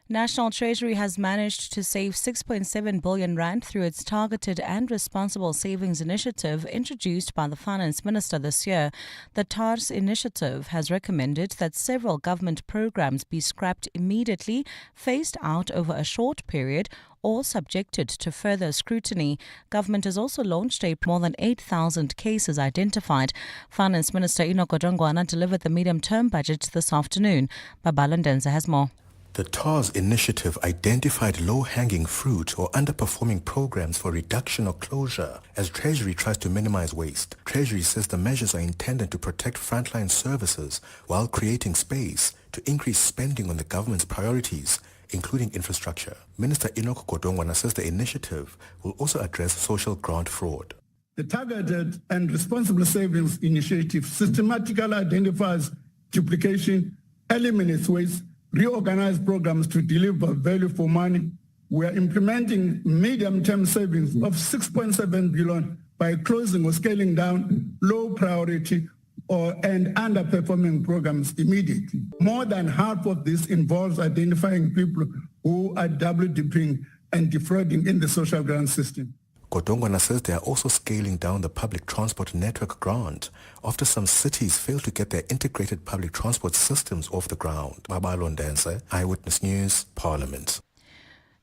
National Treasury has managed to save 6.7 billion rand through its targeted and responsible savings initiative introduced by the Finance Minister this year. The TARS initiative has recommended that several government programs be scrapped immediately, phased out over a short period, or subjected to further scrutiny. Government has also launched more than 8,000 cases identified. Finance Minister Godongwana delivered the medium-term budget this afternoon. Babalo Ndenza has more. The TARS initiative identified low-hanging fruit or underperforming programs for reduction or closure as Treasury tries to minimize waste. Treasury says the measures are intended to protect frontline services while creating space to increase spending on the government's priorities, including infrastructure. Minister Godongwana says the initiative will also address social grant fraud. The Targeted and Responsible Savings Initiative systematically identifies duplication, eliminates waste, reorganize programs to deliver value for money. We are implementing medium-term savings of 6.7 billion by closing or scaling down low priority and underperforming programs immediately. More than half of this involves identifying people who are double dipping and defrauding in the social grant system. Godongwana says they are also scaling down the public transport network grant after some cities failed to get their integrated public transport systems off the ground. Babalo Ndenza, Eyewitness News, Parliament.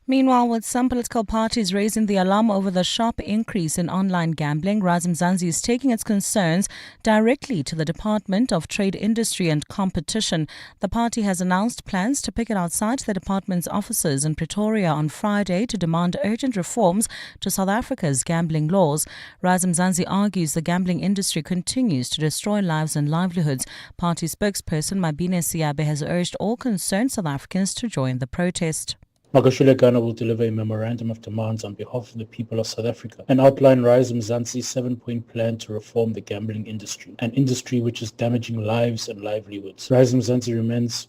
Meanwhile, with some political parties raising the alarm over the sharp increase in online gambling, Mzansi is taking its concerns directly to the Department of Trade, Industry and Competition. The party has announced plans to picket outside the department's offices in Pretoria on Friday to demand urgent reforms to South Africa's gambling laws. Mzansi argues the gambling industry continues to destroy lives and livelihoods. Party spokesperson Mabine Siabe has urged all concerned South Africans to join the protest. Makashule Ghana will deliver a memorandum of demands on behalf of the people of South Africa and outline Mzansi's 7-point plan to reform the gambling industry, an industry which is damaging lives and livelihoods. Mzansi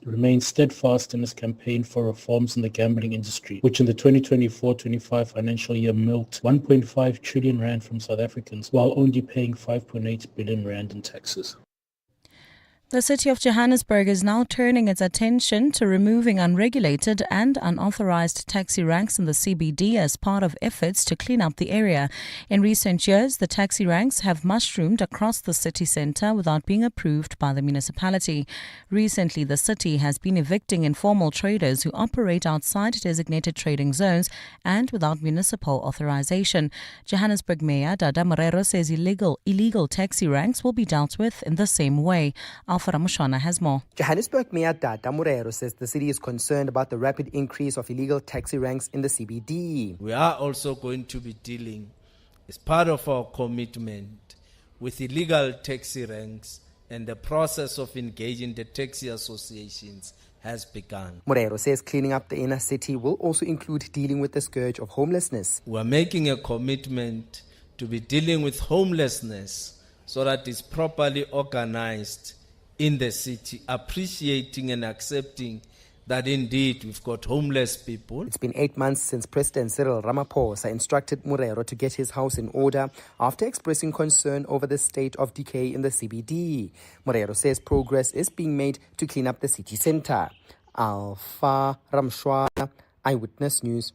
remains steadfast in his campaign for reforms in the gambling industry, which in the 2024-25 financial year milked 1.5 trillion rand from South Africans while only paying 5.8 billion rand in taxes. The city of Johannesburg is now turning its attention to removing unregulated and unauthorized taxi ranks in the CBD as part of efforts to clean up the area. In recent years, the taxi ranks have mushroomed across the city centre without being approved by the municipality. Recently, the city has been evicting informal traders who operate outside designated trading zones and without municipal authorization. Johannesburg Mayor Dada Morero says illegal taxi ranks will be dealt with in the same way. Alpha Ramushwana has more. Johannesburg Mayor Dada Morero says the city is concerned about the rapid increase of illegal taxi ranks in the CBD. We are also going to be dealing, as part of our commitment, with illegal taxi ranks, and the process of engaging the taxi associations has begun. Morero says cleaning up the inner city will also include dealing with the scourge of homelessness. We are making a commitment to be dealing with homelessness so that it's properly organized in the city, appreciating and accepting that indeed we've got homeless people. It's been 8 months since President Cyril Ramaphosa instructed Morero to get his house in order after expressing concern over the state of decay in the CBD. Morero says progress is being made to clean up the city centre. Alpha Ramshwana, Eyewitness News.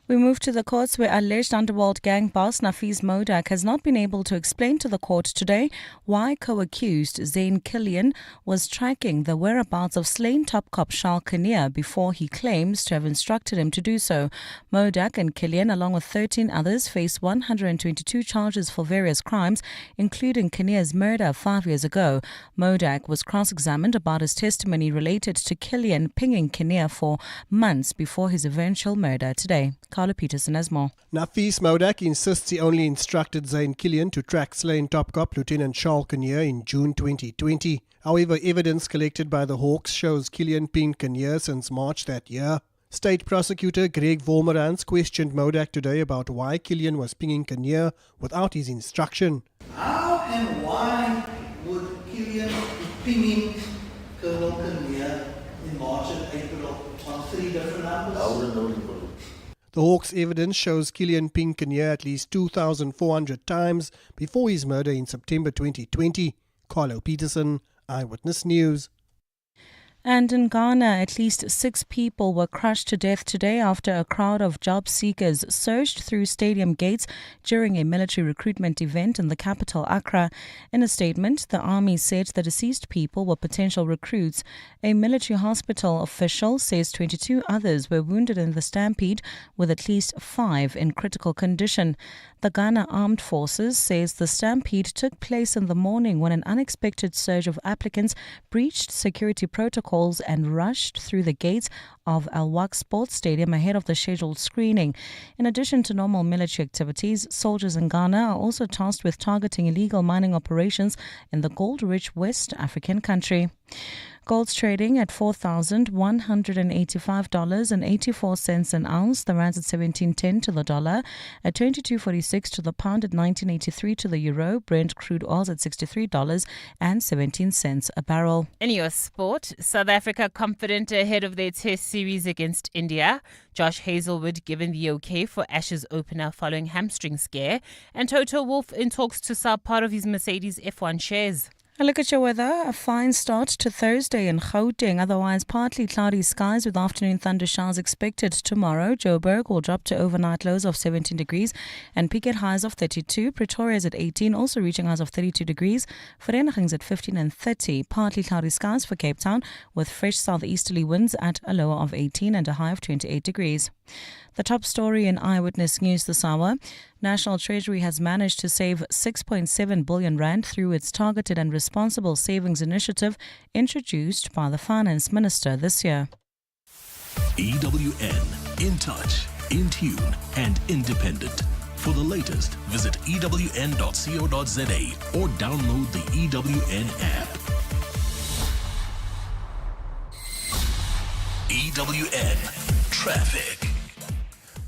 We move to the courts where alleged underworld gang boss Nafis Modak has not been able to explain to the court today why co-accused Zayn Killian was tracking the whereabouts of slain top cop Charles Kinnear before he claims to have instructed him to do so. Modak and Killian, along with 13 others, face 122 charges for various crimes, including Kinnear's murder 5 years ago. Modak was cross-examined about his testimony related to Killian pinging Kinnear for months before his eventual murder today. Carlo Peterson has more. Nafis Modak insists he only instructed Zayn Killian to track slain top cop Lieutenant Charles Kinnear in June 2020. However, evidence collected by the Hawks shows Killian pinged Kinnear since March that year. State prosecutor Greg Vormerans questioned Modak today about why Killian was pinging Kinnear without his instruction. How and why would Killian be pinging Colonel Kinnear in March and April on 3 different numbers? The Hawks' evidence shows Killian pinged Kinnear at least 2,400 times before his murder in September 2020. Carlo Peterson, Eyewitness News. And in Ghana, at least 6 people were crushed to death today after a crowd of job seekers surged through stadium gates during a military recruitment event in the capital, Accra. In a statement, the army said the deceased people were potential recruits. A military hospital official says 22 others were wounded in the stampede, with at least 5 in critical condition. The Ghana Armed Forces says the stampede took place in the morning when an unexpected surge of applicants breached security protocols and rushed through the gates of Al Waq Sports Stadium ahead of the scheduled screening. In addition to normal military activities, soldiers in Ghana are also tasked with targeting illegal mining operations in the gold-rich West African country. Gold's trading at $4,185.84 an ounce. The rand's at 17.10 to the dollar, at 22.46 to the pound, at 19.83 to the euro. Brent crude oil's at $63.17 a barrel. In your sport, South Africa confident ahead of their test series against India. Josh Hazelwood given the okay for Ashes opener following hamstring scare. And Toto Wolff in talks to sell part of his Mercedes F1 shares. A look at your weather. A fine start to Thursday in Gauteng. Otherwise, partly cloudy skies with afternoon thunder showers expected tomorrow. Joburg will drop to overnight lows of 17 degrees and peak at highs of 32. Pretoria is at 18, also reaching highs of 32 degrees. Vereniging's at 15 and 30. Partly cloudy skies for Cape Town with fresh southeasterly winds at a lower of 18 and a high of 28 degrees. The top story in Eyewitness News this hour. National Treasury has managed to save 6.7 billion rand through its targeted and responsible savings initiative introduced by the Finance Minister this year. EWN, in touch, in tune and independent. For the latest, visit ewn.co.za or download the EWN app. EWN Traffic.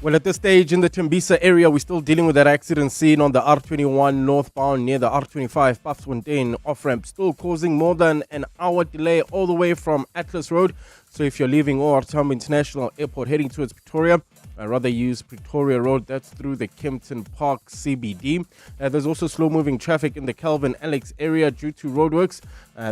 Well, at this stage in the Tembisa area, we're still dealing with that accident scene on the R21 northbound near the R25 Pafsfontein off-ramp, still causing more than an hour delay all the way from Atlas Road. So if you're leaving OR Tambo International Airport heading towards Pretoria, I'd rather use Pretoria Road. That's through the Kempton Park CBD. There's also slow-moving traffic in the Calvin Alex area due to roadworks.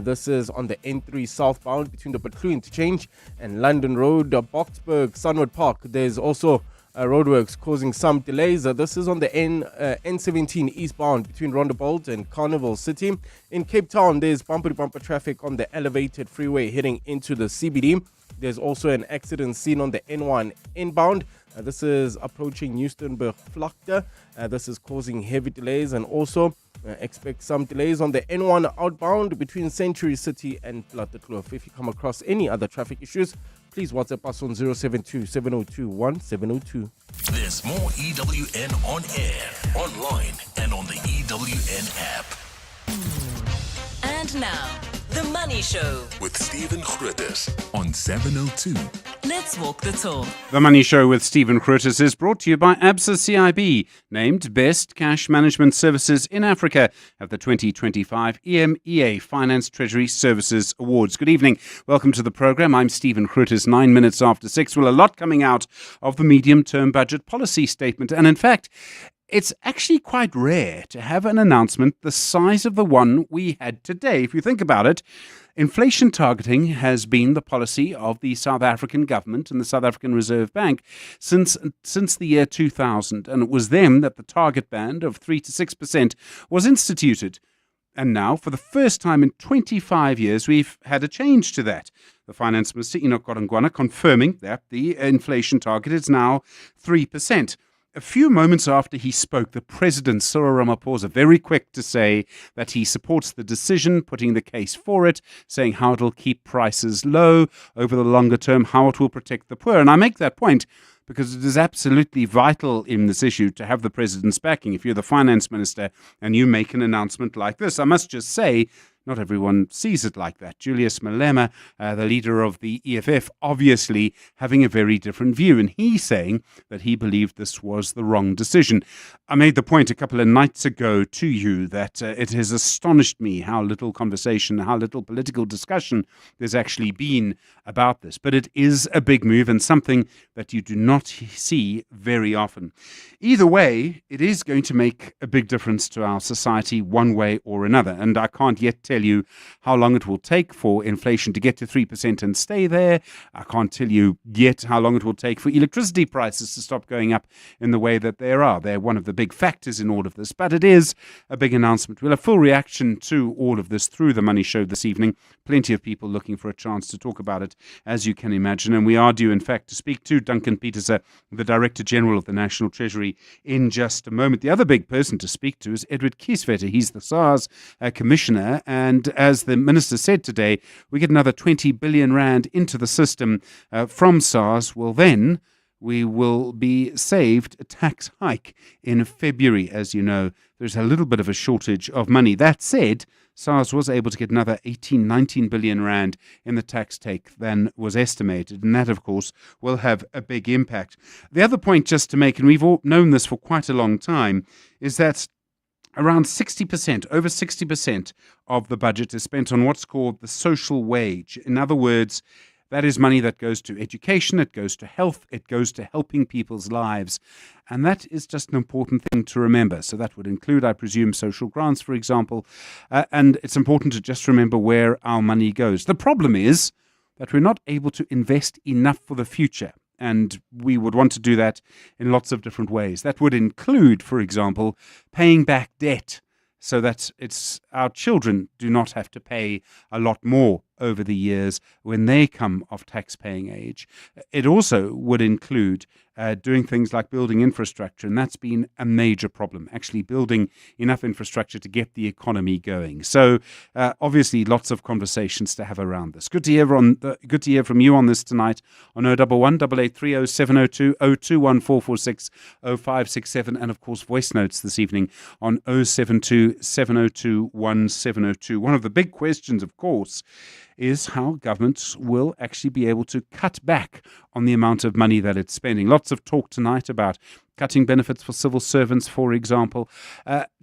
This is on the N3 southbound between the Butlu interchange and London Road, Boxburg, Sunwood Park. There's also roadworks causing some delays. This is on the N17 eastbound between Rondebolt and Carnival City. In Cape Town, there's bumper-to-bumper traffic on the elevated freeway heading into the CBD. There's also an accident seen on the N1 inbound. This is approaching Newstenburg-Vlakte. This is causing heavy delays, and also expect some delays on the N1 outbound between Century City and Plattekloof. If you come across any other traffic issues, please WhatsApp us on 072-702-1702. There's more EWN on air, online, and on the EWN app. And now, The Money Show with Stephen Grootes on 702. Let's walk the talk. The Money Show with Stephen Grootes is brought to you by ABSA CIB, named Best Cash Management Services in Africa at the 2025 EMEA Finance Treasury Services Awards. Good evening. Welcome to the program. I'm Stephen Grootes, 9 minutes after 6. Well, a lot coming out of the medium-term budget policy statement. And in fact, it's actually quite rare to have an announcement the size of the one we had today. If you think about it, inflation targeting has been the policy of the South African government and the South African Reserve Bank since the year 2000. And it was then that the target band of 3 to 6% was instituted. And now, for the first time in 25 years, we've had a change to that. The Finance Minister, Enoch Godongwana, confirming that the inflation target is now 3%. A few moments after he spoke, the President, Cyril Ramaphosa, very quick to say that he supports the decision, putting the case for it, saying how it'll keep prices low over the longer term, how it will protect the poor. And I make that point because it is absolutely vital in this issue to have the President's backing. If you're the Finance Minister and you make an announcement like this, I must just say, not everyone sees it like that. Julius Malema, the leader of the EFF, obviously having a very different view. And he's saying that he believed this was the wrong decision. I made the point a couple of nights ago to you that it has astonished me how little conversation, how little political discussion there's actually been about this. But it is a big move and something that you do not see very often. Either way, it is going to make a big difference to our society one way or another. And I can't yet tell tell you how long it will take for inflation to get to 3% and stay there. I can't tell you yet how long it will take for electricity prices to stop going up in the way that they are. They're one of the big factors in all of this, but it is a big announcement. We'll have full reaction to all of this through the Money Show this evening. Plenty of people looking for a chance to talk about it, as you can imagine. And we are due, in fact, to speak to Duncan Petersen, the Director General of the National Treasury, in just a moment. The other big person to speak to is Edward Kieswetter. He's the SARS Commissioner. And as the Minister said today, we get another 20 billion rand into the system from SARS. Well, then we will be saved a tax hike in February. As you know, there's a little bit of a shortage of money. That said, SARS was able to get another 19 billion rand in the tax take than was estimated, and that, of course, will have a big impact. The other point just to make, and we've all known this for quite a long time, is that around 60%, over 60% of the budget is spent on what's called the social wage. In other words, that is money that goes to education, it goes to health, it goes to helping people's lives. And that is just an important thing to remember. So that would include, I presume, social grants, for example. And it's important to just remember where our money goes. The problem is that we're not able to invest enough for the future. And we would want to do that in lots of different ways. That would include, for example, paying back debt so that our children do not have to pay a lot more over the years when they come of tax-paying age. It also would include doing things like building infrastructure, and that's been a major problem, actually building enough infrastructure to get the economy going. So obviously lots of conversations to have around this. Good to hear from you on this tonight on 011 883 0702 021 446 0567, and of course voice notes this evening on 072 702 1702. One of the big questions, of course, is how governments will actually be able to cut back on the amount of money that it's spending. Lots of talk tonight about cutting benefits for civil servants, for example.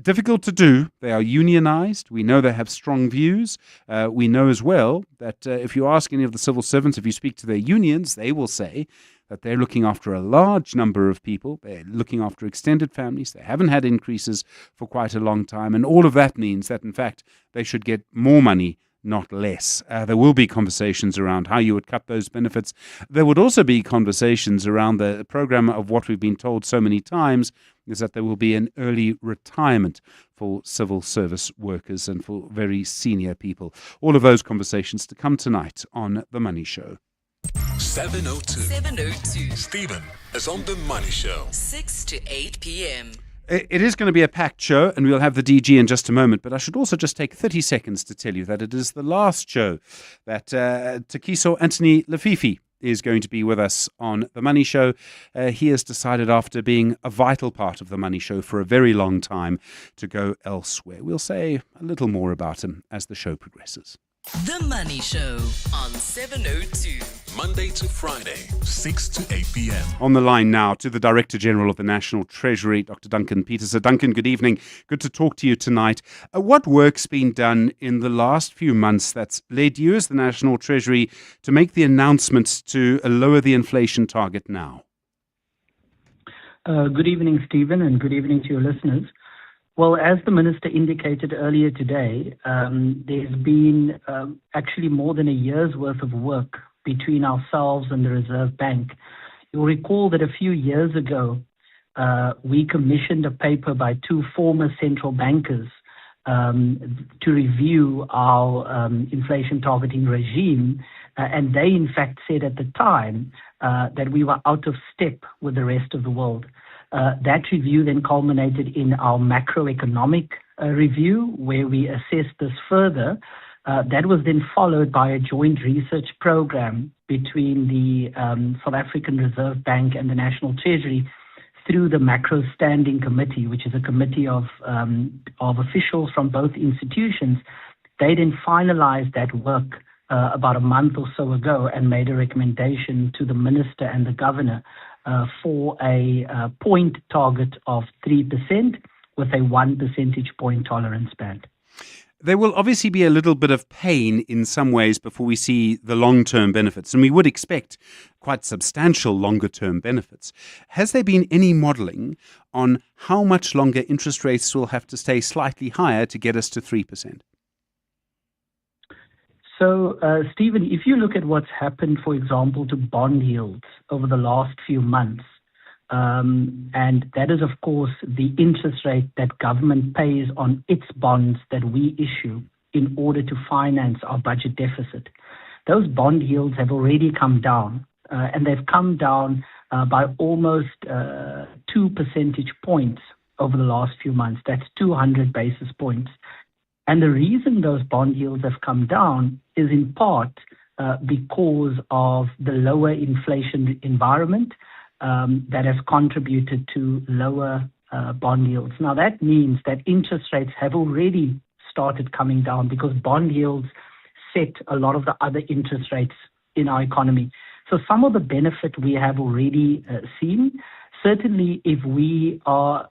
Difficult to do. They are unionized. We know they have strong views. We know as well that if you ask any of the civil servants, if you speak to their unions, they will say that they're looking after a large number of people. They're looking after extended families. They haven't had increases for quite a long time. And all of that means that, in fact, they should get more money, not less. There will be conversations around how you would cut those benefits. There would also be conversations around the program of what we've been told so many times, is that there will be an early retirement for civil service workers and for very senior people. All of those conversations to come tonight on The Money Show. 702. Stephen is on The Money Show. 6 to 8 p.m. It is going to be a packed show, and we'll have the DG in just a moment, but I should also just take 30 seconds to tell you that it is the last show that Takiso Anthony Lafifi is going to be with us on The Money Show. He has decided, after being a vital part of The Money Show for a very long time, to go elsewhere. We'll say a little more about him as the show progresses. The Money Show on 702. Monday to Friday, 6 to 8 p.m. On the line now to the Director General of the National Treasury, Dr. Duncan Petersen. Duncan, good evening. Good to talk to you tonight. What work's been done in the last few months that's led you as the National Treasury to make the announcement to lower the inflation target now? Good evening, Stephen, and good evening to your listeners. Well, as the Minister indicated earlier today, there's been actually more than a year's worth of work between ourselves and the Reserve Bank. You'll recall that a few years ago, we commissioned a paper by two former central bankers to review our inflation targeting regime. And they, in fact, said at the time that we were out of step with the rest of the world. That review then culminated in our macroeconomic review, where we assessed this further. That was then followed by a joint research program between the South African Reserve Bank and the National Treasury through the Macro Standing Committee, which is a committee of officials from both institutions. They then finalized that work about a month or so ago and made a recommendation to the Minister and the Governor for a point target of 3% with a 1 percentage point tolerance band. There will obviously be a little bit of pain in some ways before we see the long-term benefits, and we would expect quite substantial longer-term benefits. Has there been any modelling on how much longer interest rates will have to stay slightly higher to get us to 3%? So, Stephen, if you look at what's happened, for example, to bond yields over the last few months, and that is, of course, the interest rate that government pays on its bonds that we issue in order to finance our budget deficit. Those bond yields have already come down, and they've come down by almost 2 percentage points over the last few months. That's 200 basis points. And the reason those bond yields have come down is in part because of the lower inflation environment that has contributed to lower bond yields. Now, that means that interest rates have already started coming down because bond yields set a lot of the other interest rates in our economy. So some of the benefit we have already seen. Certainly, if we are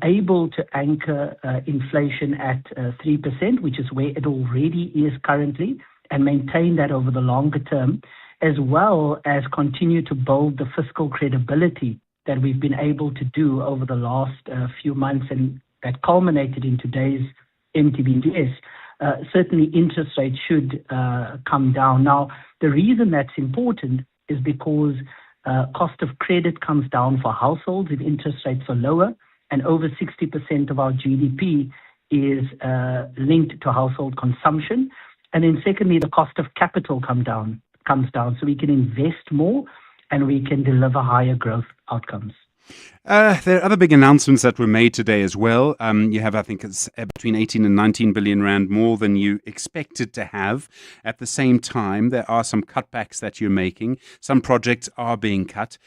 able to anchor inflation at 3%, which is where it already is currently, and maintain that over the longer term, as well as continue to build the fiscal credibility that we've been able to do over the last few months, and that culminated in today's MTBPS, certainly interest rates should come down. Now, the reason that's important is because cost of credit comes down for households if interest rates are lower, and over 60% of our GDP is linked to household consumption. And then secondly, the cost of capital comes down, so we can invest more and we can deliver higher growth outcomes. There are other big announcements that were made today as well. You have, I think, it's between 18 and 19 billion rand more than you expected to have. At the same time, there are some cutbacks that you're making. Some projects are being cut.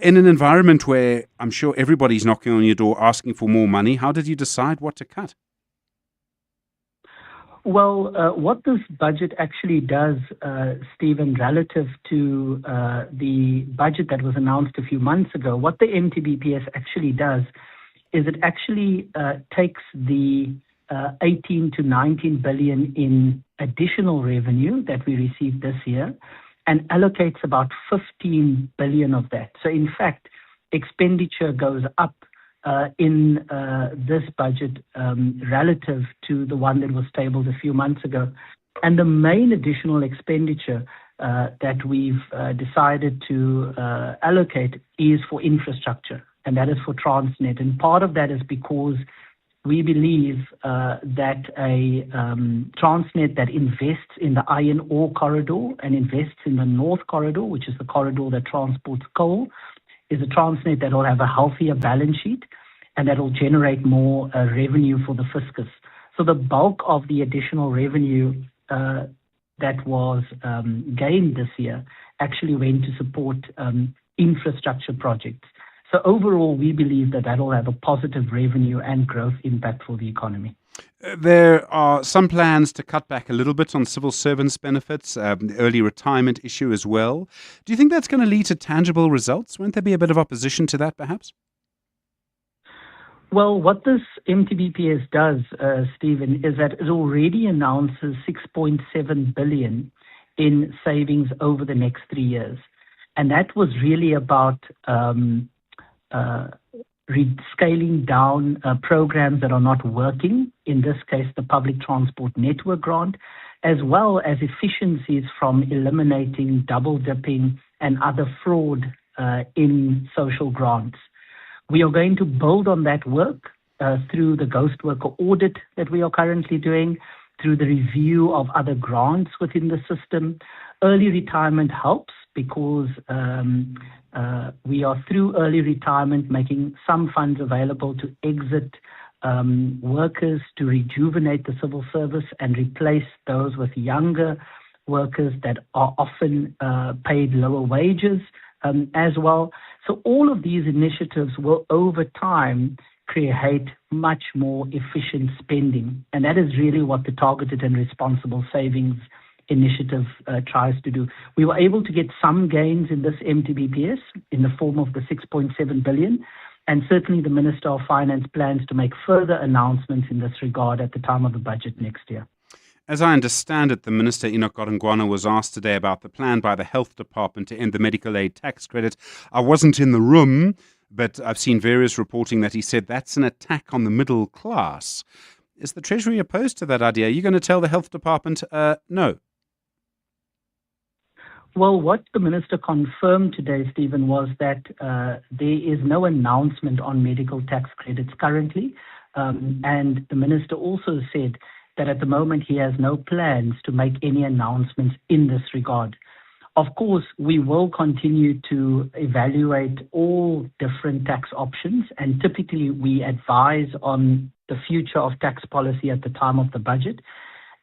In an environment where I'm sure everybody's knocking on your door asking for more money, how did you decide what to cut? Well, what this budget actually does, Stephen, relative to the budget that was announced a few months ago, what the MTBPS actually does is it actually takes the 18 to 19 billion in additional revenue that we received this year and allocates about 15 billion of that. So in fact, expenditure goes up in this budget relative to the one that was tabled a few months ago. And the main additional expenditure that we've decided to allocate is for infrastructure, and that is for Transnet. And part of that is because we believe that a Transnet that invests in the iron ore corridor and invests in the North Corridor, which is the corridor that transports coal, is a Transnet that will have a healthier balance sheet and that will generate more revenue for the fiscus. So the bulk of the additional revenue that was gained this year actually went to support infrastructure projects. So overall, we believe that that will have a positive revenue and growth impact for the economy. There are some plans to cut back a little bit on civil servants' benefits, the early retirement issue as well. Do you think that's going to lead to tangible results? Won't there be a bit of opposition to that, perhaps? Well, what this MTBPS does, Stephen, is that it already announces 6.7 billion in savings over the next 3 years. And that was really about scaling down programs that are not working, in this case, the public transport network grant, as well as efficiencies from eliminating double dipping and other fraud in social grants. We are going to build on that work through the ghost worker audit that we are currently doing, through the review of other grants within the system. Early retirement helps because we are through early retirement making some funds available to exit workers to rejuvenate the civil service and replace those with younger workers that are often paid lower wages as well. So all of these initiatives will over time create much more efficient spending. And that is really what the Targeted and Responsible Savings Initiative tries to do. We were able to get some gains in this MTBPS in the form of the 6.7 billion. And certainly the Minister of Finance plans to make further announcements in this regard at the time of the budget next year. As I understand it, the Minister, Enoch Godongwana, was asked today about the plan by the Health Department to end the medical aid tax credit. I wasn't in the room, but I've seen various reporting that he said that's an attack on the middle class. Is the Treasury opposed to that idea? Are you going to tell the Health Department no? Well, what the Minister confirmed today, Stephen, was that there is no announcement on medical tax credits currently. And the Minister also said that at the moment he has no plans to make any announcements in this regard. Of course, we will continue to evaluate all different tax options, and typically we advise on the future of tax policy at the time of the budget,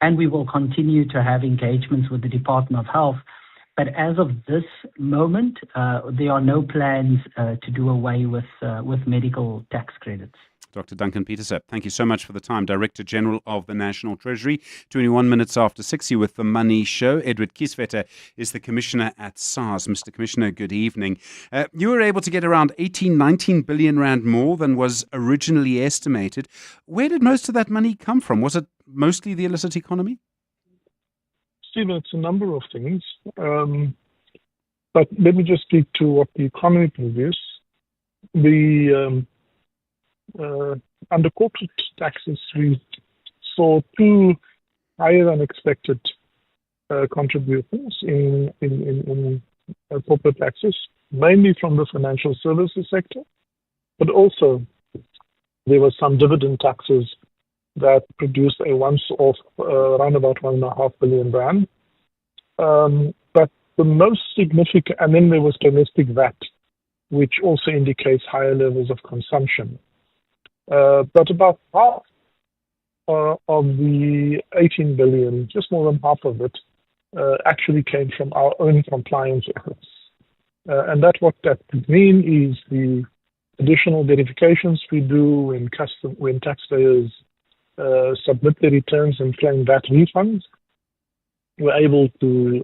and we will continue to have engagements with the Department of Health. But as of this moment, there are no plans to do away with medical tax credits. Dr. Duncan Petersen, thank you so much for the time. Director General of the National Treasury. 21 minutes after 6, you with The Money Show. Edward Kieswetter is the Commissioner at SARS. Mr. Commissioner, good evening. You were able to get around 19 billion rand more than was originally estimated. Where did most of that money come from? Was it mostly the illicit economy? Stephen, it's a number of things. But let me just speak to what the economy produces. Under corporate taxes, we saw two higher than expected contributions in corporate taxes, mainly from the financial services sector, but also there were some dividend taxes that produced a once-off around about 1.5 billion rand. But the most significant, and then there was domestic VAT, which also indicates higher levels of consumption. But about half of the 18 billion, just more than half of it, actually came from our own compliance efforts. And what that could mean is the additional verifications we do when taxpayers submit their returns and claim VAT refunds. We're able to,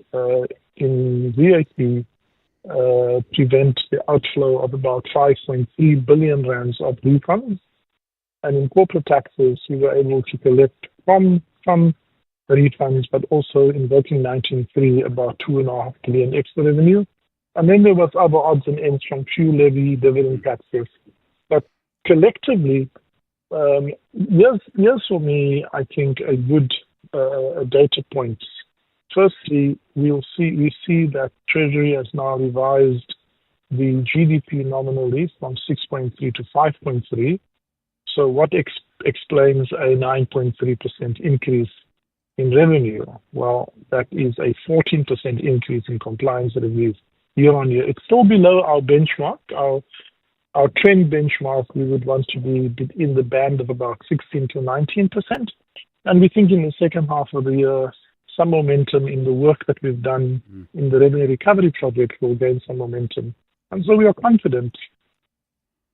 in VAT, prevent the outflow of about 5.3 billion rands of refunds. And in corporate taxes, we were able to collect from refunds, but also in working 19.3 about 2.5 billion extra revenue. And then there was other odds and ends from fuel levy, dividend taxes. But collectively, here's for me, I think, a good data points. Firstly, we see that Treasury has now revised the GDP nominally from 6.3 to 5.3. So what explains a 9.3% increase in revenue? Well, that is a 14% increase in compliance revenues year on year. It's still below our benchmark, our trend benchmark. We would want to be in the band of about 16 to 19%. And we think in the second half of the year, some momentum in the work that we've done in the revenue recovery project will gain some momentum. And so we are confident.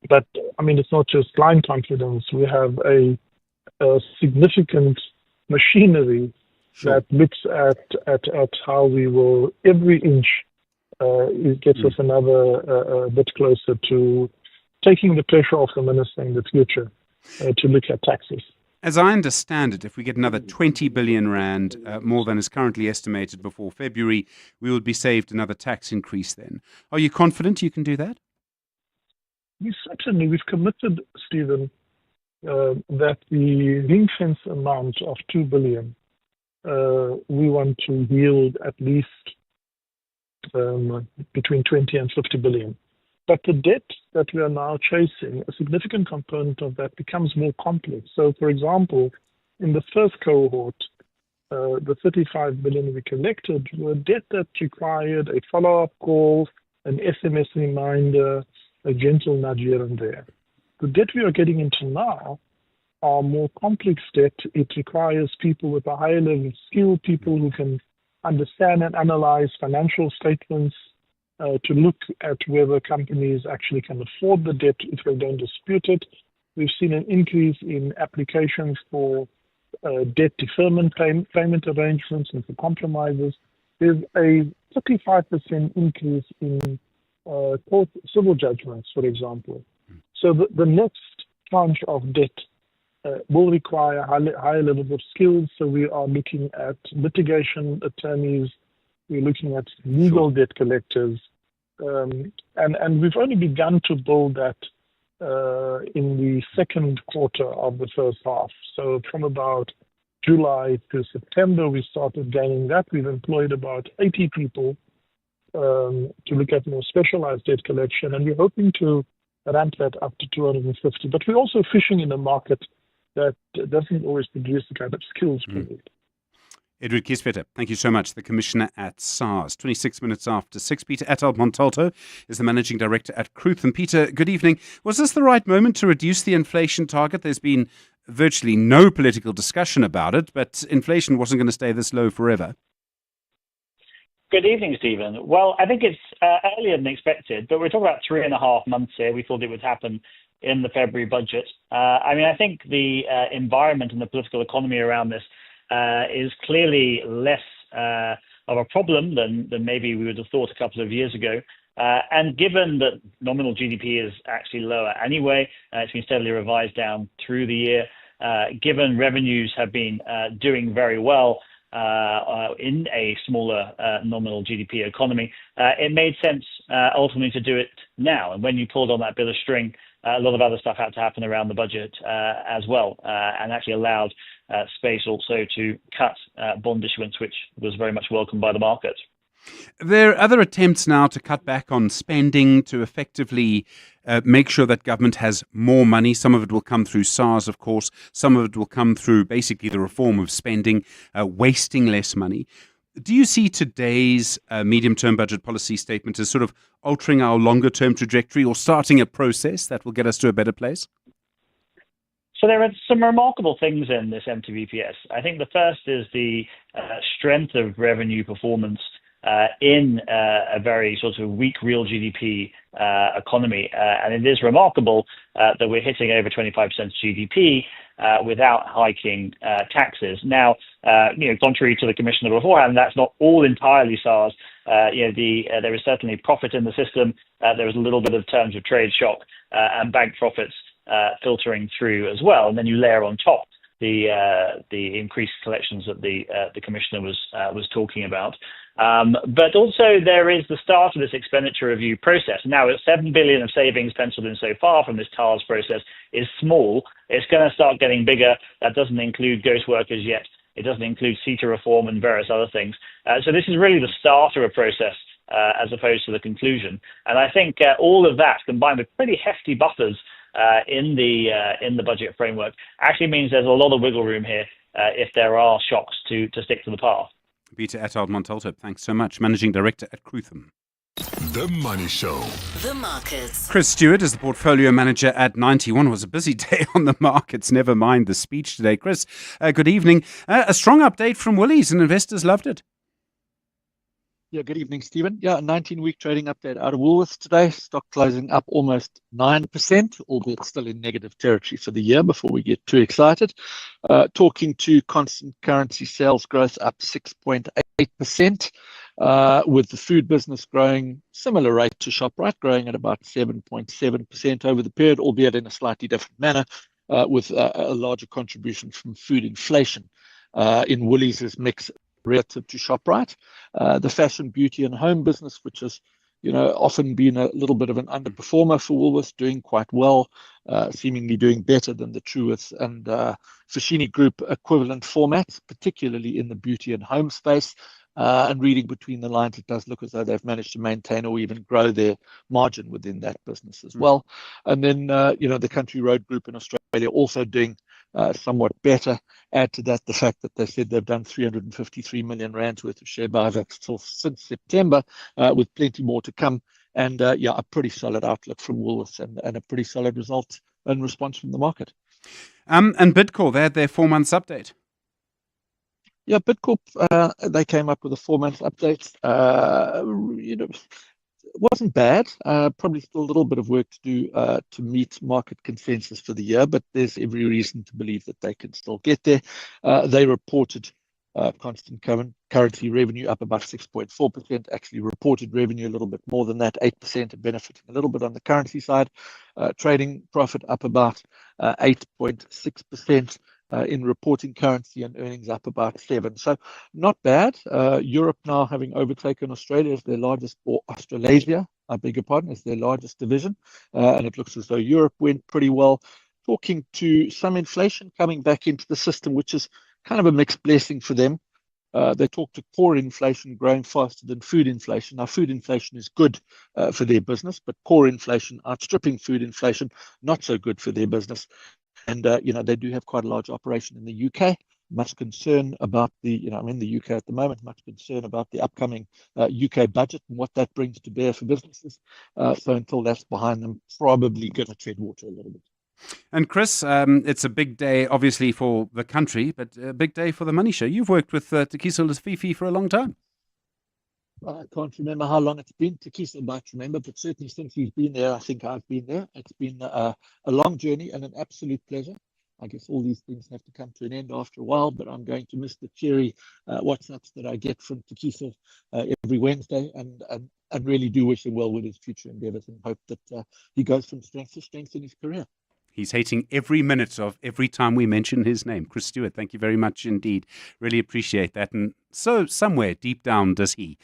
But, I mean, it's not just blind confidence. We have a significant machinery that looks at how we will, every inch, it gets us another bit closer to taking the pressure off the minister in the future to look at taxes. As I understand it, if we get another 20 billion rand more than is currently estimated before February, we will be saved another tax increase then. Are you confident you can do that? We've committed, Stephen, that the ring-fence amount of 2 billion, we want to yield at least between 20 and 50 billion. But the debt that we are now chasing, a significant component of that becomes more complex. So, for example, in the first cohort, the 35 billion we collected were debt that required a follow-up call, an SMS reminder, a gentle nudge here and there. The debt we are getting into now are more complex debt. It requires people with a higher level of skill, people who can understand and analyze financial statements, to look at whether companies actually can afford the debt if they don't dispute it. We've seen an increase in applications for debt deferment payment arrangements and for compromises. There's a 35% increase in court civil judgments, for example. So the next tranche of debt will require higher levels of skills. So we are looking at litigation attorneys, we're looking at legal debt collectors, and we've only begun to build that in the second quarter of the first half. So from about July to September, we started gaining that. We've employed about 80 people to look at more specialized debt collection, and we're hoping to ramp that up to 250. But we're also fishing in a market that doesn't always produce the kind of skills we need. Edward Kieswetter, thank you so much. The Commissioner at SARS. 26 minutes after 6. Peter Attald-Montalto is the Managing Director at Grootes. And Peter, good evening. Was this the right moment to reduce the inflation target? There's been virtually no political discussion about it, but inflation wasn't going to stay this low forever. Good evening, Stephen. Well, I think it's earlier than expected, but we're talking about 3.5 months here. We thought it would happen in the February budget. I think the environment and the political economy around this is clearly less of a problem than maybe we would have thought a couple of years ago. And given that nominal GDP is actually lower anyway, it's been steadily revised down through the year, given revenues have been doing very well in a smaller nominal GDP economy, it made sense ultimately to do it now. And when you pulled on that bit of string, a lot of other stuff had to happen around the budget as well, and actually allowed space also to cut bond issuance, which was very much welcomed by the market. There are other attempts now to cut back on spending, to effectively make sure that government has more money. Some of it will come through SARS, of course. Some of it will come through basically the reform of spending, wasting less money. Do you see today's medium-term budget policy statement as sort of altering our longer-term trajectory or starting a process that will get us to a better place? So there are some remarkable things in this MTBPS. I think the first is the strength of revenue performance in a very sort of weak real GDP economy. And it is remarkable that we're hitting over 25% GDP without hiking taxes. Now, contrary to the Commissioner beforehand, that's not all entirely SARS. There is certainly profit in the system. There is a little bit of terms of trade shock and bank profits filtering through as well. And then you layer on top the increased collections that the Commissioner was talking about. But also there is the start of this expenditure review process. Now, 7 billion of savings penciled in so far from this TARS process is small. It's going to start getting bigger. That doesn't include ghost workers yet. It doesn't include CETA reform and various other things. So this is really the start of a process as opposed to the conclusion. And I think all of that combined with pretty hefty buffers in the budget framework actually means there's a lot of wiggle room here if there are shocks to stick to the path. Peter Attald-Montalto, thanks so much. Managing Director at Grootes. The Money Show. The markets. Chris Stewart is the Portfolio Manager at 91. It was a busy day on the markets, never mind the speech today. Chris, good evening. A strong update from Woolies and investors loved it. Yeah, good evening, Stephen. Yeah, a 19-week trading update out of Woolworths today. Stock closing up almost 9%, albeit still in negative territory for the year before we get too excited. Talking to constant currency sales growth up 6.8%, with the food business growing similar rate to ShopRite, growing at about 7.7% over the period, albeit in a slightly different manner, with a larger contribution from food inflation in Woolies' mix relative to ShopRite. The fashion, beauty and home business, which has often been a little bit of an underperformer for Woolworths, doing quite well, seemingly doing better than the Truworths and Foschini Group equivalent formats, particularly in the beauty and home space. And reading between the lines, it does look as though they've managed to maintain or even grow their margin within that business as well. And then, the Country Road Group in Australia also doing somewhat better. Add to that the fact that they said they've done 353 million rands worth of share buybacks since September, with plenty more to come. And a pretty solid outlook from Woolworths and a pretty solid result and response from the market. And Bidcorp, they had their 4 months update. Yeah, Bidcorp, they came up with a 4-month update. It wasn't bad. Probably still a little bit of work to do to meet market consensus for the year, but there's every reason to believe that they can still get there. They reported constant currency revenue up about 6.4%, actually reported revenue a little bit more than that, 8%, and benefiting a little bit on the currency side. Trading profit up about 8.6%. In reporting currency, and earnings up about 7%. So not bad. Europe now having overtaken Australia as their largest, or Australasia, I beg your pardon, as their largest division. And it looks as though Europe went pretty well. Talking to some inflation coming back into the system, which is kind of a mixed blessing for them. They talk to core inflation growing faster than food inflation. Now, food inflation is good for their business, but core inflation outstripping food inflation, not so good for their business. And, they do have quite a large operation in the UK. Much concern about I'm in the UK at the moment, much concern about the upcoming UK budget and what that brings to bear for businesses. So until that's behind them, probably going to tread water a little bit. And Chris, it's a big day, obviously, for the country, but a big day for the Money Show. You've worked with Tekiso Fifi for a long time. I can't remember how long it's been. Tekiso might remember, but certainly since he's been there, I think I've been there. It's been a long journey and an absolute pleasure. I guess all these things have to come to an end after a while, but I'm going to miss the cheery WhatsApps that I get from Tekiso every Wednesday, and really do wish him well with his future endeavours and hope that he goes from strength to strength in his career. He's hating every minute of every time we mention his name. Chris Stewart, thank you very much indeed. Really appreciate that. And so somewhere deep down does he.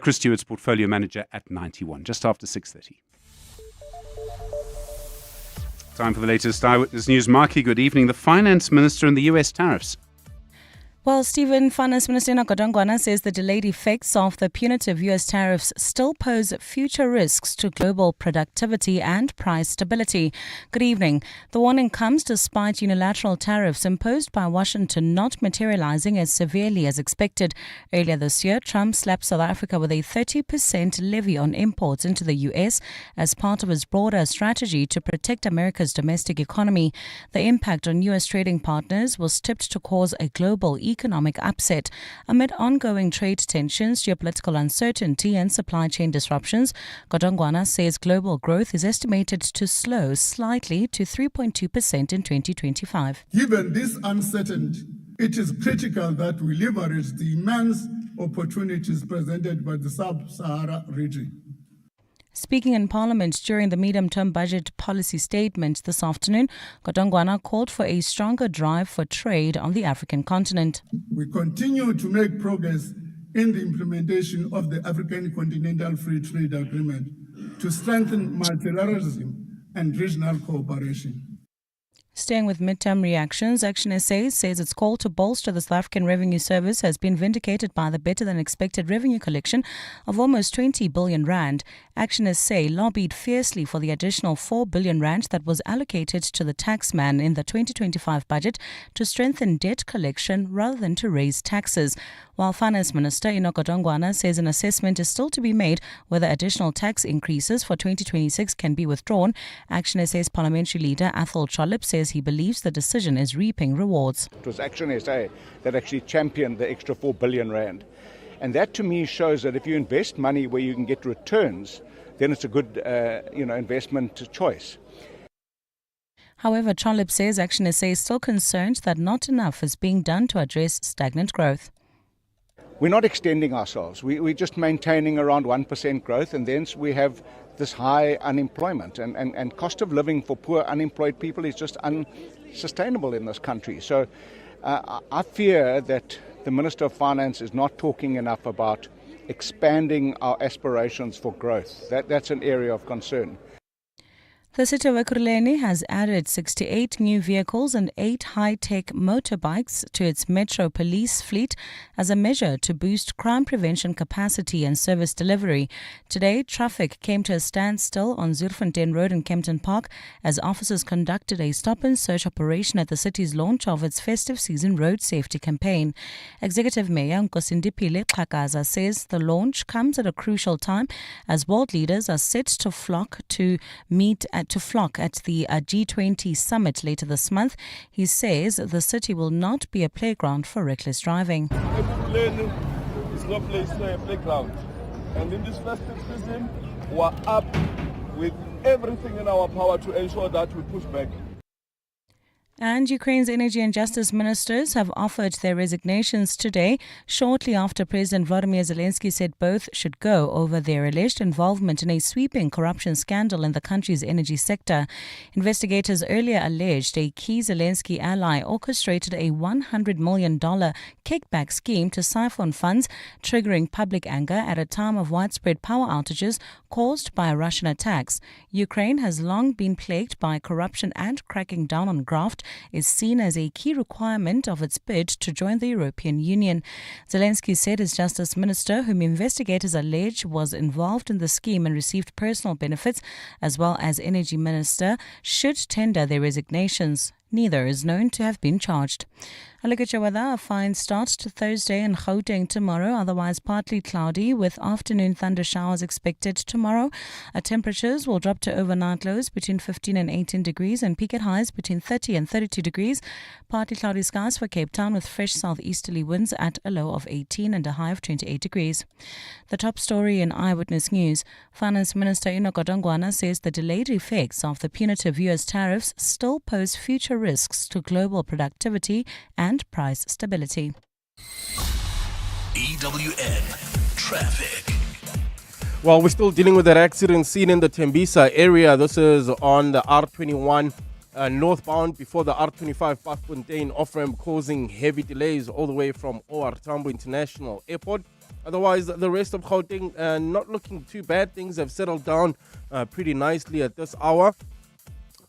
Chris Stewart's portfolio manager at 91, just after 6:30. Time for the latest Eyewitness News. Marky, good evening. The finance minister and the US tariffs. Well, Stephen, Finance Minister Ngodongwana says the delayed effects of the punitive U.S. tariffs still pose future risks to global productivity and price stability. Good evening. The warning comes despite unilateral tariffs imposed by Washington not materializing as severely as expected. Earlier this year, Trump slapped South Africa with a 30% levy on imports into the U.S. as part of his broader strategy to protect America's domestic economy. The impact on U.S. trading partners was tipped to cause a global economic upset. Amid ongoing trade tensions, geopolitical uncertainty and supply chain disruptions, Ngodongwana says global growth is estimated to slow slightly to 3.2% in 2025. Given this uncertainty, it is critical that we leverage the immense opportunities presented by the Sub-Sahara region. Speaking in Parliament during the medium-term budget policy statement this afternoon, Ngodongwana called for a stronger drive for trade on the African continent. We continue to make progress in the implementation of the African Continental Free Trade Agreement to strengthen multilateralism and regional cooperation. Staying with midterm reactions, Action SA says its call to bolster the South African Revenue Service has been vindicated by the better-than-expected revenue collection of almost 20 billion rand. Action SA lobbied fiercely for the additional 4 billion rand that was allocated to the taxman in the 2025 budget to strengthen debt collection rather than to raise taxes. While Finance Minister Ngodongwana says an assessment is still to be made whether additional tax increases for 2026 can be withdrawn, Action SA's parliamentary leader Athol Trollip says he believes the decision is reaping rewards. It was Action SA that actually championed the extra 4 billion rand. And that to me shows that if you invest money where you can get returns, then it's a good investment choice. However, Trollip says Action SA is still concerned that not enough is being done to address stagnant growth. We're not extending ourselves. We're just maintaining around 1% growth, and then we have this high unemployment. And cost of living for poor unemployed people is just unsustainable in this country. So I fear that the Minister of Finance is not talking enough about expanding our aspirations for growth. That's an area of concern. The city of Ekurhuleni has added 68 new vehicles and 8 high-tech motorbikes to its metro police fleet as a measure to boost crime prevention capacity and service delivery. Today, traffic came to a standstill on Zurfontein Road in Kempton Park as officers conducted a stop-and-search operation at the city's launch of its festive season road safety campaign. Executive Mayor Nkosindipile Xhakaza says the launch comes at a crucial time as world leaders are set to flock at the G20 summit later this month. He says the city will not be a playground for reckless driving. Ekurhuleni is no place for a playground. And in this festive season, we're up with everything in our power to ensure that we push back. And Ukraine's energy and justice ministers have offered their resignations today, shortly after President Volodymyr Zelensky said both should go over their alleged involvement in a sweeping corruption scandal in the country's energy sector. Investigators earlier alleged a key Zelensky ally orchestrated a $100 million kickback scheme to siphon funds, triggering public anger at a time of widespread power outages caused by Russian attacks. Ukraine has long been plagued by corruption and cracking down on graft, is seen as a key requirement of its bid to join the European Union. Zelensky said his justice minister, whom investigators allege was involved in the scheme and received personal benefits, as well as energy minister, should tender their resignations. Neither is known to have been charged. A look at your weather. A fine start to Thursday in Gauteng tomorrow, otherwise partly cloudy with afternoon thunder showers expected tomorrow. Temperatures will drop to overnight lows between 15 and 18 degrees and peak at highs between 30 and 32 degrees. Partly cloudy skies for Cape Town with fresh southeasterly winds at a low of 18 and a high of 28 degrees. The top story in Eyewitness News. Finance Minister Enoch Godongwana says the delayed effects of the punitive US tariffs still pose future risks to global productivity and price stability. EWN Traffic. Well, we're still dealing with that accident scene in the Tembisa area. This is on the R21 northbound before the R25 Paffontein off-ramp, causing heavy delays all the way from OR Tambo International Airport. Otherwise, the rest of Gauteng not looking too bad. Things have settled down pretty nicely at this hour.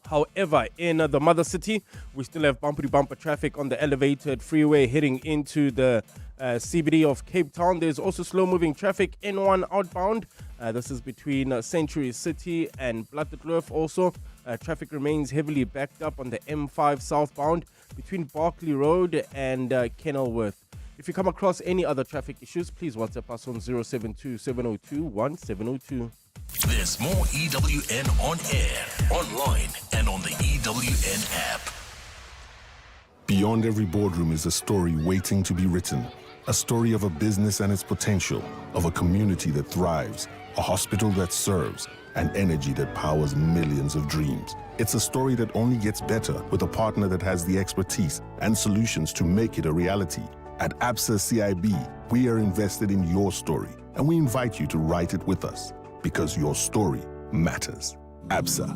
However, in the mother city, we still have bumper-to-bumper traffic on the elevated freeway heading into the CBD of Cape Town. There's also slow-moving traffic N1 outbound. This is between Century City and Blatterkloof. Also, traffic remains heavily backed up on the M5 southbound between Barkley Road and Kenilworth. If you come across any other traffic issues, please WhatsApp us on 072-702-1702. There's more EWN on air, online, and on the EWN app. Beyond every boardroom is a story waiting to be written. A story of a business and its potential, of a community that thrives, a hospital that serves, and energy that powers millions of dreams. It's a story that only gets better with a partner that has the expertise and solutions to make it a reality. At ABSA CIB, we are invested in your story, and we invite you to write it with us, because your story matters. ABSA,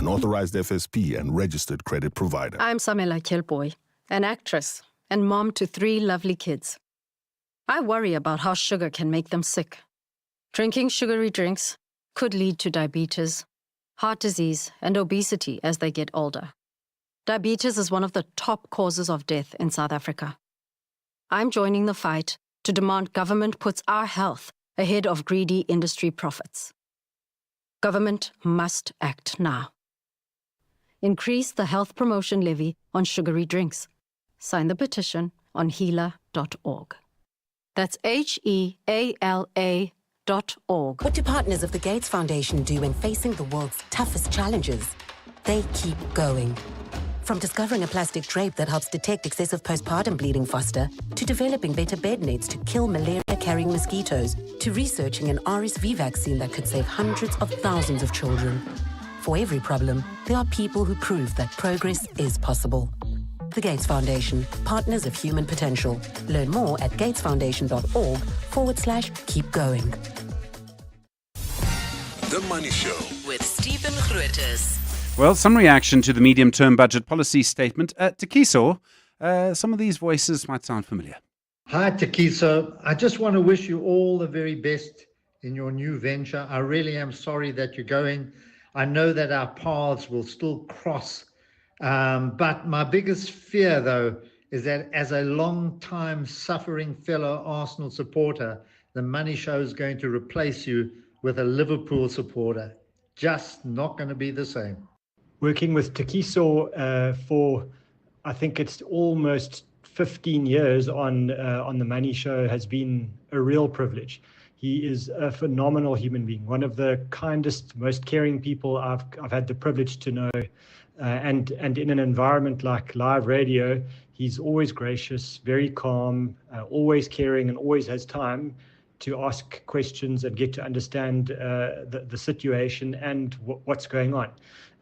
an authorized FSP and registered credit provider. I'm Samela Kilboy, an actress and mom to 3 lovely kids. I worry about how sugar can make them sick. Drinking sugary drinks could lead to diabetes, heart disease, and obesity as they get older. Diabetes is one of the top causes of death in South Africa. I'm joining the fight to demand government puts our health ahead of greedy industry profits. Government must act now. Increase the health promotion levy on sugary drinks. Sign the petition on heala.org. That's HEALA.org. What do partners of the Gates Foundation do when facing the world's toughest challenges? They keep going. From discovering a plastic drape that helps detect excessive postpartum bleeding faster, to developing better bed nets to kill malaria-carrying mosquitoes, to researching an RSV vaccine that could save hundreds of thousands of children. For every problem, there are people who prove that progress is possible. The Gates Foundation, partners of human potential. Learn more at gatesfoundation.org/keep going. The Money Show with Stephen Grootes. Well, some reaction to the medium-term budget policy statement. Takiso, some of these voices might sound familiar. Hi, Takiso. I just want to wish you all the very best in your new venture. I really am sorry that you're going. I know that our paths will still cross. But my biggest fear, though, is that as a long-time suffering fellow Arsenal supporter, the Money Show is going to replace you with a Liverpool supporter. Just not going to be the same. Working with Takiso for, I think it's almost 15 years on the Money Show has been a real privilege. He is a phenomenal human being, one of the kindest, most caring people I've had the privilege to know. And in an environment like live radio, he's always gracious, very calm, always caring, and always has time to ask questions and get to understand the situation and what's going on.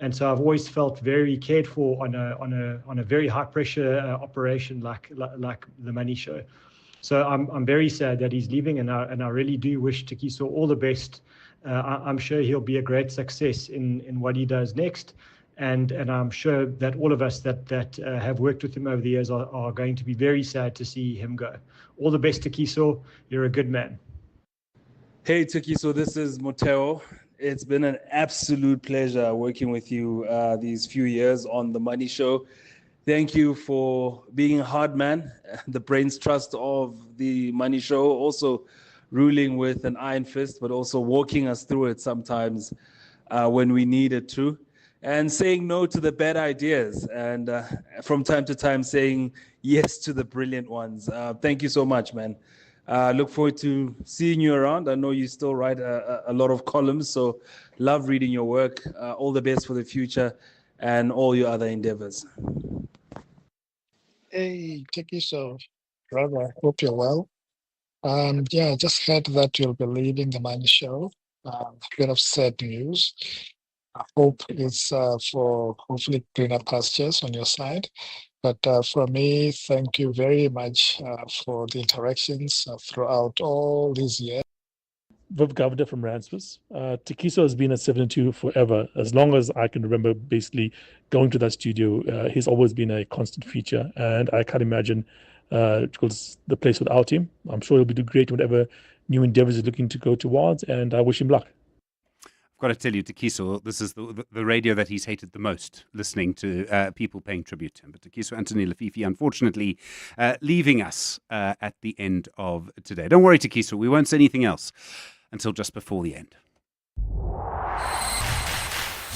And so I've always felt very cared for on a very high pressure operation like the Money Show. So I'm very sad that he's leaving, and I really do wish Takiso all the best. I'm sure he'll be a great success in what he does next. And I'm sure that all of us that have worked with him over the years are going to be very sad to see him go. All the best, Takiso. You're a good man. Hey, Takiso, this is Moteo. It's been an absolute pleasure working with you these few years on The Money Show. Thank you for being a hard man, the brains trust of The Money Show, also ruling with an iron fist, but also walking us through it sometimes when we needed to, and saying no to the bad ideas, and from time to time saying yes to the brilliant ones. Thank you so much, man. Look forward to seeing you around. I know you still write a lot of columns, so love reading your work. All the best for the future and all your other endeavors. Hey, Tekiso, brother, hope you're well. Yeah, I just heard that you'll be leaving the Money Show. A bit of sad news. I hope it's for hopefully greener pastures on your side. But for me, thank you very much for the interactions throughout all these years. Viv Governor from Ransford. Tekiso has been at 72 forever. As long as I can remember basically going to that studio, he's always been a constant feature. And I can't imagine the place without him. I'm sure he'll be doing great whatever new endeavors he's looking to go towards. And I wish him luck. I've got to tell you, Tekiso, this is the radio that he's hated the most, listening to people paying tribute to him. But Tekiso Anthony Lefifi, unfortunately, leaving us at the end of today. Don't worry, Tekiso, we won't say anything else until just before the end.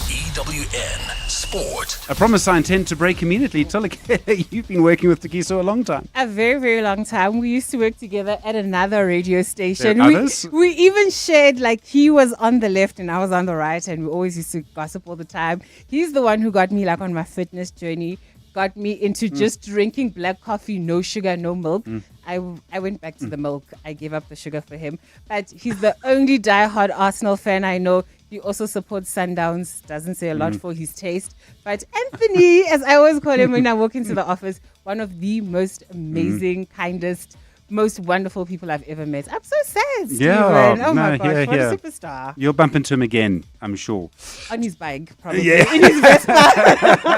EWN Sport. A promise I intend to break immediately. Tolakele, you've been working with Tekiso a long time. A very, very long time. We used to work together at another radio station. Others? We even shared, like, he was on the left and I was on the right, and we always used to gossip all the time. He's the one who got me, like, on my fitness journey, got me into just drinking black coffee, no sugar, no milk. I went back to the milk. I gave up the sugar for him. But he's the only diehard Arsenal fan I know. He also supports Sundowns. Doesn't say a lot for his taste. But Anthony, as I always call him when I walk into the office, one of the most amazing, kindest, most wonderful people I've ever met. I'm so sad, Stephen. Oh my gosh, what a superstar. You'll bump into him again, I'm sure. On his bike, probably. Yeah. In his Vespa.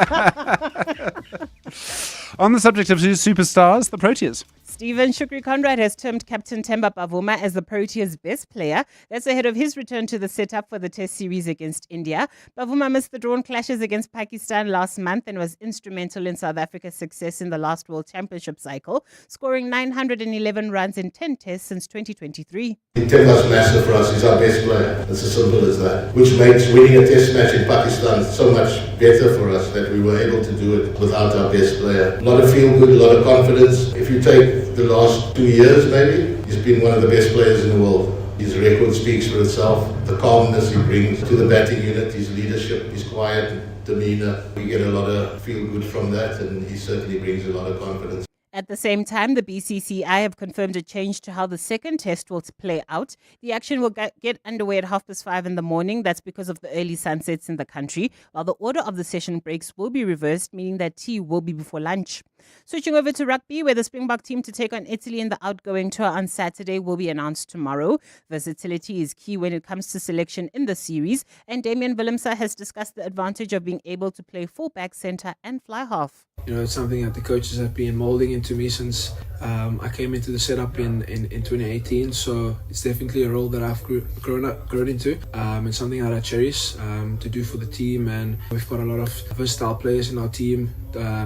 On the subject of superstars, the Proteas. Stephen Shukri Conrad has termed Captain Themba Bavuma as the Proteas' best player. That's ahead of his return to the setup for the Test series against India. Bavuma missed the drawn clashes against Pakistan last month and was instrumental in South Africa's success in the last World Championship cycle, scoring 911 runs in 10 tests since 2023. Themba's massive for us. He's our best player. It's as simple as that. Which makes winning a Test match in Pakistan so much better for us that we were able to do it without our best player. A lot of feel-good, a lot of confidence. If you take the last 2 years maybe, he's been one of the best players in the world. His record speaks for itself. The calmness he brings to the batting unit, his leadership, his quiet demeanour. We get a lot of feel-good from that, and he certainly brings a lot of confidence. At the same time, the BCCI have confirmed a change to how the second test will play out. The action will get underway at 5:30 in the morning. That's because of the early sunsets in the country, while the order of the session breaks will be reversed, meaning that tea will be before lunch. Switching over to rugby, where the Springbok team to take on Italy in the outgoing tour on Saturday will be announced tomorrow. Versatility is key when it comes to selection in the series, and Damian Willemse has discussed the advantage of being able to play fullback, centre and fly half. You know, it's something that the coaches have been molding into me since I came into the setup in 2018. So it's definitely a role that I've grown into, and something that I cherish to do for the team. And we've got a lot of versatile players in our team,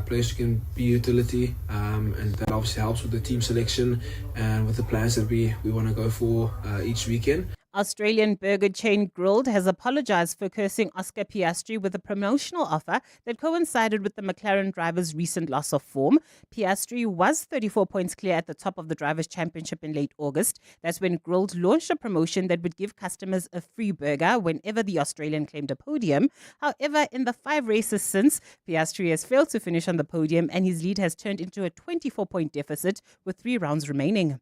players who can be utility, and that obviously helps with the team selection and with the plans that we want to go for each weekend. Australian burger chain Grilled has apologized for cursing Oscar Piastri with a promotional offer that coincided with the McLaren driver's recent loss of form. Piastri was 34 points clear at the top of the Drivers' Championship in late August. That's when Grilled launched a promotion that would give customers a free burger whenever the Australian claimed a podium. However, in the 5 races since, Piastri has failed to finish on the podium, and his lead has turned into a 24-point deficit with 3 rounds remaining.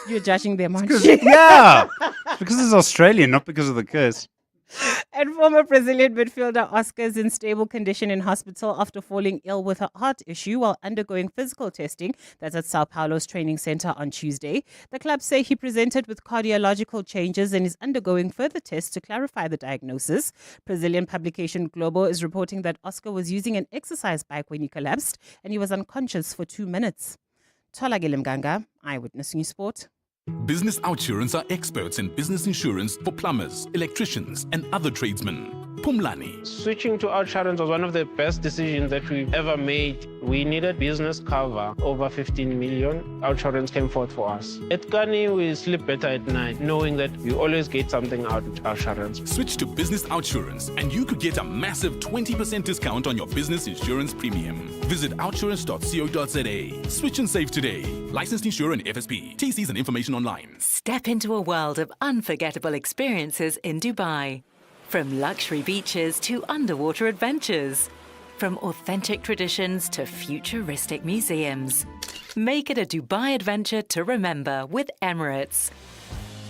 You're judging them, aren't you? Yeah, because it's Australian, not because of the curse. And former Brazilian midfielder Oscar is in stable condition in hospital after falling ill with a heart issue while undergoing physical testing. That's at Sao Paulo's training center on Tuesday. The club say he presented with cardiological changes and is undergoing further tests to clarify the diagnosis. Brazilian publication Globo is reporting that Oscar was using an exercise bike when he collapsed and he was unconscious for 2 minutes. Tolakele Mganga, Eyewitness News Sport. Business Outsurance are experts in business insurance for plumbers, electricians, and other tradesmen. Pumlani. Switching to Outsurance was one of the best decisions that we've ever made. We needed business cover over 15 million. Outsurance came forth for us. At Kani, we sleep better at night, knowing that we always get something out of Outsurance. Switch to Business Outsurance and you could get a massive 20% discount on your business insurance premium. Visit outsurance.co.za. Switch and save today. Licensed insurer and FSP. TCs and information online. Step into a world of unforgettable experiences in Dubai. From luxury beaches to underwater adventures. From authentic traditions to futuristic museums. Make it a Dubai adventure to remember with Emirates.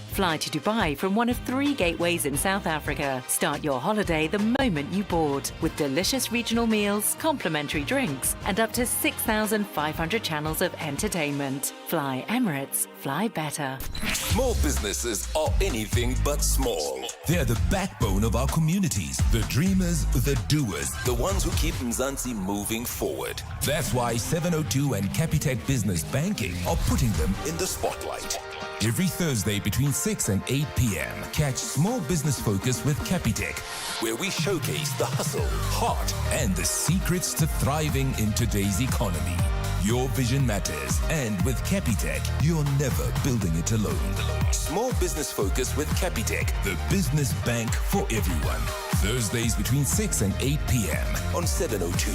Fly to Dubai from one of 3 gateways in South Africa. Start your holiday the moment you board with delicious regional meals, complimentary drinks, and up to 6,500 channels of entertainment. Fly Emirates. Fly better. Small businesses are anything but small. They're the backbone of our communities. The dreamers, the doers. The ones who keep Mzansi moving forward. That's why 702 and Capitec Business Banking are putting them in the spotlight. Every Thursday between 6 and 8 p.m. Catch Small Business Focus with Capitec, where we showcase the hustle, heart, and the secrets to thriving in today's economy. Your vision matters, and with Capitec, you're never building it alone. Small Business Focus with Capitec, the business bank for everyone. Thursdays between 6 and 8 p.m. on 702.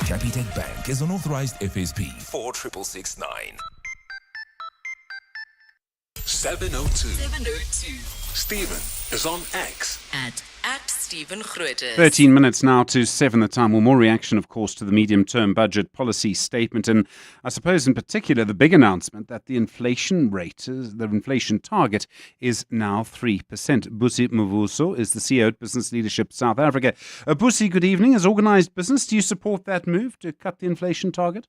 Capitec Bank is an authorized FSP 46669. 702. Stephen is on X. At Stephen Grootes. 13 minutes now to 7 the time. Well, more reaction, of course, to the medium-term budget policy statement. And I suppose in particular, the big announcement that the inflation rate, the inflation target is now 3%. Busi Mvuso is the CEO at Business Leadership South Africa. Busi, good evening. As organised business, do you support that move to cut the inflation target?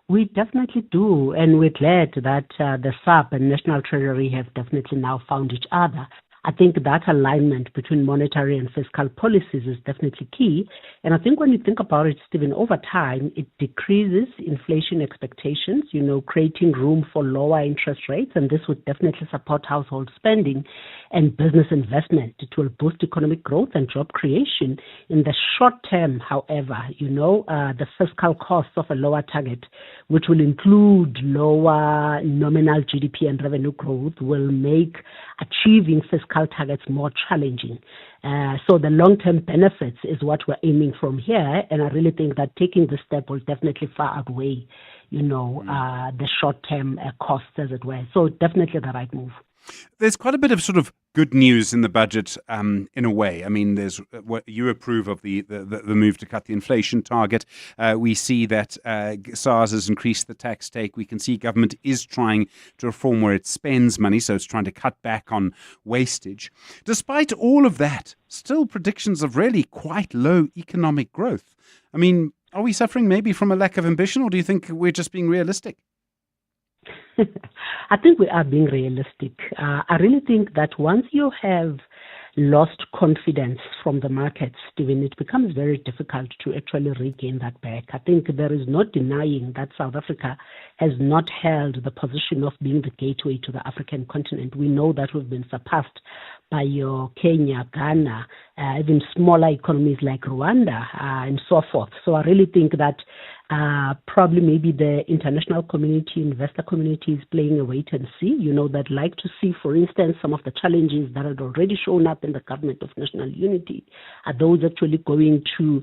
We definitely do, and we're glad that the SAP and National Treasury have definitely now found each other. I think that alignment between monetary and fiscal policies is definitely key. And I think when you think about it, Stephen, over time, it decreases inflation expectations, creating room for lower interest rates. And this would definitely support household spending and business investment. It will boost economic growth and job creation. In the short term, however, the fiscal costs of a lower target, which will include lower nominal GDP and revenue growth, will make achieving fiscal targets more challenging. So the long-term benefits is what we're aiming from here, and I really think that taking this step will definitely far outweigh, the short-term costs, as it were. So definitely the right move. There's quite a bit of sort of good news in the budget, in a way. I mean, there's what you approve of the move to cut the inflation target. We see that SARS has increased the tax take. We can see government is trying to reform where it spends money, so it's trying to cut back on wastage. Despite all of that, still predictions of really quite low economic growth. I mean, are we suffering maybe from a lack of ambition, or do you think we're just being realistic? I think we are being realistic. I really think that once you have lost confidence from the markets, Stephen, it becomes very difficult to actually regain that back. I think there is no denying that South Africa has not held the position of being the gateway to the African continent. We know that we've been surpassed by your Kenya, Ghana, even smaller economies like Rwanda, and so forth. So I really think that probably maybe the international community, investor community is playing a wait and see. They'd like to see, for instance, some of the challenges that had already shown up in the government of national unity. Are those actually going to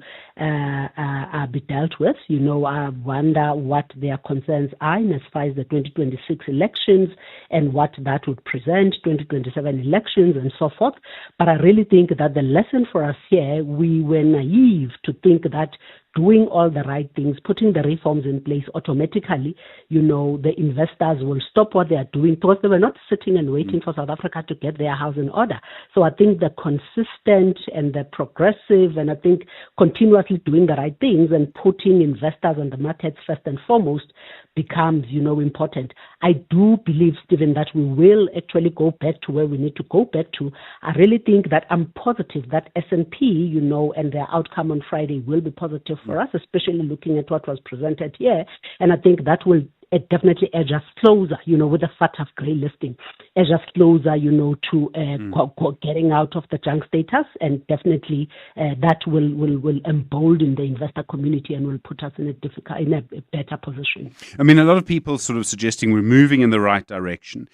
be dealt with? I wonder what their concerns are in as far as the 2026 elections and what that would present, 2027 elections and so forth. But I really think that the lesson for us here, we were naive to think that doing all the right things, putting the reforms in place automatically, the investors will stop what they are doing because they were not sitting and waiting for South Africa to get their house in order. So I think the consistent and the progressive and I think continuously doing the right things and putting investors and the markets first and foremost becomes, important. I do believe, Stephen, that we will actually go back to where we need to go back to. I really think that I'm positive that S&P, and their outcome on Friday will be positive for us, especially looking at what was presented here. And I think that will it definitely edge us closer, with the FATF grey listing, edge us closer, to getting out of the junk status, and definitely that will embolden the investor community and will put us in a better position. I mean, a lot of people sort of suggesting we're moving in the right direction.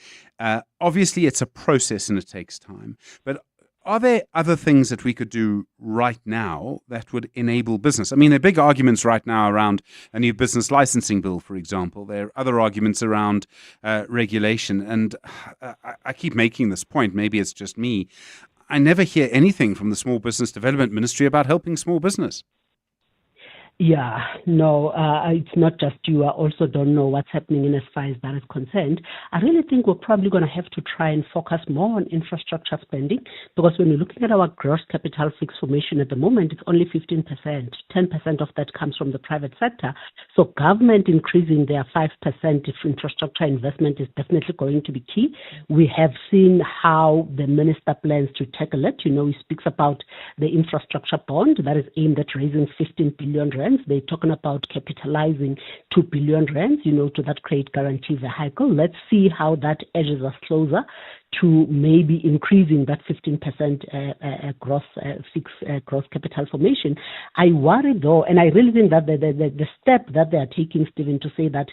Obviously, it's a process and it takes time, but are there other things that we could do right now that would enable business? I mean, there are big arguments right now around a new business licensing bill, for example. There are other arguments around regulation. And I keep making this point. Maybe it's just me. I never hear anything from the Small Business Development Ministry about helping small business. Yeah, no, it's not just you. I also don't know what's happening in as far as that is concerned. I really think we're probably going to have to try and focus more on infrastructure spending, because when we're looking at our gross capital fixed formation at the moment, it's only 15%. 10% of that comes from the private sector. So government increasing their 5% if infrastructure investment is definitely going to be key. We have seen how the minister plans to tackle it. He speaks about the infrastructure bond that is aimed at raising 15 billion rand. They're talking about capitalizing 2 billion rand, to that credit guarantee vehicle. Let's see how that edges us closer to maybe increasing that 15% gross capital formation. I worry though, and I really think that the step that they are taking, Stephen, to say that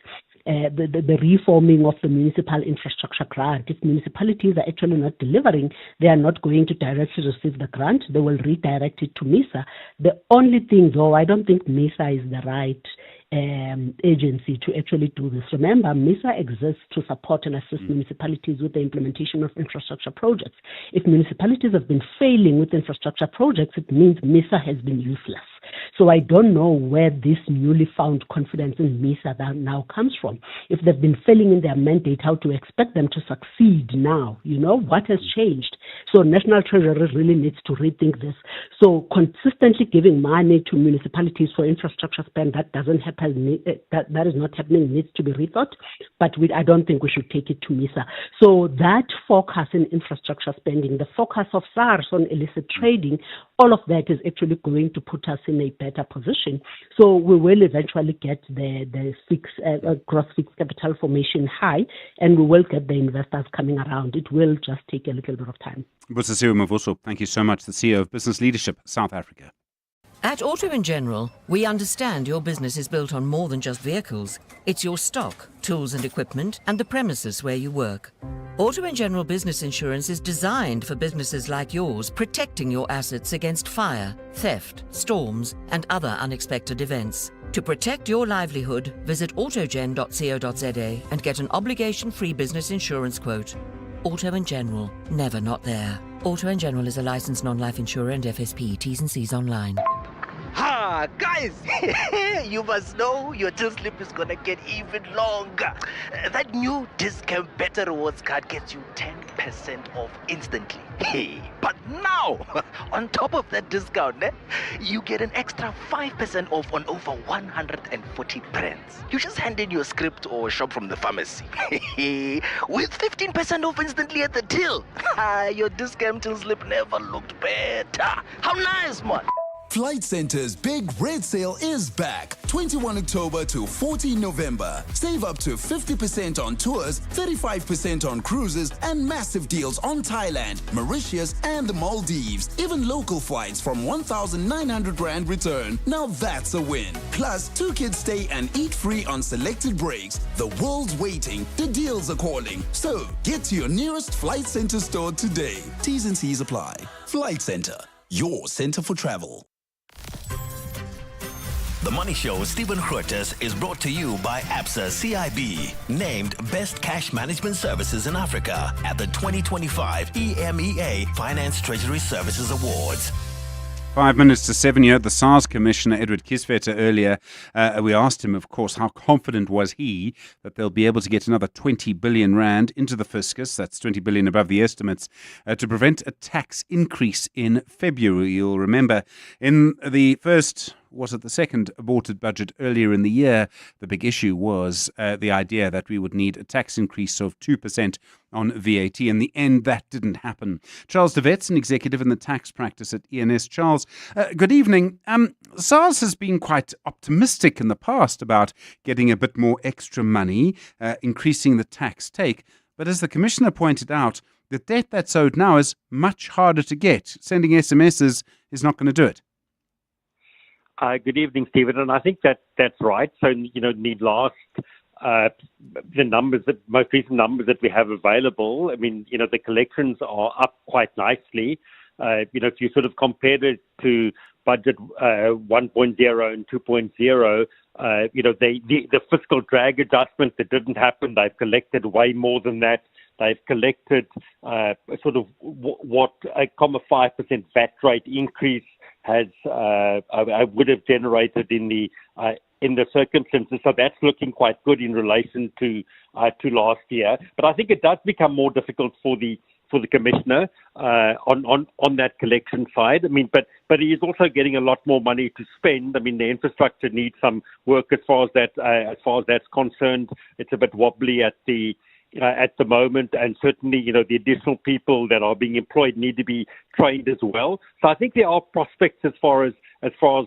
the reforming of the municipal infrastructure grant, if municipalities are actually not delivering, they are not going to directly receive the grant. They will redirect it to MISA. The only thing, though, I don't think MISA is the right agency to actually do this. Remember, MISA exists to support and assist municipalities with the implementation of infrastructure projects. If municipalities have been failing with infrastructure projects, it means MISA has been useless. So I don't know where this newly found confidence in MISA that now comes from. If they've been failing in their mandate, how to expect them to succeed now? What has changed? So National Treasury really needs to rethink this. So consistently giving money to municipalities for infrastructure spend, that doesn't happen. That is not happening. Needs to be rethought. But I don't think we should take it to MISA. So that focus in infrastructure spending, the focus of SARS on illicit trading, all of that is actually going to put us in a better position. So we will eventually get the gross fixed capital formation high, and we will get the investors coming around. It will just take a little bit of time. Busisiwe Mavuso, thank you so much, the CEO of Business Leadership South Africa. At Auto & General, we understand your business is built on more than just vehicles. It's your stock, tools and equipment, and the premises where you work. Auto & General Business Insurance is designed for businesses like yours, protecting your assets against fire, theft, storms, and other unexpected events. To protect your livelihood, visit autogen.co.za and get an obligation-free business insurance quote. Auto & General, never not there. Auto & General is a licensed non-life insurer and FSP. T's and C's online. Ha, guys, you must know your till slip is gonna get even longer. That new discount better rewards card gets you 10% off instantly. Hey, but now, on top of that discount, you get an extra 5% off on over 140 brands. You just hand in your script or shop from the pharmacy. With 15% off instantly at the till. Your discount till slip never looked better. How nice, man. Flight Centre's big red sale is back. 21 October to 14 November. Save up to 50% on tours, 35% on cruises, and massive deals on Thailand, Mauritius, and the Maldives. Even local flights from 1,900 Rand return. Now that's a win. Plus, 2 kids stay and eat free on selected breaks. The world's waiting. The deals are calling. So, get to your nearest Flight Centre store today. T's and C's apply. Flight Centre, your centre for travel. The Money Show with Stephen Grootes is brought to you by Absa CIB, named Best Cash Management Services in Africa at the 2025 EMEA Finance Treasury Services Awards. 5 minutes to 7, you heard the SARS Commissioner, Edward Kieswetter, earlier. We asked him, of course, how confident was he that they'll be able to get another 20 billion rand into the fiscus, that's 20 billion above the estimates, to prevent a tax increase in February. You'll remember in the first was it the second aborted budget earlier in the year? The big issue was the idea that we would need a tax increase of 2% on VAT. In the end, that didn't happen. Charles de Wet's an executive in the tax practice at ENS. Charles, good evening. SARS has been quite optimistic in the past about getting a bit more extra money, increasing the tax take. But as the Commissioner pointed out, the debt that's owed now is much harder to get. Sending SMSs is not going to do it. Good evening, Stephen. And I think that's right. So, the most recent numbers that we have available, I mean, the collections are up quite nicely. If you sort of compare it to budget 1.0 and 2.0, the fiscal drag adjustment that didn't happen, they've collected way more than that. They've collected sort of what a 0.5% VAT rate increase has would have generated in the circumstances. So that's looking quite good in relation to last year. But I think it does become more difficult for the Commissioner on that collection side. I mean, but he is also getting a lot more money to spend. I mean, the infrastructure needs some work as far as that's concerned. It's a bit wobbly at the moment, and certainly, the additional people that are being employed need to be trained as well. So I think there are prospects as far as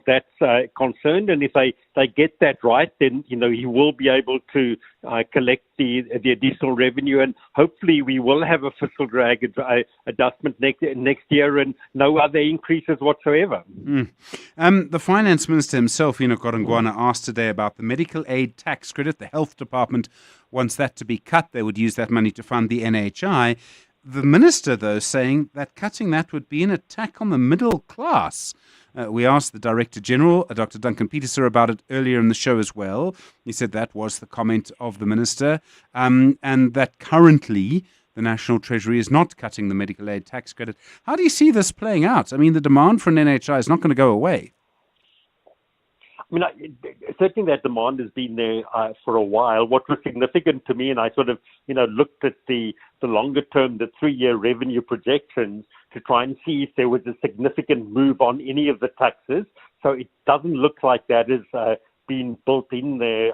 that's concerned, and if they get that right, then he will be able to collect the additional revenue, and hopefully we will have a fiscal drag adjustment next year and no other increases whatsoever. The Finance Minister himself, Enoch Godongwana, asked today about the medical aid tax credit. The Health Department wants that to be cut. They would use that money to fund the NHI. The Minister, though, saying that cutting that would be an attack on the middle class. We asked the Director General, Dr. Duncan Peterser, about it earlier in the show as well. He said that was the comment of the Minister, and that currently the National Treasury is not cutting the medical aid tax credit. How do you see this playing out? I mean, the demand for an NHI is not going to go away. I mean, certainly that demand has been there for a while. What was significant to me, and I sort of, looked at the longer term, the 3-year revenue projections to try and see if there was a significant move on any of the taxes. So it doesn't look like that has been built in there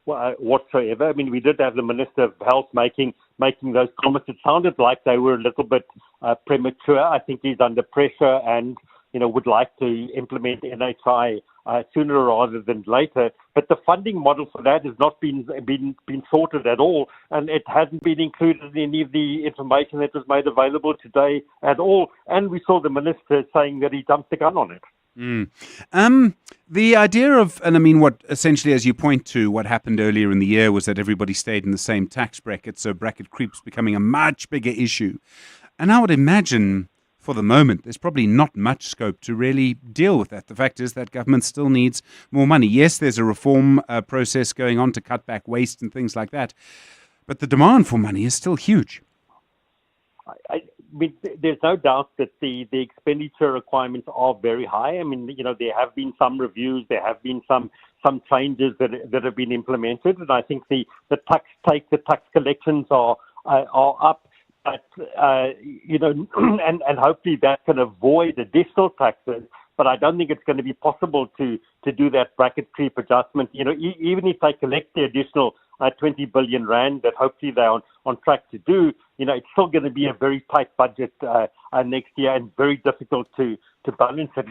whatsoever. I mean, we did have the Minister of Health making those comments. It sounded like they were a little bit premature. I think he's under pressure and would like to implement NHI sooner rather than later. But the funding model for that has not been sorted at all, and it hasn't been included in any of the information that was made available today at all. And we saw the Minister saying that he jumped the gun on it. The idea of, and I mean, what essentially, as you point to, what happened earlier in the year was that everybody stayed in the same tax bracket, so bracket creep's becoming a much bigger issue. And I would imagine, for the moment, there's probably not much scope to really deal with that. The fact is that government still needs more money. Yes, there's a reform process going on to cut back waste and things like that, but the demand for money is still huge. I mean, there's no doubt that the expenditure requirements are very high. I mean, there have been some reviews, there have been some changes that have been implemented, and I think the tax collections are up. But, and hopefully that can avoid additional taxes. But I don't think it's going to be possible to do that bracket creep adjustment. Even if they collect the additional 20 billion rand that hopefully they're on track to do, it's still going to be a very tight budget next year and very difficult to balance it.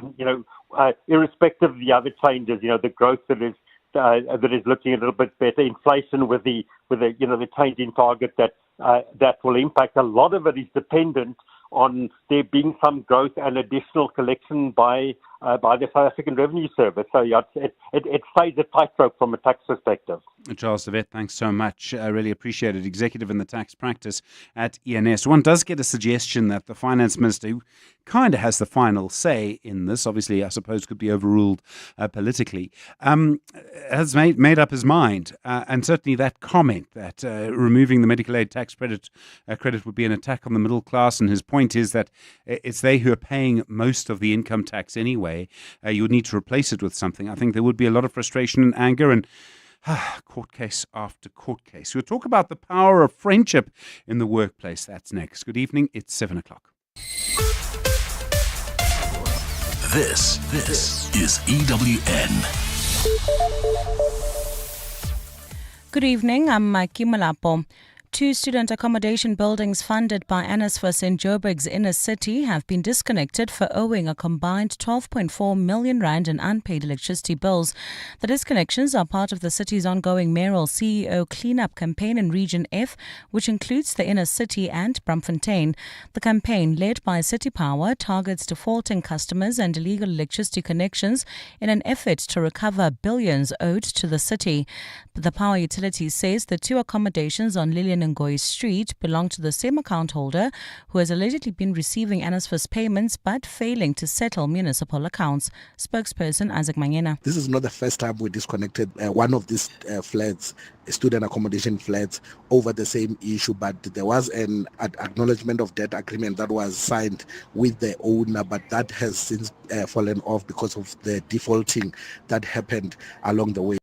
Irrespective of the other changes, the growth that is looking a little bit better, inflation with the change in target that will impact. A lot of it is dependent on there being some growth and additional collection by the South African Revenue Service. So it stays a tightrope from a tax perspective. Charles de Wet, thanks so much. I really appreciate it. Executive in the tax practice at ENS. One does get a suggestion that the Finance Minister, who kind of has the final say in this, obviously I suppose could be overruled politically, has made up his mind. And certainly that comment that removing the medical aid tax credit would be an attack on the middle class, and his point is that it's they who are paying most of the income tax anyway. You would need to replace it with something. I think there would be a lot of frustration and anger, and court case after court case. We'll talk about the power of friendship in the workplace. That's next. Good evening. It's 7:00. This is EWN. Good evening, I'm Maki Malapo. 2 student accommodation buildings funded by NSFAS in Joburg's inner city have been disconnected for owing a combined 12.4 million rand in unpaid electricity bills. The disconnections are part of the city's ongoing mayoral CEO cleanup campaign in Region F, which includes the inner city and Braamfontein. The campaign, led by City Power, targets defaulting customers and illegal electricity connections in an effort to recover billions owed to the city. The power utility says the 2 accommodations on Lillian Ngoyi Street belong to the same account holder who has allegedly been receiving NSFAS payments but failing to settle municipal accounts. Spokesperson Isaac Mangena. This is not the first time we disconnected one of these flats, student accommodation flats, over the same issue, but there was an acknowledgement of debt agreement that was signed with the owner, but that has since fallen off because of the defaulting that happened along the way.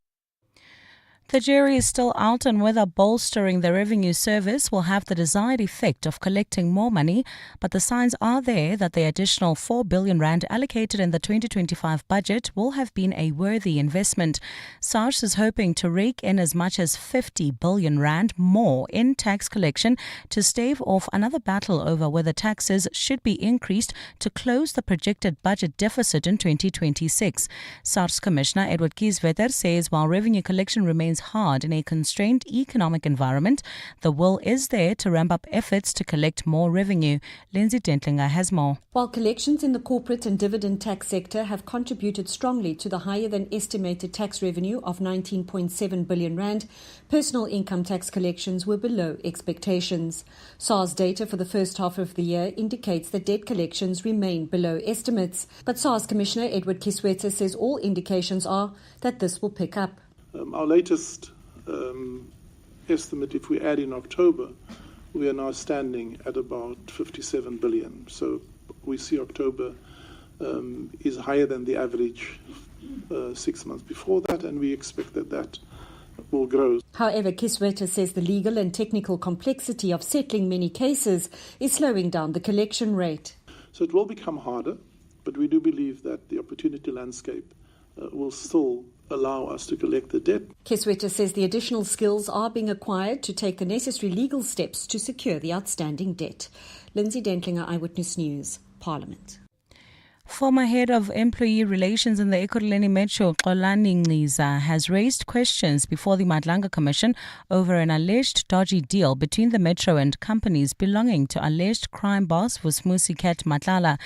The jury is still out on whether bolstering the revenue service will have the desired effect of collecting more money, but the signs are there that the additional 4 billion rand allocated in the 2025 budget will have been a worthy investment. SARS is hoping to rake in as much as 50 billion rand more in tax collection to stave off another battle over whether taxes should be increased to close the projected budget deficit in 2026. SARS Commissioner Edward Kieswetter says while revenue collection remains hard in a constrained economic environment, the will is there to ramp up efforts to collect more revenue. Lindsay Dentlinger has more. While collections in the corporate and dividend tax sector have contributed strongly to the higher than estimated tax revenue of 19.7 billion rand, personal income tax collections were below expectations. SARS data for the first half of the year indicates that debt collections remain below estimates, but SARS Commissioner Edward Kieswetter says all indications are that this will pick up. Our latest estimate, if we add in October, we are now standing at about 57 billion. So we see October is higher than the average 6 months before that, and we expect that will grow. However, Kieswetter says the legal and technical complexity of settling many cases is slowing down the collection rate. So it will become harder, but we do believe that the opportunity landscape will still allow us to collect the debt. Kieswetter says the additional skills are being acquired to take the necessary legal steps to secure the outstanding debt. Lindsay Dentlinger, Eyewitness News, Parliament. Former head of employee relations in the Ekurhuleni Metro, Xolani Ngqiza, has raised questions before the Madlanga Commission over an alleged dodgy deal between the Metro and companies belonging to alleged crime boss Vusmusi Ket Matlala.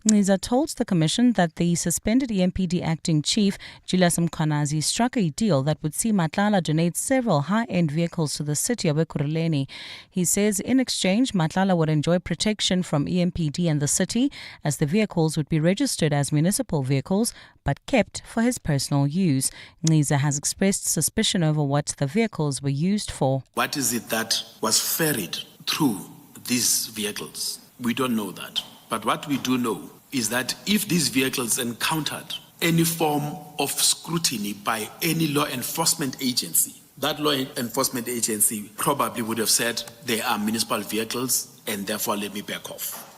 Ngqiza told the Commission that the suspended EMPD acting chief, Julius Mkhwanazi, struck a deal that would see Matlala donate several high-end vehicles to the city of Ekurhuleni. He says in exchange, Matlala would enjoy protection from EMPD and the city, as the vehicles would be registered as municipal vehicles but kept for his personal use. Ngqiza has expressed suspicion over what the vehicles were used for. What is it that was ferried through these vehicles? We don't know that. But what we do know is that if these vehicles encountered any form of scrutiny by any law enforcement agency, that law enforcement agency probably would have said they are municipal vehicles and therefore let me back off.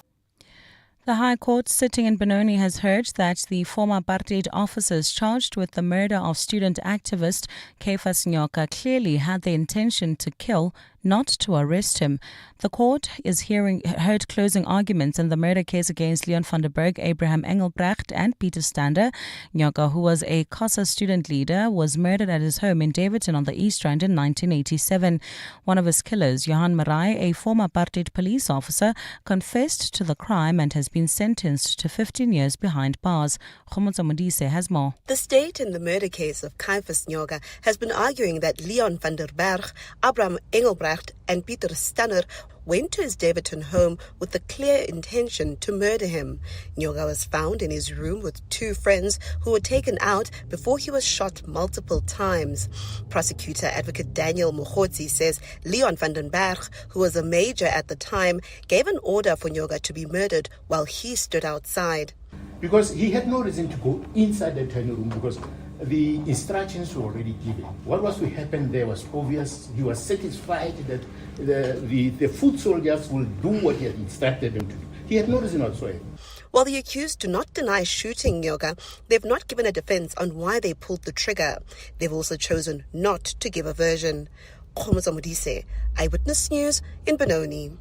The High Court sitting in Benoni has heard that the former apartheid officers charged with the murder of student activist Caiphus Nyoka clearly had the intention to kill, not to arrest him. The court is heard closing arguments in the murder case against Leon van der Berg, Abraham Engelbrecht and Peter Stander. Nyoka, who was a COSA student leader, was murdered at his home in Davidson on the East Rand in 1987. One of his killers, Johan Marai, a former apartheid police officer, confessed to the crime and has been sentenced to 15 years behind bars. Khomotso Modise has more. The state in the murder case of Caiphus Nyoka has been arguing that Leon van der Berg, Abraham Engelbrecht and Peter Stander went to his Davidson home with the clear intention to murder him. Nyoka was found in his room with 2 friends who were taken out before he was shot multiple times. Prosecutor Advocate Daniel Mogotsi says Leon van den Berg, who was a major at the time, gave an order for Nyoka to be murdered while he stood outside. Because he had no reason to go inside the training room because the instructions were already given. What was to happen there was obvious. He was satisfied that the foot soldiers will do what he had instructed them to do. He had no reason whatsoever. While the accused do not deny shooting Nyoka, they've not given a defense on why they pulled the trigger. They've also chosen not to give a version. Khomoza Modise, Eyewitness News in Benoni.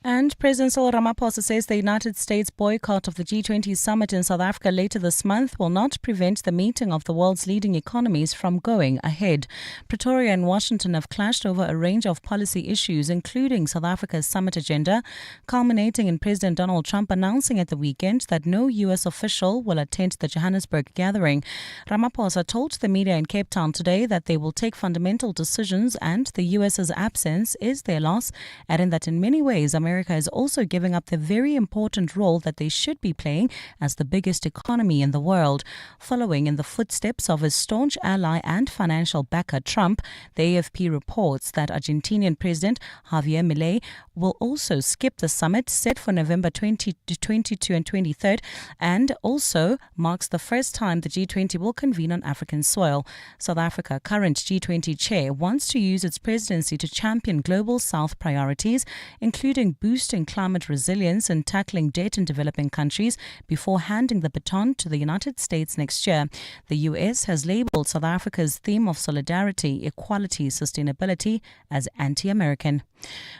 And President Cyril Ramaphosa says the United States boycott of the G20 summit in South Africa later this month will not prevent the meeting of the world's leading economies from going ahead. Pretoria and Washington have clashed over a range of policy issues, including South Africa's summit agenda, culminating in President Donald Trump announcing at the weekend that no U.S. official will attend the Johannesburg gathering. Ramaphosa told the media in Cape Town today that they will take fundamental decisions and the U.S.'s absence is their loss, adding that in many ways America is also giving up the very important role that they should be playing as the biggest economy in the world. Following in the footsteps of his staunch ally and financial backer Trump, the AFP reports that Argentinian President Javier Milei will also skip the summit set for November 2022 and 23rd, and also marks the first time the G20 will convene on African soil. South Africa, current G20 chair, wants to use its presidency to champion global South priorities, including boosting climate resilience and tackling debt in developing countries before handing the baton to the United States next year. The US has labelled South Africa's theme of solidarity, equality, sustainability as anti-American.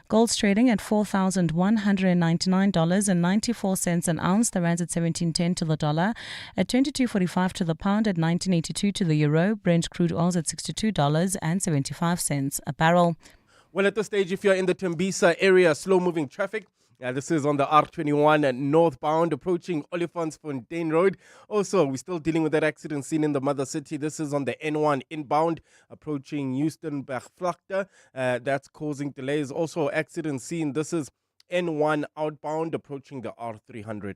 Gold's trading at $4,199.94 an ounce. The rand's at 17.10 to the dollar, at 22.45 to the pound, at 19.82 to the euro. Brent crude oil's at $62.75 a barrel. Well, at this stage, if you're in the Tembisa area, slow-moving traffic. This is on the R21 northbound approaching Olifantsfontein Road. Also, we're still dealing with that accident scene in the mother city. This is on the N1 inbound approaching Houston-Bergvlakte. That's causing delays. Also, accident scene. This is N1 outbound approaching the R300.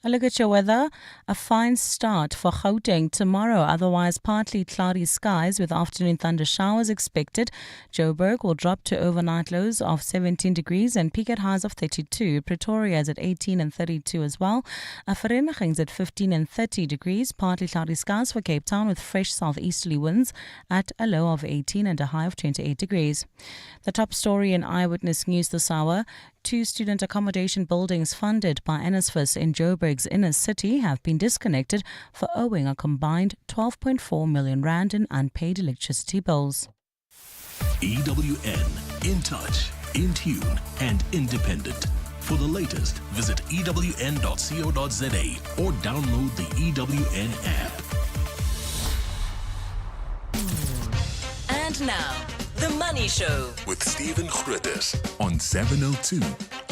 A look at your weather. A fine start for Gauteng tomorrow. Otherwise, partly cloudy skies with afternoon thunder showers expected. Joburg will drop to overnight lows of 17 degrees and peak at highs of 32. Pretoria is at 18 and 32 as well. Vereeniging is at 15 and 30 degrees. Partly cloudy skies for Cape Town with fresh southeasterly winds at a low of 18 and a high of 28 degrees. The top story in Eyewitness News this hour. 2 student accommodation buildings funded by NSFAS in Joburg's inner city have been disconnected for owing a combined 12.4 million rand in unpaid electricity bills. EWN, in touch, in tune, and independent. For the latest, visit ewn.co.za or download the EWN app. And now, The Money Show with Stephen Grootes on 702.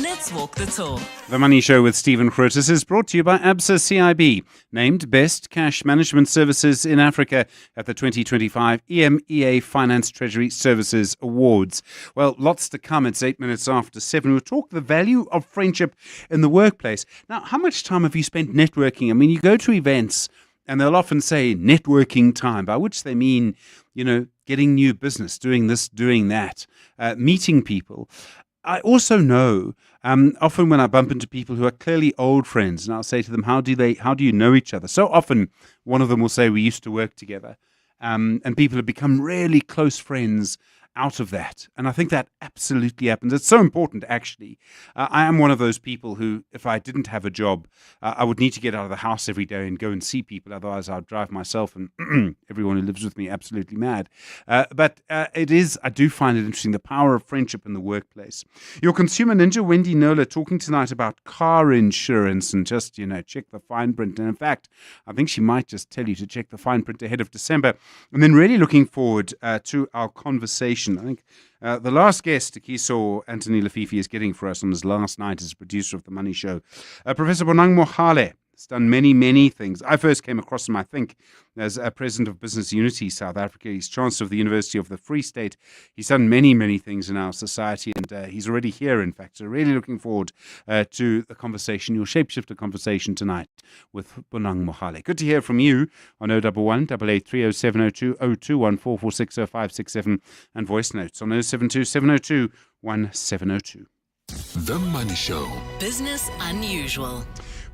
Let's walk the talk. The Money Show with Stephen Grootes is brought to you by Absa CIB, named Best Cash Management Services in Africa at the 2025 EMEA Finance Treasury Services Awards. Well, lots to come. It's 8 minutes after 7. We'll talk the value of friendship in the workplace. Now, how much time have you spent networking? I mean, you go to events and they'll often say networking time, by which they mean, getting new business, doing this, doing that, meeting people. I also know, often when I bump into people who are clearly old friends, and I'll say to them, how do you know each other? So often, one of them will say, we used to work together. And people have become really close friends out of that. And I think that absolutely happens. It's so important, actually. I am one of those people who, if I didn't have a job, I would need to get out of the house every day and go and see people. Otherwise, I'd drive myself and everyone who lives with me absolutely mad. But I do find it interesting, the power of friendship in the workplace. Your consumer ninja, Wendy Nola, talking tonight about car insurance and just, check the fine print. And in fact, I think she might just tell you to check the fine print ahead of December. And then really looking forward to our conversation. I think the last guest Kiso Anthony Lafifi is getting for us on his last night as a producer of The Money Show. Professor Bonang Mohale has done many, many things. I first came across him, I think, as president of Business Unity South Africa. He's chancellor of the University of the Free State. He's done many, many things in our society, and he's already here, in fact. So really looking forward to the conversation, your shapeshifter conversation tonight with Bonang Mohale. Good to hear from you on 011 883 0702 021 446 0567 and voice notes on 072 702 1702. The Money Show. Business Unusual.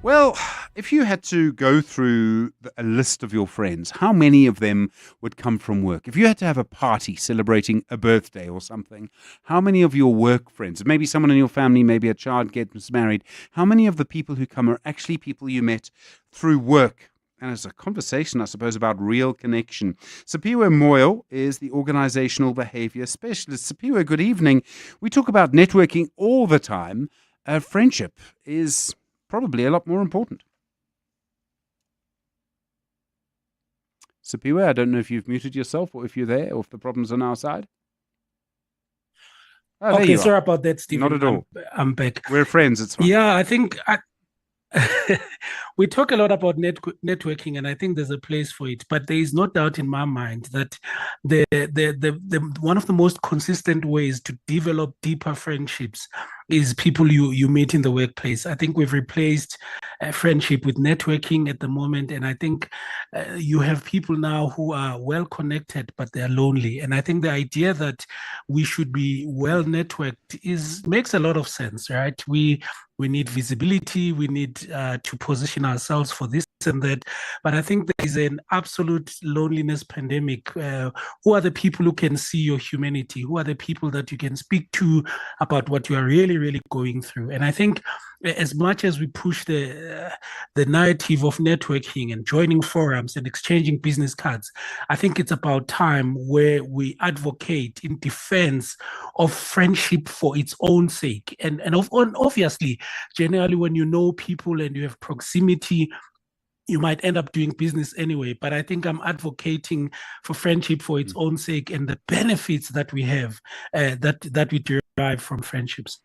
Well, if you had to go through a list of your friends, how many of them would come from work? If you had to have a party celebrating a birthday or something, how many of your work friends, maybe someone in your family, maybe a child gets married, how many of the people who come are actually people you met through work? And it's a conversation, I suppose, about real connection. Sapiwe Moyo is the organizational behavior specialist. Sapiwe, good evening. We talk about networking all the time. Friendship is probably a lot more important. Sapiwe, I don't know if you've muted yourself or if you're there or if the problem's on our side. Oh, Okay, sorry about that, Stephen. Not at all. I'm back. We're friends, it's fine. Yeah, I think we talk a lot about networking, and I think there's a place for it. But there is no doubt in my mind that the one of the most consistent ways to develop deeper friendships is people you meet in the workplace. I think we've replaced friendship with networking at the moment, and I think you have people now who are well connected but they're lonely. And I think the idea that we should be well networked makes a lot of sense, right? We need visibility. We need to position ourselves for this and that. But I think there is an absolute loneliness pandemic. Who are the people who can see your humanity? Who are the people that you can speak to about what you are really going through? And I think as much as we push the narrative of networking and joining forums and exchanging business cards, I think it's about time where we advocate in defense of friendship for its own sake. And obviously, generally, when you know people and you have proximity, you might end up doing business anyway. But I think I'm advocating for friendship for its own sake and the benefits that we have, that we derive from friendships.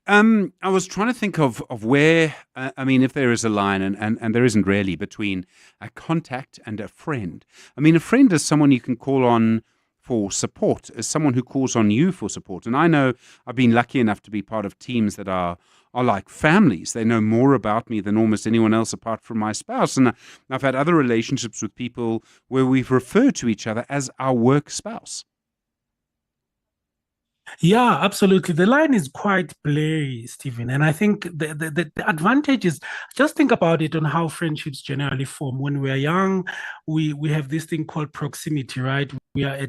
I was trying to think of where, if there is a line, and there isn't really, between a contact and a friend. I mean, a friend is someone you can call on for support, is someone who calls on you for support. And I know I've been lucky enough to be part of teams that are like families. They know more about me than almost anyone else apart from my spouse. And I've had other relationships with people where we've referred to each other as our work spouse. Yeah, absolutely. The line is quite blurry, Stephen. And I think the advantage is, just think about it on how friendships generally form. When we are young, we have this thing called proximity, right? We are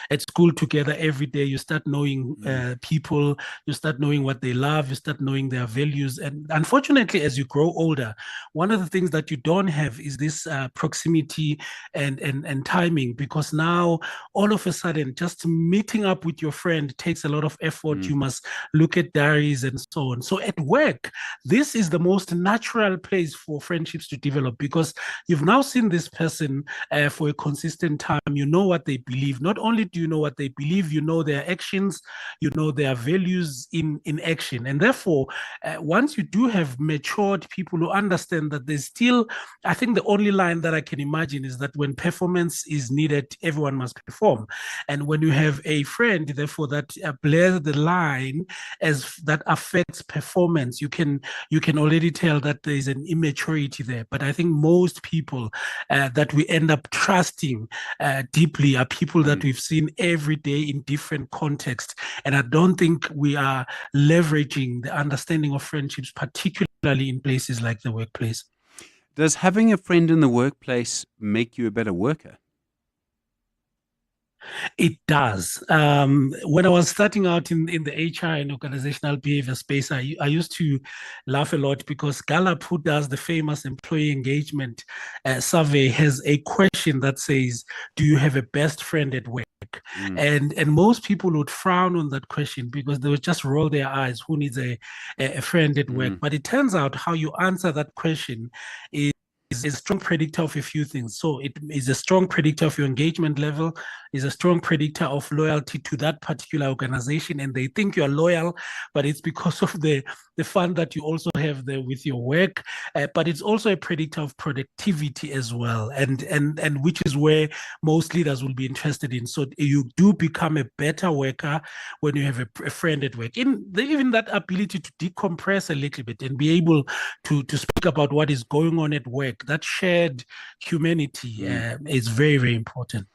at school together every day. You start knowing people, you start knowing what they love, you start knowing their values. And unfortunately, as you grow older, one of the things that you don't have is this proximity and timing, because now all of a sudden, just meeting up with your friend takes a lot of effort. You must look at diaries and so on. So at work, this is the most natural place for friendships to develop, because you've now seen this person for a consistent time. You know what they believe. Not only do you know what they believe, you know their actions, you know their values in action. And therefore, once you do have matured people who understand that there's still, I think the only line that I can imagine is that when performance is needed, everyone must perform. And when you have a friend, therefore, that blurs the line as that affects performance, you can already tell that there is an immaturity there. But I think most people that we end up trusting deeply are people that we've seen every day in different contexts. And I don't think we are leveraging the understanding of friendships, particularly in places like the workplace. Does having a friend in the workplace make you a better worker? It does. When I was starting out in the HR and organizational behavior space, I used to laugh a lot because Gallup, who does the famous employee engagement survey, has a question that says, do you have a best friend at work? And most people would frown on that question because they would just roll their eyes, who needs a friend at work? But it turns out how you answer that question is a strong predictor of a few things. So it is a strong predictor of your engagement level, is a strong predictor of loyalty to that particular organization. And they think you're loyal, but it's because of the fun that you also have there with your work. But it's also a predictor of productivity as well. And which is where most leaders will be interested in. So you do become a better worker when you have a friend at work. Even that ability to decompress a little bit and be able to speak about what is going on at work, that shared humanity is very, very important.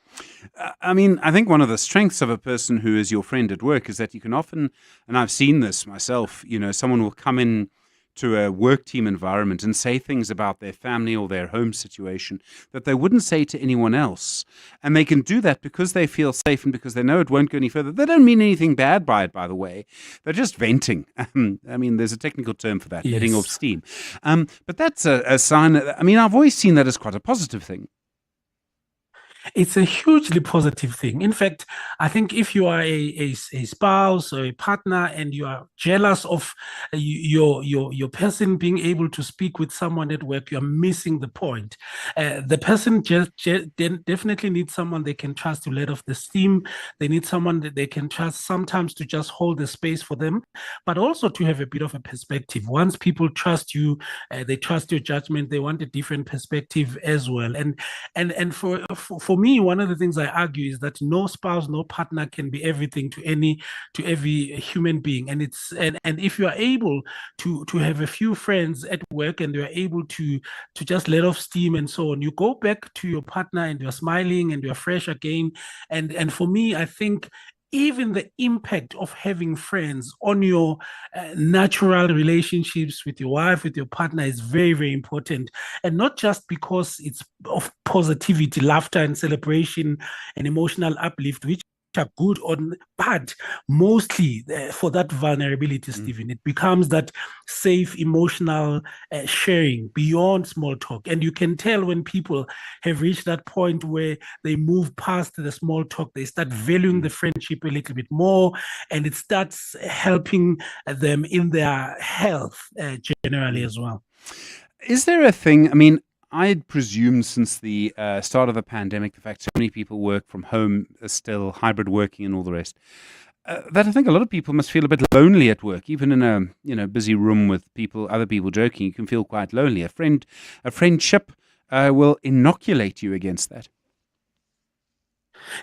I think one of the strengths of a person who is your friend at work is that you can often, and I've seen this myself, someone will come in to a work team environment and say things about their family or their home situation that they wouldn't say to anyone else. And they can do that because they feel safe and because they know it won't go any further. They don't mean anything bad by it, by the way. They're just venting. I mean, there's a technical term for that, letting off steam. But that's a sign. I mean, I've always seen that as quite a positive thing. It's a hugely positive thing. In fact, I think if you are a spouse or a partner and you are jealous of your person being able to speak with someone at work, you're missing the point. The person definitely needs someone they can trust to let off the steam. They need someone that they can trust sometimes to just hold the space for them, but also to have a bit of a perspective. Once people trust you, they trust your judgment, they want a different perspective as well. And for me, one of the things I argue is that no spouse, no partner can be everything to every human being. And if you are able to have a few friends at work and you are able to just let off steam and so on, you go back to your partner and you're smiling and you're fresh again. And for me, I think even the impact of having friends on your natural relationships with your wife, with your partner is very, very important. And not just because it's of positivity, laughter and celebration and emotional uplift, which are good on, but mostly for that vulnerability, Stephen. It becomes that safe emotional sharing beyond small talk. And you can tell when people have reached that point where they move past the small talk, they start valuing the friendship a little bit more, and it starts helping them in their health generally as well. Is there a thing, I mean, I'd presume since the start of the pandemic, the fact so many people work from home, still hybrid working and all the rest, that I think a lot of people must feel a bit lonely at work. Even in a busy room with other people joking, you can feel quite lonely. A friendship will inoculate you against that.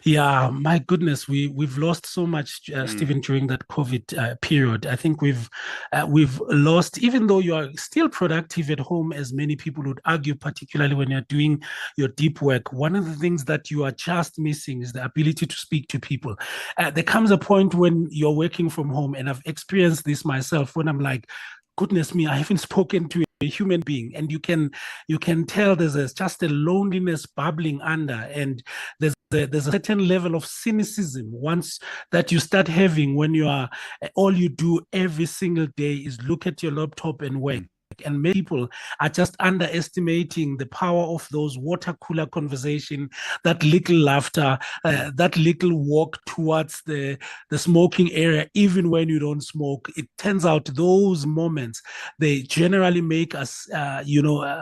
Yeah, my goodness, we've lost so much, Stephen, during that COVID period. I think we've lost, even though you are still productive at home, as many people would argue, particularly when you're doing your deep work. One of the things that you are just missing is the ability to speak to people. There comes a point when you're working from home, and I've experienced this myself, when I'm like, goodness me, I haven't spoken to a human being, and you can tell there's just a loneliness bubbling under, and there's a certain level of cynicism once that you start having when you are all you do every single day is look at your laptop and work. And many people are just underestimating the power of those water cooler conversation, that little laughter, that little walk towards the smoking area, even when you don't smoke. It turns out those moments, they generally make us,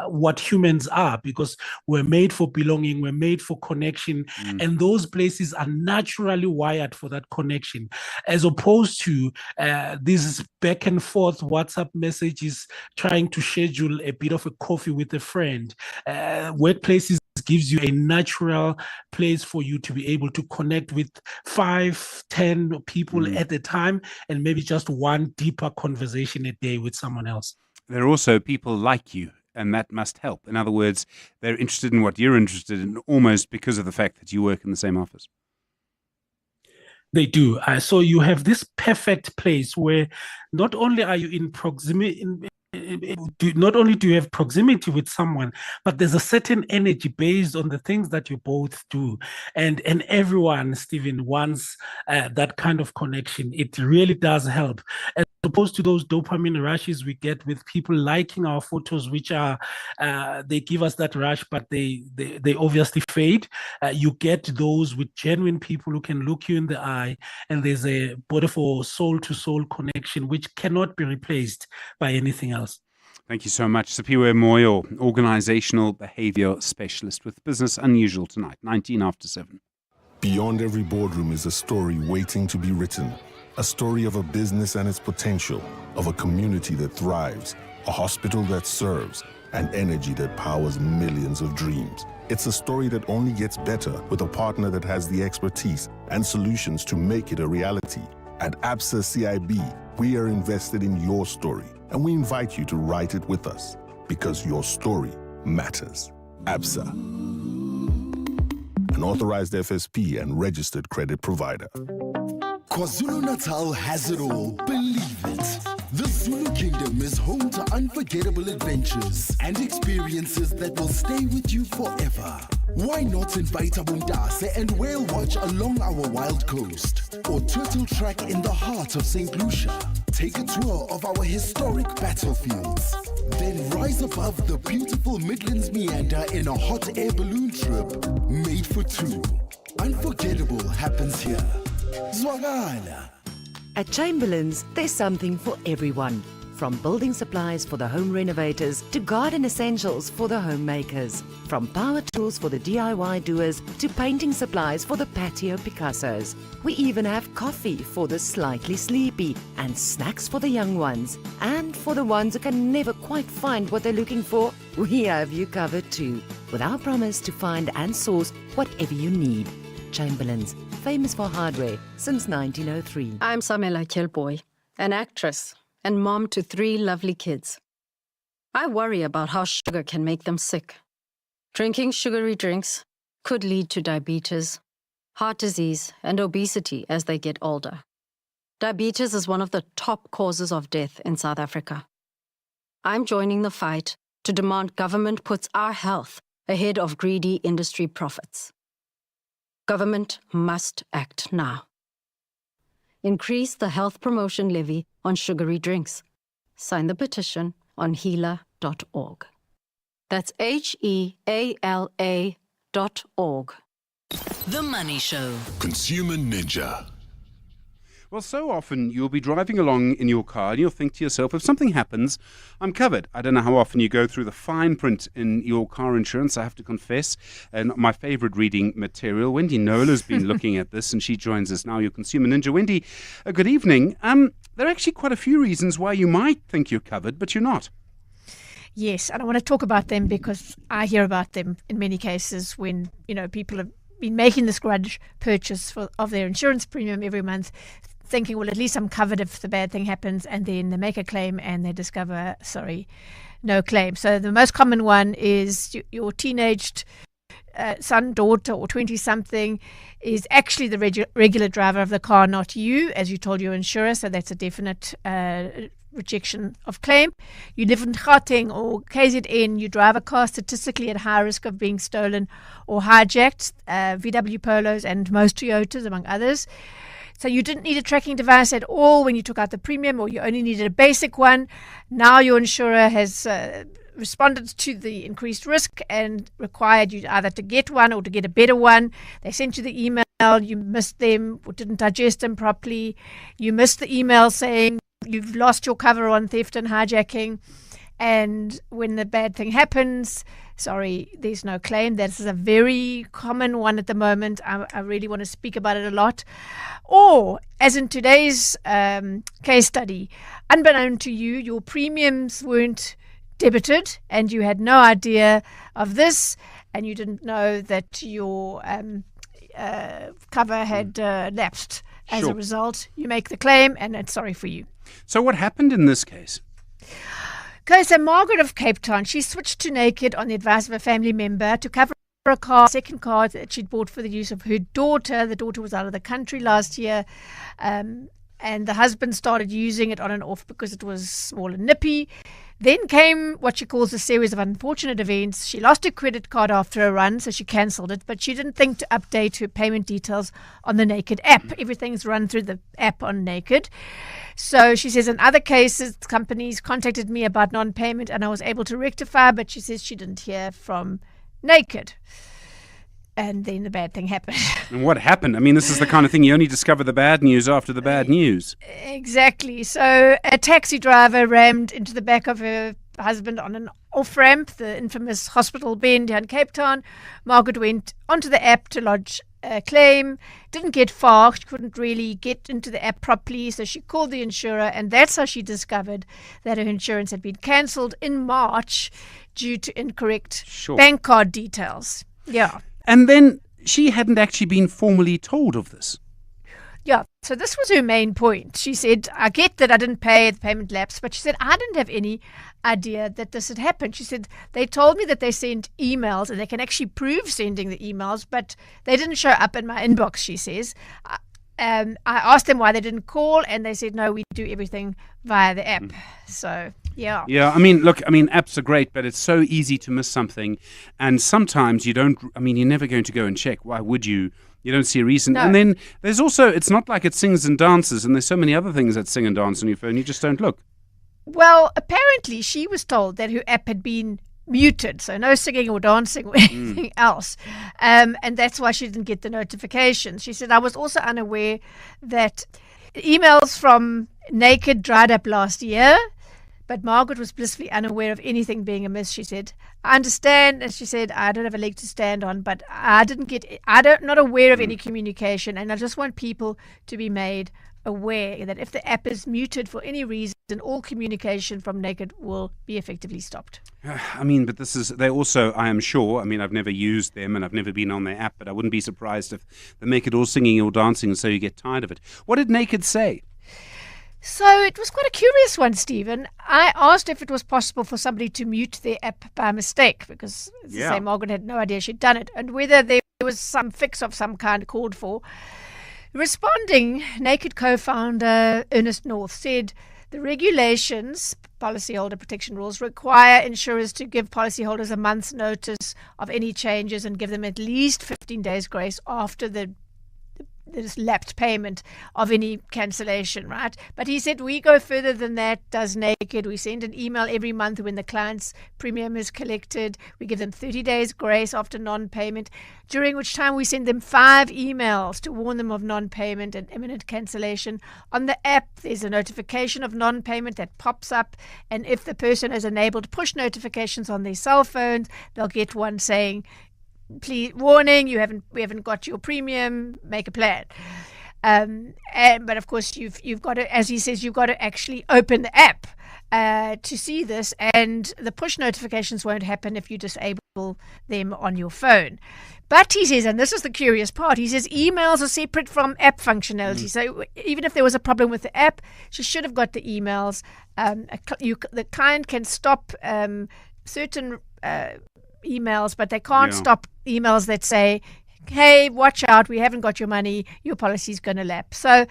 what humans are, because we're made for belonging, we're made for connection, and those places are naturally wired for that connection, as opposed to these back and forth WhatsApp messages trying to schedule a bit of a coffee with a friend. Workplaces gives you a natural place for you to be able to connect with 5-10 people at a time, and maybe just one deeper conversation a day with someone else. There are also people like you, and that must help. In other words, they're interested in what you're interested in, almost because of the fact that you work in the same office. They do. So you have this perfect place where not only are you in proximity, not only do you have proximity with someone, but there's a certain energy based on the things that you both do. And everyone, Stephen, wants that kind of connection. It really does help. As opposed to those dopamine rushes we get with people liking our photos, which are, they give us that rush, but they obviously fade. You get those with genuine people who can look you in the eye, and there's a beautiful soul-to-soul connection, which cannot be replaced by anything else. Thank you so much. Sipiwe Moyo, Organizational Behavior Specialist with Business Unusual tonight, 19 after 7. Beyond every boardroom is a story waiting to be written. A story of a business and its potential, of a community that thrives, a hospital that serves, and energy that powers millions of dreams. It's a story that only gets better with a partner that has the expertise and solutions to make it a reality. At ABSA CIB, we are invested in your story, and we invite you to write it with us, because your story matters. ABSA, an authorized FSP and registered credit provider. KwaZulu-Natal has it all, believe it. The Zulu Kingdom is home to unforgettable adventures and experiences that will stay with you forever. Why not invite Abundase and whale watch along our wild coast, or turtle track in the heart of St. Lucia? Take a tour of our historic battlefields. Then rise above the beautiful Midlands meander in a hot air balloon trip made for two. Unforgettable happens here. Zwagala. At Chamberlain's, there's something for everyone. From building supplies for the home renovators to garden essentials for the homemakers. From power tools for the DIY doers to painting supplies for the patio Picassos. We even have coffee for the slightly sleepy and snacks for the young ones. And for the ones who can never quite find what they're looking for, we have you covered too. With our promise to find and source whatever you need. Chamberlain's, famous for hardware since 1903. I'm Samela Kilboy, an actress and mom to 3 lovely kids. I worry about how sugar can make them sick. Drinking sugary drinks could lead to diabetes, heart disease, and obesity as they get older. Diabetes is one of the top causes of death in South Africa. I'm joining the fight to demand government puts our health ahead of greedy industry profits. Government must act now. Increase the health promotion levy on sugary drinks. Sign the petition on healer.org. That's HEALA.org. The Money Show. Consumer Ninja. Well, so often you'll be driving along in your car and you'll think to yourself, if something happens, I'm covered. I don't know how often you go through the fine print in your car insurance, I have to confess. And my favorite reading material, Wendy Nola's been looking at this and she joins us now, your Consumer Ninja. Wendy, good evening. There are actually quite a few reasons why you might think you're covered, but you're not. Yes, and I want to talk about them because I hear about them in many cases when, people have been making this grudge purchase of their insurance premium every month, thinking, well, at least I'm covered if the bad thing happens, and then they make a claim and they discover, no claim. So the most common one is your teenaged son, daughter, or 20-something is actually the regular driver of the car, not you, as you told your insurer, so that's a definite rejection of claim. You live in Gauteng or KZN, you drive a car statistically at high risk of being stolen or hijacked, VW Polos and most Toyotas, among others. So you didn't need a tracking device at all when you took out the premium, or you only needed a basic one. Now your insurer has responded to the increased risk and required you either to get one or to get a better one. They sent you the email, you missed them or didn't digest them properly. You missed the email saying you've lost your cover on theft and hijacking. And when the bad thing happens, there's no claim. That is a very common one at the moment. I really want to speak about it a lot. Or, as in today's case study, unbeknown to you, your premiums weren't debited and you had no idea of this, and you didn't know that your cover had lapsed. As a result, you make the claim and it's sorry for you. So what happened in this case? Okay, so Margaret of Cape Town, she switched to Naked on the advice of a family member to cover a second car that she'd bought for the use of her daughter. The daughter was out of the country last year, and the husband started using it on and off because it was small and nippy. Then came what she calls a series of unfortunate events. She lost her credit card after a run, so she cancelled it, but she didn't think to update her payment details on the Naked app. Everything's run through the app on Naked. So she says in other cases, companies contacted me about non-payment and I was able to rectify, but she says she didn't hear from Naked. And then the bad thing happened. And what happened? I mean, this is the kind of thing you only discover the bad news after the bad news. Exactly. So a taxi driver rammed into the back of her husband on an off-ramp, the infamous hospital bend in Cape Town. Margaret went onto the app to lodge a claim, didn't get far. She couldn't really get into the app properly, so she called the insurer, and that's how she discovered that her insurance had been cancelled in March due to incorrect bank card details. Yeah. And then she hadn't actually been formally told of this. Yeah, so this was her main point. She said, I get that I didn't pay, the payment lapse, but she said, I didn't have any idea that this had happened. She said, they told me that they sent emails and they can actually prove sending the emails, but they didn't show up in my inbox, she says. I asked them why they didn't call, and they said, no, we do everything via the app. So, yeah. Yeah, I mean, look, apps are great, but it's so easy to miss something. And sometimes you're never going to go and check. Why would you? You don't see a reason. No. And then there's also, it's not like it sings and dances, and there's so many other things that sing and dance on your phone, you just don't look. Well, apparently she was told that her app had been muted, so no singing or dancing or anything else. And that's why she didn't get the notifications. She said, I was also unaware that emails from Naked dried up last year, but Margaret was blissfully unaware of anything being amiss, she said. I understand, as she said, I don't have a leg to stand on, but not aware of any communication, and I just want people to be made aware that if the app is muted for any reason, all communication from Naked will be effectively stopped. But they also, I am sure, I've never used them and I've never been on their app, but I wouldn't be surprised if they make it all singing or dancing so you get tired of it. What did Naked say? So it was quite a curious one, Stephen. I asked if it was possible for somebody to mute their app by mistake, because, as I say, Margaret had no idea she'd done it, and whether there was some fix of some kind called for. Responding, Naked co-founder Ernest North said the regulations, policyholder protection rules, require insurers to give policyholders a month's notice of any changes and give them at least 15 days grace after the lapsed payment of any cancellation, right? But he said we go further than that, does Naked. We send an email every month when the client's premium is collected. We give them 30 days grace after non-payment, during which time we send them 5 emails to warn them of non-payment and imminent cancellation. On the app, there's a notification of non-payment that pops up, and if the person has enabled push notifications on their cell phones, they'll get one saying, please, warning, we haven't got your premium, make a plan. But of course you've got to, as he says, you've got to actually open the app to see this, and the push notifications won't happen if you disable them on your phone. But he says, and this is the curious part, he says emails are separate from app functionality. So even if there was a problem with the app, she should have got the emails. The client can stop certain emails, but they can't stop emails that say, hey, watch out, we haven't got your money, your policy's going to lapse. So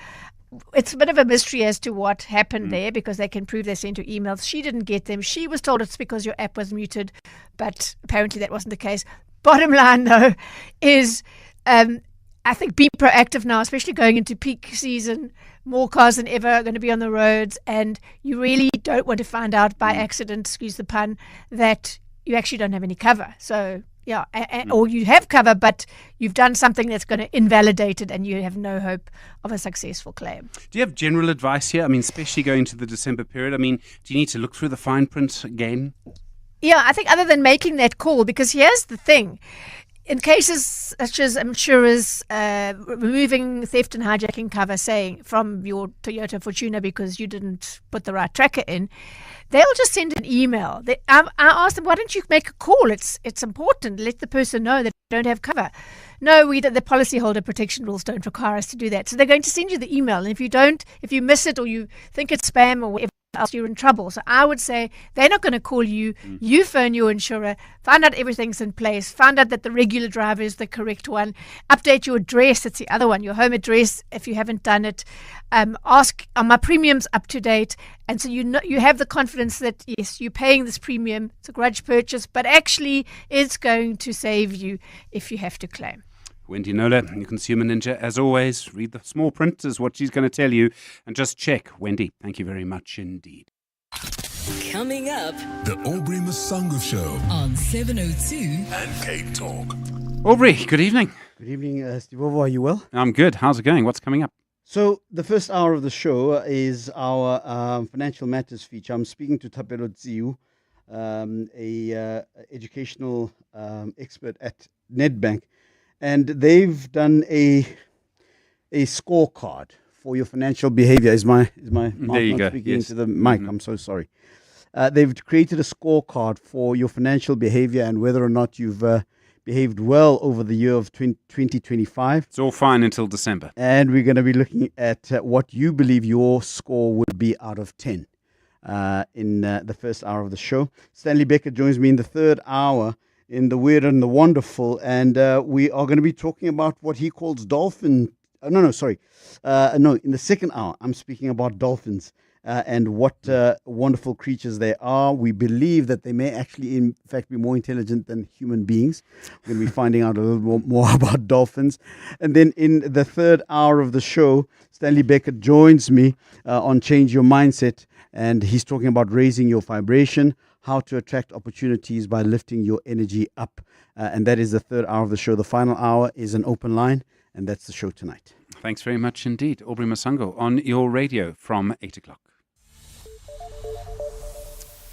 it's a bit of a mystery as to what happened there, because they can prove they sent her emails. She didn't get them. She was told it's because your app was muted, but apparently that wasn't the case. Bottom line, though, is I think be proactive now, especially going into peak season. More cars than ever are going to be on the roads, and you really don't want to find out by accident, excuse the pun, that you actually don't have any cover. So, yeah, or you have cover, but you've done something that's going to invalidate it, and you have no hope of a successful claim. Do you have general advice here? especially going to the December period. Do you need to look through the fine print again? Yeah, I think other than making that call, because here's the thing. In cases such as insurers removing theft and hijacking cover, saying from your Toyota Fortuner because you didn't put the right tracker in, they'll just send an email. I asked them, why don't you make a call? It's important. Let the person know that you don't have cover. No, the policyholder protection rules don't require us to do that. So they're going to send you the email. And if you miss it or you think it's spam or whatever else, you're in trouble. So I would say they're not going to call you. You phone your insurer, find out everything's in place, find out that the regular driver is the correct one, update your address. That's the other one, your home address if you haven't done it. Ask, are my premiums up to date? And so you have the confidence that, yes, you're paying this premium. It's a grudge purchase, but actually it's going to save you if you have to claim. Wendy Nola, your consumer ninja, as always. Read the small print is what she's going to tell you. And just check. Wendy, thank you very much indeed. Coming up, The Aubrey Masango Show on 702 and Cape Talk. Aubrey, good evening. Good evening, Steve. Are you well? I'm good. How's it going? What's coming up? So the first hour of the show is our financial matters feature. I'm speaking to Thapelo Tsiu, a educational expert at Nedbank. And they've done a scorecard for your financial behavior. Is my mouth not speaking into the mic? I'm so sorry. They've created a scorecard for your financial behavior and whether or not you've behaved well over the year of 2025. It's all fine until December. And we're going to be looking at what you believe your score would be out of 10 in the first hour of the show. Stanley Becker joins me in the third hour in the weird and the wonderful, and we are going to be talking about what he calls dolphin Sorry. No, in the second hour, I'm speaking about dolphins and what wonderful creatures they are. We believe that they may actually, in fact, be more intelligent than human beings. We're going to be finding out a little more about dolphins. And then in the third hour of the show, Stanley Beckett joins me on Change Your Mindset. And he's talking about raising your vibration, how to attract opportunities by lifting your energy up. And that is the third hour of the show. The final hour is an open line. And that's the show tonight. Thanks very much indeed. Aubrey Masango on your radio from 8 o'clock.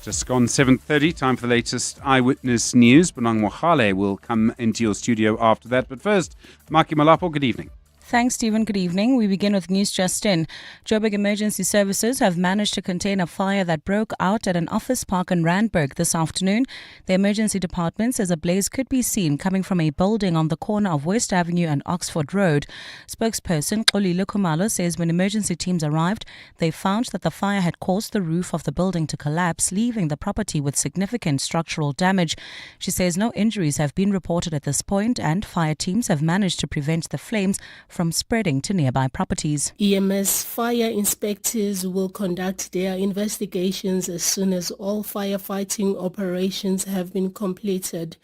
Just gone 7:30, time for the latest eyewitness news. Bonang Mohale will come into your studio after that. But first, Maki Malapo, good evening. Thanks, Stephen. Good evening. We begin with news just in. Joburg Emergency Services have managed to contain a fire that broke out at an office park in Randburg this afternoon. The emergency department says a blaze could be seen coming from a building on the corner of West Avenue and Oxford Road. Spokesperson Xolile Khumalo says when emergency teams arrived, they found that the fire had caused the roof of the building to collapse, leaving the property with significant structural damage. She says no injuries have been reported at this point, and fire teams have managed to prevent the flames from spreading to nearby properties. EMS fire inspectors will conduct their investigations as soon as all firefighting operations have been completed.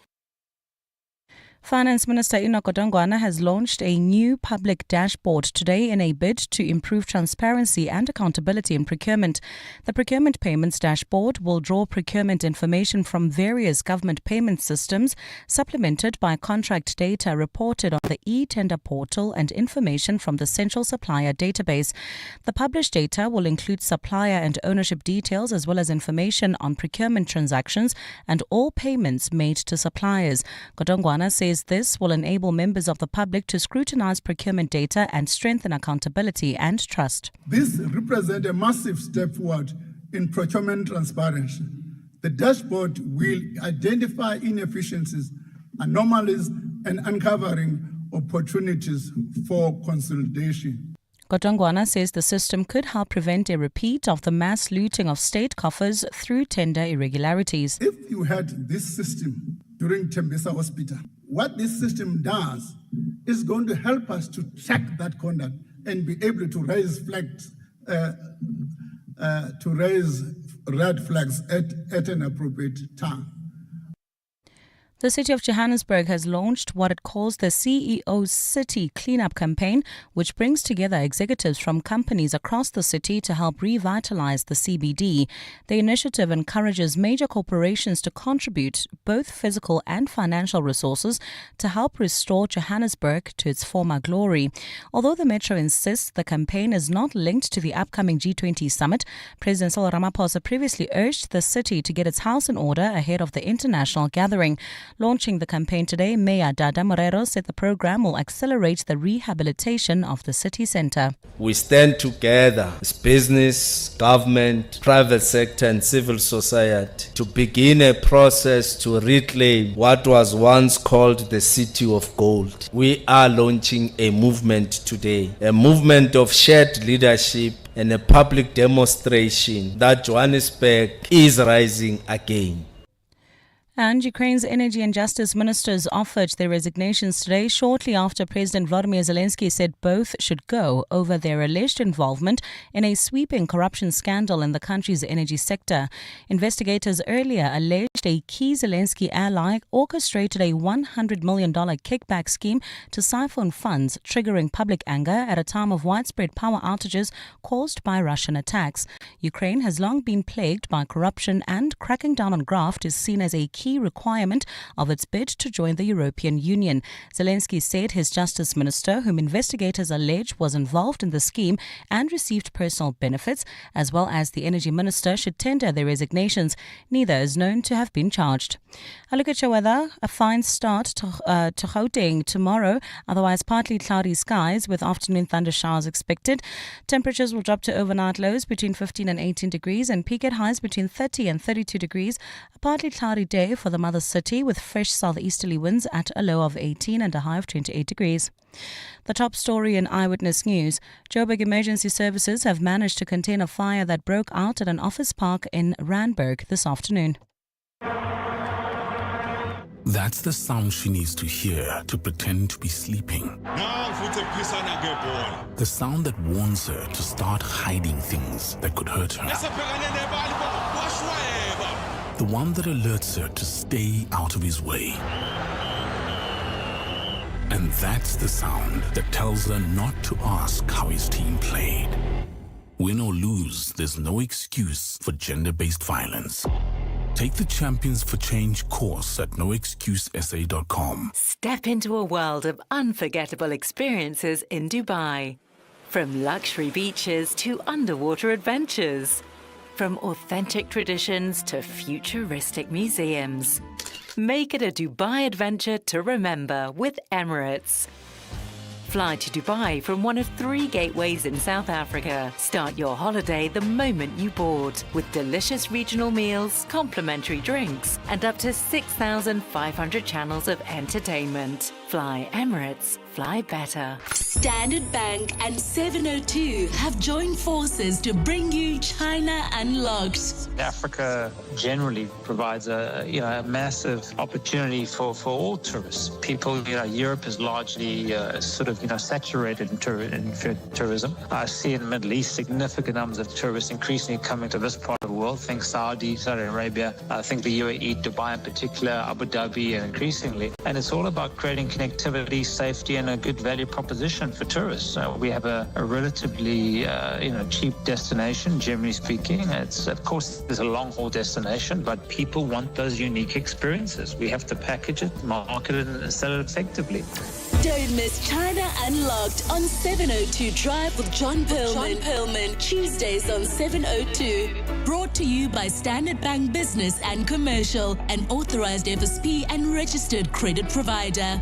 Finance Minister Enoch Godongwana has launched a new public dashboard today in a bid to improve transparency and accountability in procurement. The procurement payments dashboard will draw procurement information from various government payment systems, supplemented by contract data reported on the e-tender portal and information from the Central Supplier Database. The published data will include supplier and ownership details as well as information on procurement transactions and all payments made to suppliers. Godongwana says this will enable members of the public to scrutinize procurement data and strengthen accountability and trust. This represents a massive step forward in procurement transparency. The dashboard will identify inefficiencies, anomalies, and uncovering opportunities for consolidation. Godongwana says the system could help prevent a repeat of the mass looting of state coffers through tender irregularities. If you had this system during Tembisa Hospital, what this system does is going to help us to track that conduct and be able to raise flags, to raise red flags at an appropriate time. The City of Johannesburg has launched what it calls the CEO City Cleanup Campaign, which brings together executives from companies across the city to help revitalize the CBD. The initiative encourages major corporations to contribute both physical and financial resources to help restore Johannesburg to its former glory. Although the Metro insists the campaign is not linked to the upcoming G20 summit, President Cyril Ramaphosa previously urged the city to get its house in order ahead of the international gathering. Launching the campaign today, Mayor Dada Morero said the program will accelerate the rehabilitation of the city centre. We stand together as business, government, private sector and civil society to begin a process to reclaim what was once called the City of Gold. We are launching a movement today, a movement of shared leadership and a public demonstration that Johannesburg is rising again. And Ukraine's energy and justice ministers offered their resignations today shortly after President Volodymyr Zelensky said both should go over their alleged involvement in a sweeping corruption scandal in the country's energy sector. Investigators earlier alleged a key Zelensky ally orchestrated a $100 million kickback scheme to siphon funds, triggering public anger at a time of widespread power outages caused by Russian attacks. Ukraine has long been plagued by corruption, and cracking down on graft is seen as a key requirement of its bid to join the European Union. Zelensky said his justice minister, whom investigators allege was involved in the scheme and received personal benefits, as well as the energy minister, should tender their resignations. Neither is known to have been charged. A look at your weather. A fine start to Gauteng tomorrow, otherwise partly cloudy skies with afternoon thunder showers expected. Temperatures will drop to overnight lows between 15 and 18 degrees and peak at highs between 30 and 32 degrees. A partly cloudy day for the mother city with fresh southeasterly winds at a low of 18 and a high of 28 degrees. The top story in Eyewitness News. Joburg Emergency Services have managed to contain a fire that broke out at an office park in Randburg this afternoon. That's the sound she needs to hear to pretend to be sleeping. The sound that warns her to start hiding things that could hurt her. The one that alerts her to stay out of his way. And that's the sound that tells her not to ask how his team played. Win or lose, there's no excuse for gender-based violence. Take the Champions for Change course at noexcusesa.com. Step into a world of unforgettable experiences in Dubai. From luxury beaches to underwater adventures. From authentic traditions to futuristic museums. Make it a Dubai adventure to remember with Emirates. Fly to Dubai from one of 3 gateways in South Africa. Start your holiday the moment you board with delicious regional meals, complimentary drinks, and up to 6,500 channels of entertainment. Fly Emirates. Fly better. Standard Bank and 702 have joined forces to bring you China Unlocked. Africa generally provides a massive opportunity for all tourists. People, Europe is largely saturated in tourism. I see in the Middle East significant numbers of tourists increasingly coming to this part of the world. Think Saudi Arabia, I think the UAE, Dubai in particular, Abu Dhabi, and increasingly. And it's all about creating connectivity, safety, and a good value proposition for tourists. We have a relatively cheap destination, generally speaking. It's, of course, there's a long haul destination, but people want those unique experiences. We have to package it, market it, and sell it effectively. Don't miss China Unlocked on 702 Drive with John Perlman. Tuesdays on 702. Brought to you by Standard Bank Business and Commercial, an authorized FSP and registered credit provider.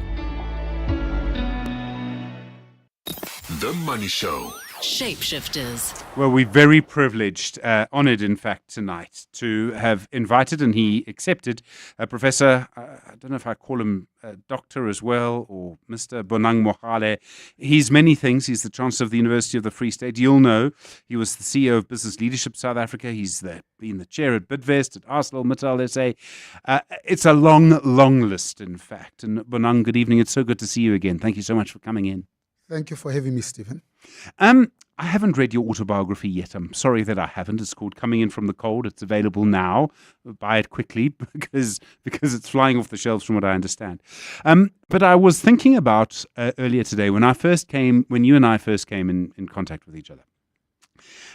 The Money Show. Shapeshifters. Well, we're very privileged, honoured, in fact, tonight to have invited, and he accepted, a Professor, I don't know if I call him a doctor as well, or Mr. Bonang Mohale. He's many things. He's the Chancellor of the University of the Free State. You'll know he was the CEO of Business Leadership South Africa. He's been the chair at Bidvest, at ArcelorMittal SA. It's a long, long list, in fact. And Bonang, good evening. It's so good to see you again. Thank you so much for coming in. Thank you for having me, Stephen. I haven't read your autobiography yet. I'm sorry that I haven't. It's called Coming In From the Cold. It's available now. Buy it quickly because it's flying off the shelves from what I understand. But I was thinking about earlier today when you and I first came in contact with each other.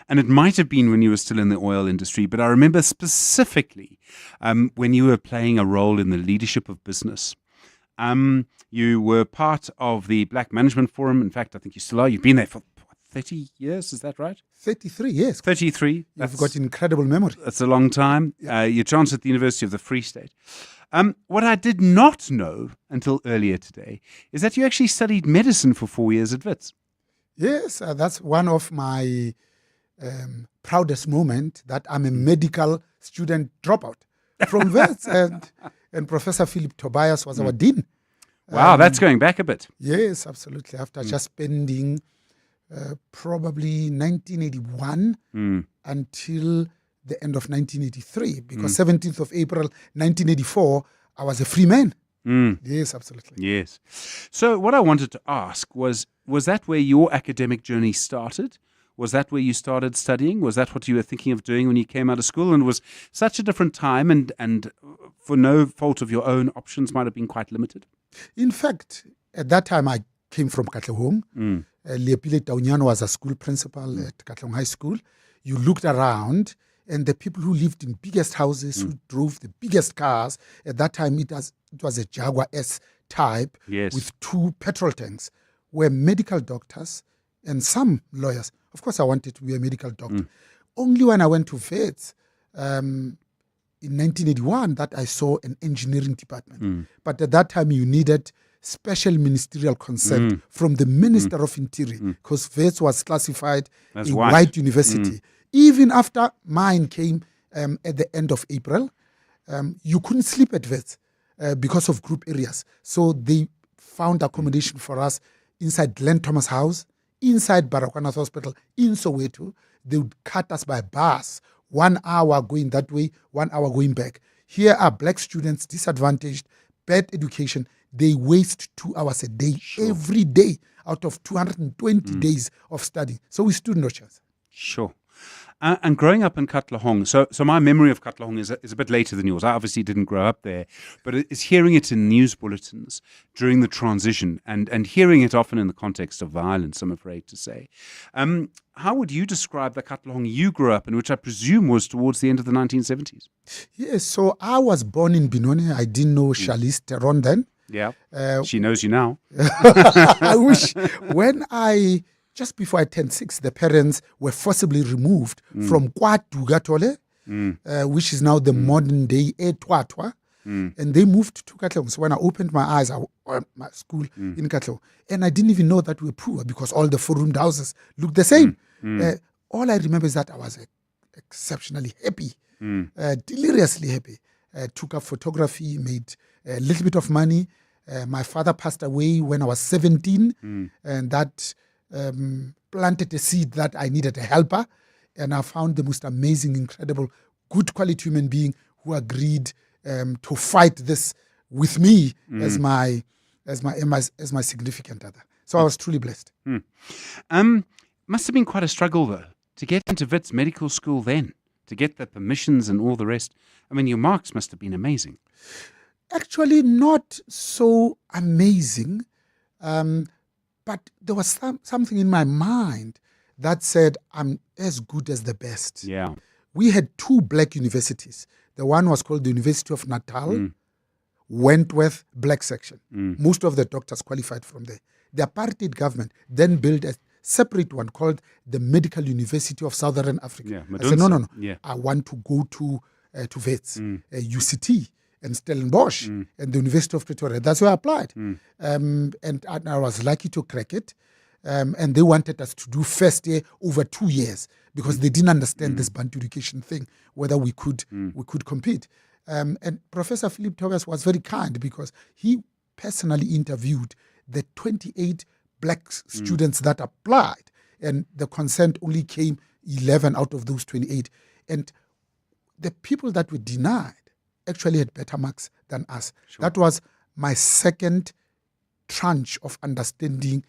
And it might have been when you were still in the oil industry, but I remember specifically when you were playing a role in the leadership of business. You were part of the Black Management Forum. In fact, I think you still are. You've been there for 30 years, is that right? 33 years. 33. You've got incredible memory. That's a long time. Yeah. You're Chancellor at the University of the Free State. What I did not know until earlier today is that you actually studied medicine for 4 years at Wits. Yes, that's one of my proudest moments, that I'm a medical student dropout from Wits. And Professor Philip Tobias was our dean. Wow, that's going back a bit. Yes, absolutely. After just spending probably 1981 until the end of 1983, because 17th of April 1984, I was a free man. Yes, absolutely. Yes. So what I wanted to ask was that where your academic journey started? Was that where you started studying? Was that what you were thinking of doing when you came out of school? And was such a different time and for no fault of your own, options might have been quite limited? In fact, at that time, I came from Katlehong. Leapile Taunyan was a school principal at Katlehong High School. You looked around, and the people who lived in biggest houses, who drove the biggest cars, at that time it was a Jaguar S type with 2 petrol tanks, were medical doctors and some lawyers. Of course, I wanted to be a medical doctor. Only when I went to Wits in 1981 that I saw an engineering department. But at that time, you needed special ministerial consent from the Minister of Interior, because Wits was classified as a white university. Even after mine came at the end of April, you couldn't sleep at Wits because of group areas. So they found accommodation for us inside Glenn Thomas House, inside Baragwanath Hospital, in Soweto. They would cut us by bus, 1 hour going that way, 1 hour going back. Here are black students disadvantaged bad education, they waste 2 hours a day, every day, out of 220 days of study. So we stood no chance. Sure. And growing up in Katlehong, so my memory of Katlehong is a bit later than yours. I obviously didn't grow up there, but it's hearing it in news bulletins during the transition and hearing it often in the context of violence, I'm afraid to say. How would you describe the Katlehong you grew up in, which I presume was towards the end of the 1970s? Yes, so I was born in Benoni. I didn't know Charlize Theron then. Yeah, she knows you now. I wish. Just before I turned 6, the parents were forcibly removed from KwaDugatole, which is now the modern day eTwatwa, and they moved to Katlehong. So when I opened my eyes, my school in Katlehong, and I didn't even know that we were poor because all the 4-roomed houses looked the same. All I remember is that I was exceptionally happy, deliriously happy. Took up photography, made a little bit of money. My father passed away when I was 17, and that planted a seed that I needed a helper, and I found the most amazing, incredible, good quality human being who agreed to fight this with me as my significant other. So I was truly blessed. Must have been quite a struggle though to get into Wits medical school then, to get the permissions and all the rest. I mean, your marks must have been amazing. Actually, not so amazing. But there was something in my mind that said, I'm as good as the best. Yeah. We had 2 black universities. The one was called the University of Natal, Wentworth Black Section. Most of the doctors qualified from there. The apartheid government then built a separate one called the Medical University of Southern Africa. Yeah, I said, no. Yeah. I want to go to Wits, UCT. And Stellenbosch and the University of Pretoria. That's where I applied. And I was lucky to crack it. And they wanted us to do first year over 2 years because they didn't understand this Bantu education thing, whether we could compete. And Professor Philip Thomas was very kind because he personally interviewed the 28 black students that applied. And the consent only came 11 out of those 28. And the people that were denied actually had better marks than us. Sure. That was my second tranche of understanding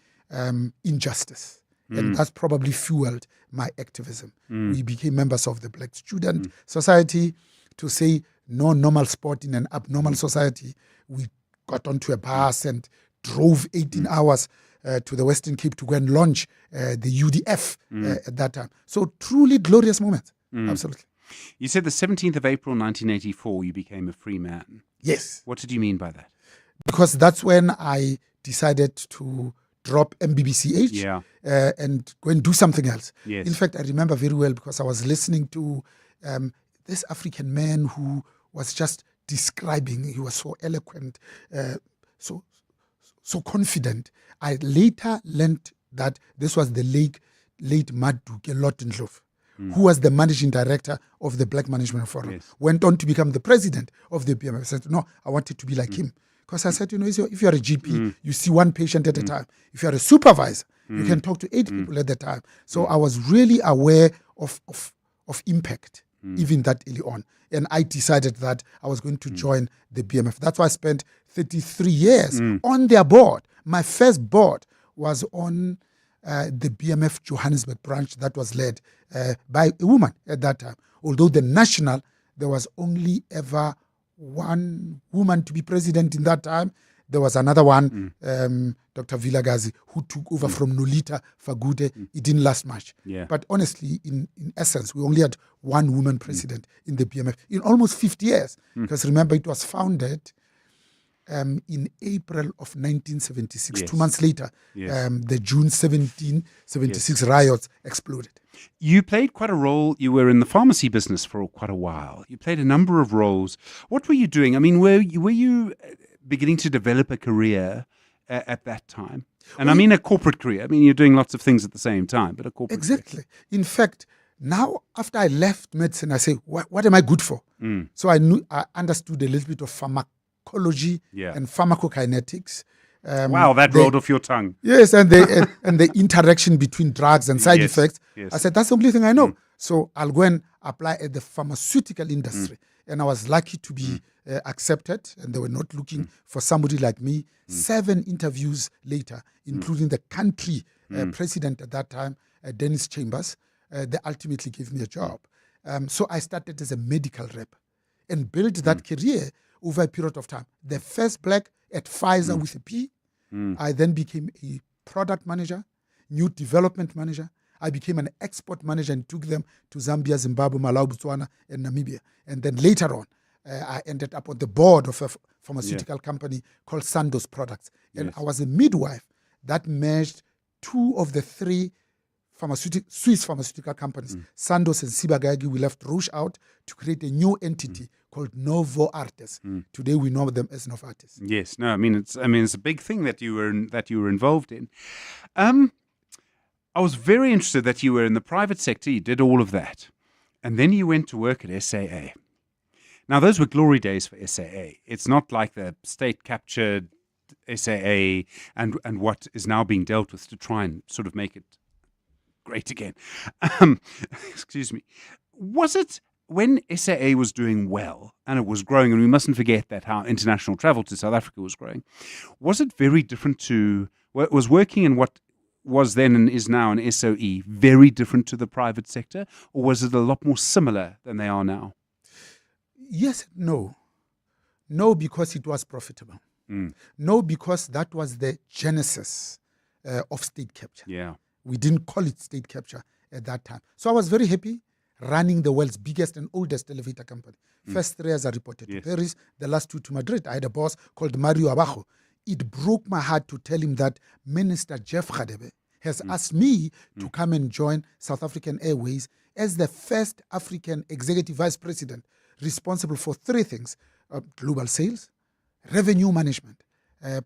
injustice. And that's probably fueled my activism. We became members of the Black Student Society to say no normal sport in an abnormal society. We got onto a bus and drove 18 hours to the Western Cape to go and launch the UDF at that time. So truly glorious moment. Absolutely. You said the 17th of April 1984 you became a free man. Yes. What did you mean by that? Because that's when I decided to drop MBBCH and go and do something else. Yes. In fact, I remember very well because I was listening to this African man who was just describing, he was so eloquent, so confident. I later learned that this was the late Maduke Lottenlof, who was the managing director of the Black Management Forum, went on to become the president of the BMF. I said, no, I wanted to be like him. Because I said, if you're a GP, you see one patient at a time. If you're a supervisor, you can talk to 8 people at a time. So I was really aware of impact, even that early on. And I decided that I was going to join the BMF. That's why I spent 33 years on their board. My first board was on the BMF Johannesburg branch that was led by a woman at that time. Although the national, there was only ever one woman to be president in that time. There was another one, Dr. Vilagazi, who took over from Nolita Fagude. It didn't last much. Yeah. But honestly, in essence, we only had one woman president in the BMF in almost 50 years. Because remember, it was founded in April of 1976. Yes. 2 months later, the June 1776 riots exploded. You played quite a role. You were in the pharmacy business for quite a while. You played a number of roles. What were you doing? I mean, were you beginning to develop a career at that time? And I mean a corporate career. I mean, you're doing lots of things at the same time, but a corporate Exactly. Career. In fact, now after I left medicine, I say, what am I good for? So I understood a little bit of pharmacology and pharmacokinetics. Wow, that rolled off your tongue. Yes, and the interaction between drugs and side effects. Yes. I said, that's the only thing I know. So I'll go and apply at the pharmaceutical industry. and I was lucky to be accepted, and they were not looking for somebody like me. 7 interviews later, including the country president at that time, Dennis Chambers, they ultimately gave me a job. So I started as a medical rep and built that career over a period of time. The first black at Pfizer with a P. I then became a product manager, new development manager. I became an export manager and took them to Zambia, Zimbabwe, Malawi, Botswana, and Namibia. And then later on, I ended up on the board of a pharmaceutical company called Sandoz Products. And I was a midwife that merged 2 of the 3 Swiss pharmaceutical companies, Sandoz and Ciba-Geigy. We left Roche out to create a new entity called Novartis. Today we know them as Novartis. Yes, no, I mean it's a big thing that you were involved in. I was very interested that you were in the private sector. You did all of that, and then you went to work at SAA. Now those were glory days for SAA. It's not like the state captured SAA and what is now being dealt with to try and sort of make it great again. Excuse me. Was it when SAA was doing well and it was growing, and we mustn't forget that how international travel to South Africa was growing, was it very different to what was working in what was then and is now an SOE very different to the private sector, or was it a lot more similar than they are now? Yes, no. No, because it was profitable. No, because that was the genesis of state capture. Yeah. We didn't call it state capture at that time. So I was very happy running the world's biggest and oldest elevator company. First 3 years I reported to Paris, the last 2 to Madrid. I had a boss called Mario Abajo. It broke my heart to tell him that Minister Jeff Radebe has asked me to come and join South African Airways as the first African executive vice president responsible for 3 things: global sales, revenue management,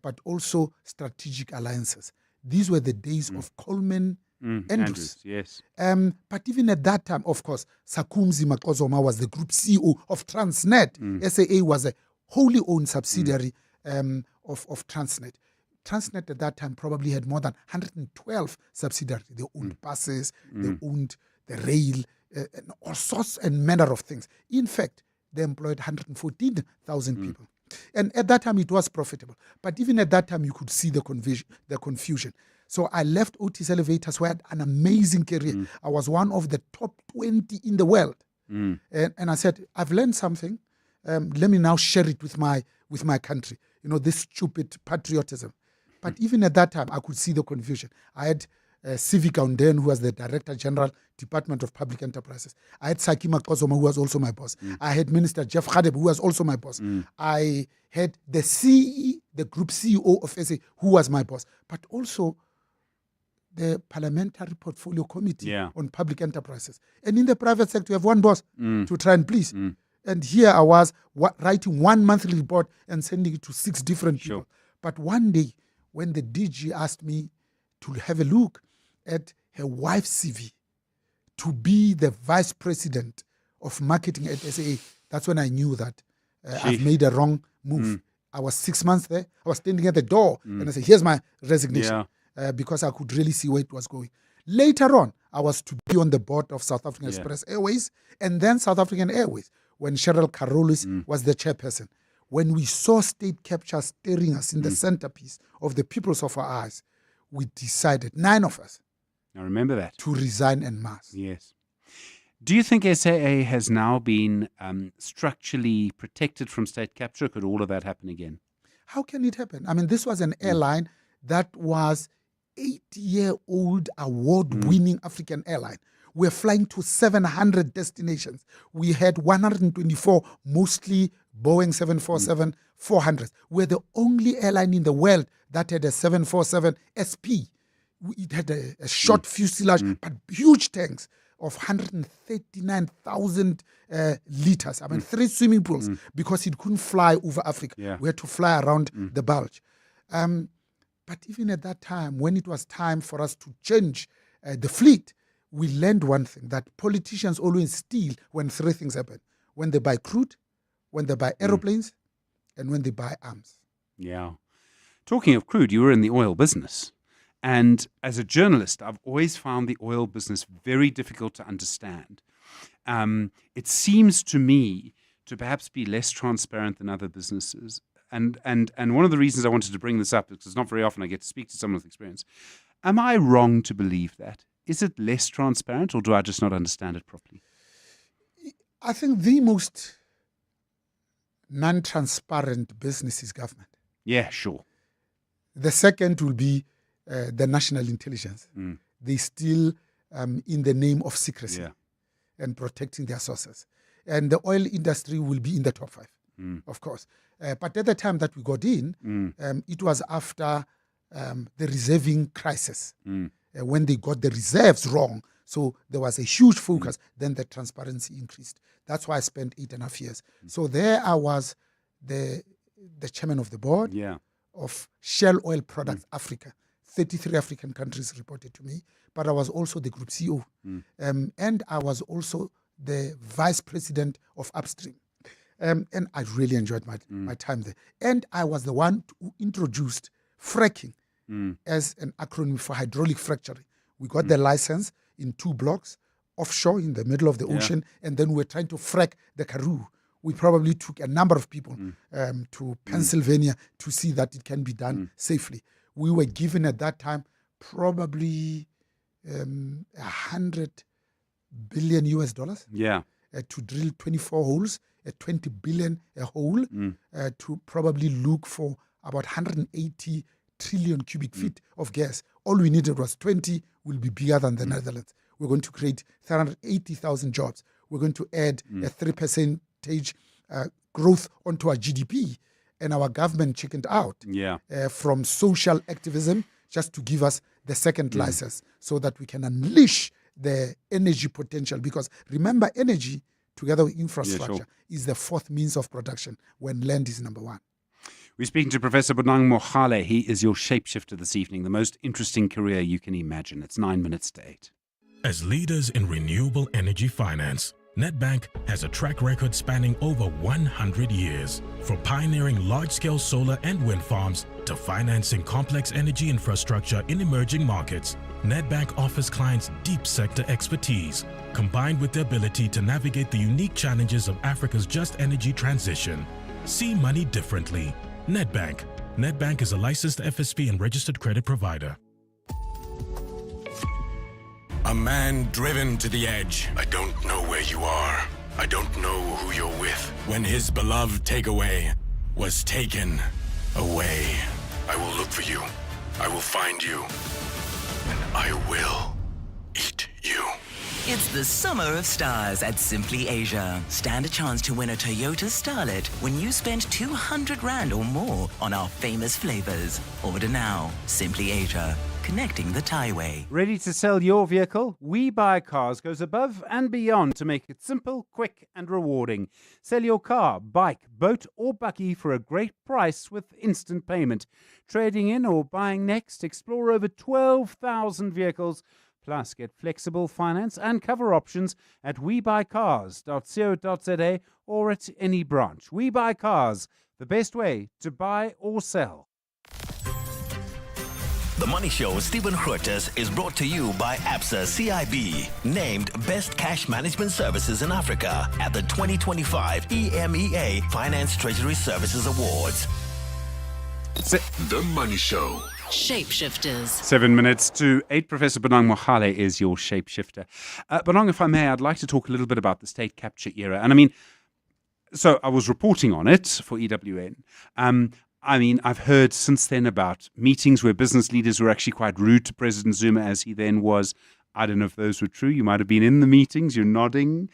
but also strategic alliances. These were the days of Coleman Andrews. Yes. But even at that time, of course, Sakumzi Makozoma was the group CEO of Transnet. SAA was a wholly owned subsidiary of Transnet. Transnet at that time probably had more than 112 subsidiaries. They owned buses, they owned the rail, and all sorts and manner of things. In fact, they employed 114,000 people. And at that time, it was profitable. But even at that time, you could see the confusion. So I left Otis Elevators, where I had an amazing career. I was one of the top 20 in the world. And I said, I've learned something. Let me now share it with my country. You know, this stupid patriotism. But even at that time, I could see the confusion. I had Civic Kaunden, who was the Director General, Department of Public Enterprises. I had Sakima Kozoma, who was also my boss. I had Minister Jeff Radebe, who was also my boss. I had the group CEO of SA, who was my boss. But also the Parliamentary Portfolio Committee on Public Enterprises. And in the private sector, you have one boss to try and please. And here I was writing 1 monthly report and sending it to 6 different people. But one day, when the DG asked me to have a look at her wife's CV to be the vice president of marketing at SAA, that's when I knew that I've made a wrong move. I was 6 months there. I was standing at the door and I said, here's my resignation, because I could really see where it was going. Later on, I was to be on the board of South African Express Airways and then South African Airways when Cheryl Carolus was the chairperson. When we saw state capture staring us in the centerpiece of the peoples of our eyes, we decided, 9 of us, I remember that, to resign en masse. Yes. Do you think SAA has now been structurally protected from state capture? Could all of that happen again? How can it happen? I mean, this was an airline that was 8-year-old award-winning African airline. We're flying to 700 destinations. We had 124, mostly Boeing 747-400s. We're the only airline in the world that had a 747 SP. It had a short fuselage, but huge tanks of 139,000 liters. I mean, 3 swimming pools, because it couldn't fly over Africa. We had to fly around the bulge. But even at that time, when it was time for us to change the fleet, we learned one thing, that politicians always steal when 3 things happen: when they buy crude, when they buy aeroplanes, and when they buy arms. Yeah. Talking of crude, you were in the oil business. And as a journalist, I've always found the oil business very difficult to understand. It seems to me to perhaps be less transparent than other businesses. And one of the reasons I wanted to bring this up is because it's not very often I get to speak to someone with experience. Am I wrong to believe that? Is it less transparent, or do I just not understand it properly? I think the most non-transparent business is government. Yeah, sure. The second will be the national intelligence. They still in the name of secrecy and protecting their sources. And the oil industry will be in the top 5, of course. But at the time that we got in, it was after the reserving crisis, when they got the reserves wrong. So there was a huge focus. Then the transparency increased. That's why I spent 8.5 years. So there I was the chairman of the board of Shell Oil Products Africa. 33 African countries reported to me, but I was also the group CEO. And I was also the vice president of Upstream. And I really enjoyed my time there. And I was the one who introduced fracking as an acronym for hydraulic fracturing. We got the license in 2 blocks offshore in the middle of the ocean, and then we were trying to frack the Karoo. We probably took a number of people to Pennsylvania to see that it can be done safely. We were given at that time probably $100 billion to drill 24 holes at 20 billion a hole, to probably look for about 180 trillion cubic feet of gas. All we needed was 20, will be bigger than the Netherlands. We're going to create 380,000 jobs. We're going to add a 3% growth onto our GDP. And our government chickened out from social activism just to give us the second license so that we can unleash the energy potential. Because remember, energy, together with infrastructure, is the 4th means of production when land is number 1. We're speaking to Professor Bonang Mohale. He is your shapeshifter this evening, the most interesting career you can imagine. It's 9 minutes to 8. As leaders in renewable energy finance, Nedbank has a track record spanning over 100 years. From pioneering large-scale solar and wind farms to financing complex energy infrastructure in emerging markets, Nedbank offers clients deep sector expertise, combined with the ability to navigate the unique challenges of Africa's just energy transition. See money differently. Nedbank. Nedbank is a licensed FSP and registered credit provider. A man driven to the edge. I don't know where you are. I don't know who you're with. When his beloved takeaway was taken away. I will look for you. I will find you. And I will eat you. It's the summer of stars at Simply Asia. Stand a chance to win a Toyota Starlet when you spend 200 Rand or more on our famous flavors. Order now. Simply Asia. Connecting the Highway. Ready to sell your vehicle? We Buy Cars goes above and beyond to make it simple, quick and rewarding. Sell your car, bike, boat or buggy for a great price with instant payment. Trading in or buying next, explore over 12,000 vehicles. Plus, get flexible finance and cover options at webuycars.co.za or at any branch. We Buy Cars, the best way to buy or sell. The Money Show with Stephen Grootes is brought to you by ABSA CIB, named Best Cash Management Services in Africa at the 2025 EMEA Finance Treasury Services Awards. The Money Show. Shapeshifters. 7 minutes to 8. Professor Bonang Mohale is your shapeshifter. Bonang, if I may, I'd like to talk a little bit about the state capture era. And I mean, so I was reporting on it for EWN. I've heard since then about meetings where business leaders were actually quite rude to President Zuma as he then was. I don't know if those were true. You might have been in the meetings. You're nodding.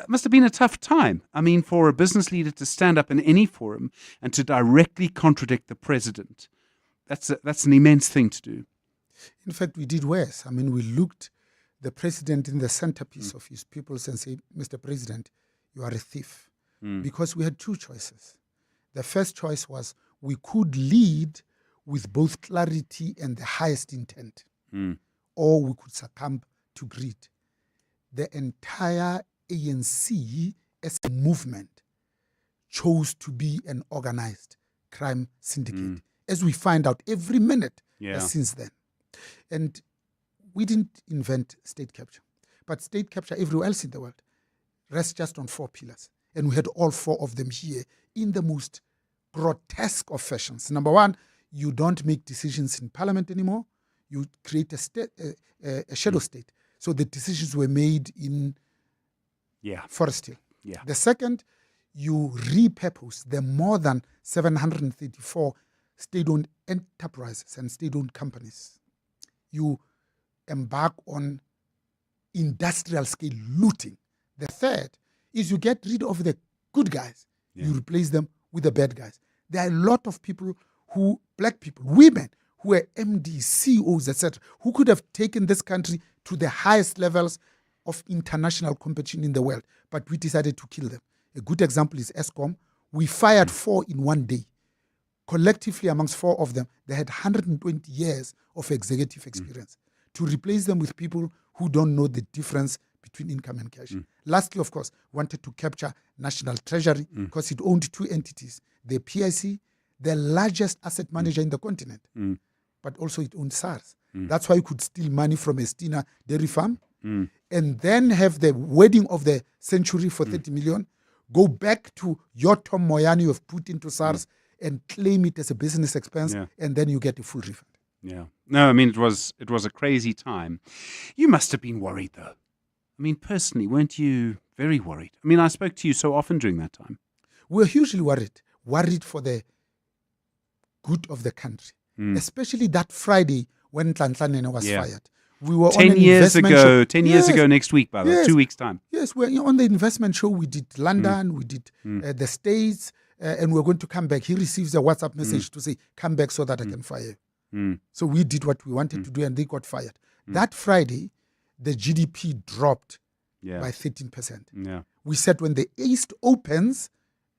Must have been a tough time. I mean, for a business leader to stand up in any forum and to directly contradict the president. That's an immense thing to do. In fact, we did worse. I mean, we looked the president in the centerpiece of his peoples and said, Mr. President, you are a thief. Because we had 2 choices. The first choice was we could lead with both clarity and the highest intent, or we could succumb to greed. The entire ANC as a movement chose to be an organized crime syndicate, as we find out every minute since then. And we didn't invent state capture, but state capture everywhere else in the world rests just on 4 pillars. And we had all 4 of them here in the most grotesque of fashions. Number one, you don't make decisions in parliament anymore. You create a shadow state. So the decisions were made in Forest Hill. Yeah. The second, you repurpose the more than 734 state-owned enterprises and state-owned companies. You embark on industrial scale looting. The third is you get rid of the good guys. You replace them with the bad guys. There are a lot of people black people, women, who are MDs, CEOs, etc., who could have taken this country to the highest levels of international competition in the world, but we decided to kill them. A good example is Eskom. We fired 4 in one day. Collectively, amongst 4 of them, they had 120 years of executive experience. To replace them with people who don't know the difference between income and cash. Lastly, of course, wanted to capture National Treasury because it owned 2 entities. The PIC, the largest asset manager in the continent, but also it owned SARS. That's why you could steal money from Estina Dairy Farm and then have the wedding of the century for 30 million, go back to your Tom Moyani you have put into SARS and claim it as a business expense, and then you get a full refund. Yeah. No, I mean, it was a crazy time. You must have been worried, though. I mean, personally, weren't you very worried? I mean, I spoke to you so often during that time. We were hugely worried for the good of the country, especially that Friday when Ntlanhla was fired. We were 10 on an years investment ago. show. 10 years ago next week, by the way, 2 weeks' time. Yes, we're on the investment show. We did London, we did the States, and we're going to come back. He receives a WhatsApp message to say, come back so that I can fire you. So we did what we wanted to do, and they got fired. That Friday, the GDP dropped by 13%. Yeah. We said when the East opens,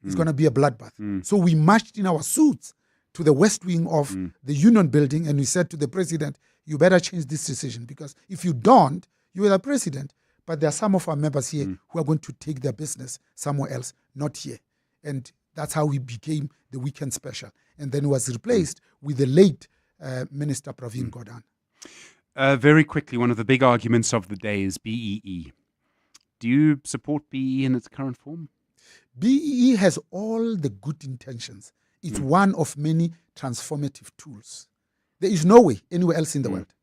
it's going to be a bloodbath. So we marched in our suits to the west wing of the Union building, and we said to the president, you better change this decision, because if you don't, you are the president. But there are some of our members here who are going to take their business somewhere else, not here. And that's how we became the weekend special. And then was replaced with the late Minister Pravin Gordhan. Very quickly, one of the big arguments of the day is BEE. Do you support BEE in its current form? BEE has all the good intentions. It's one of many transformative tools. There is no way anywhere else in the world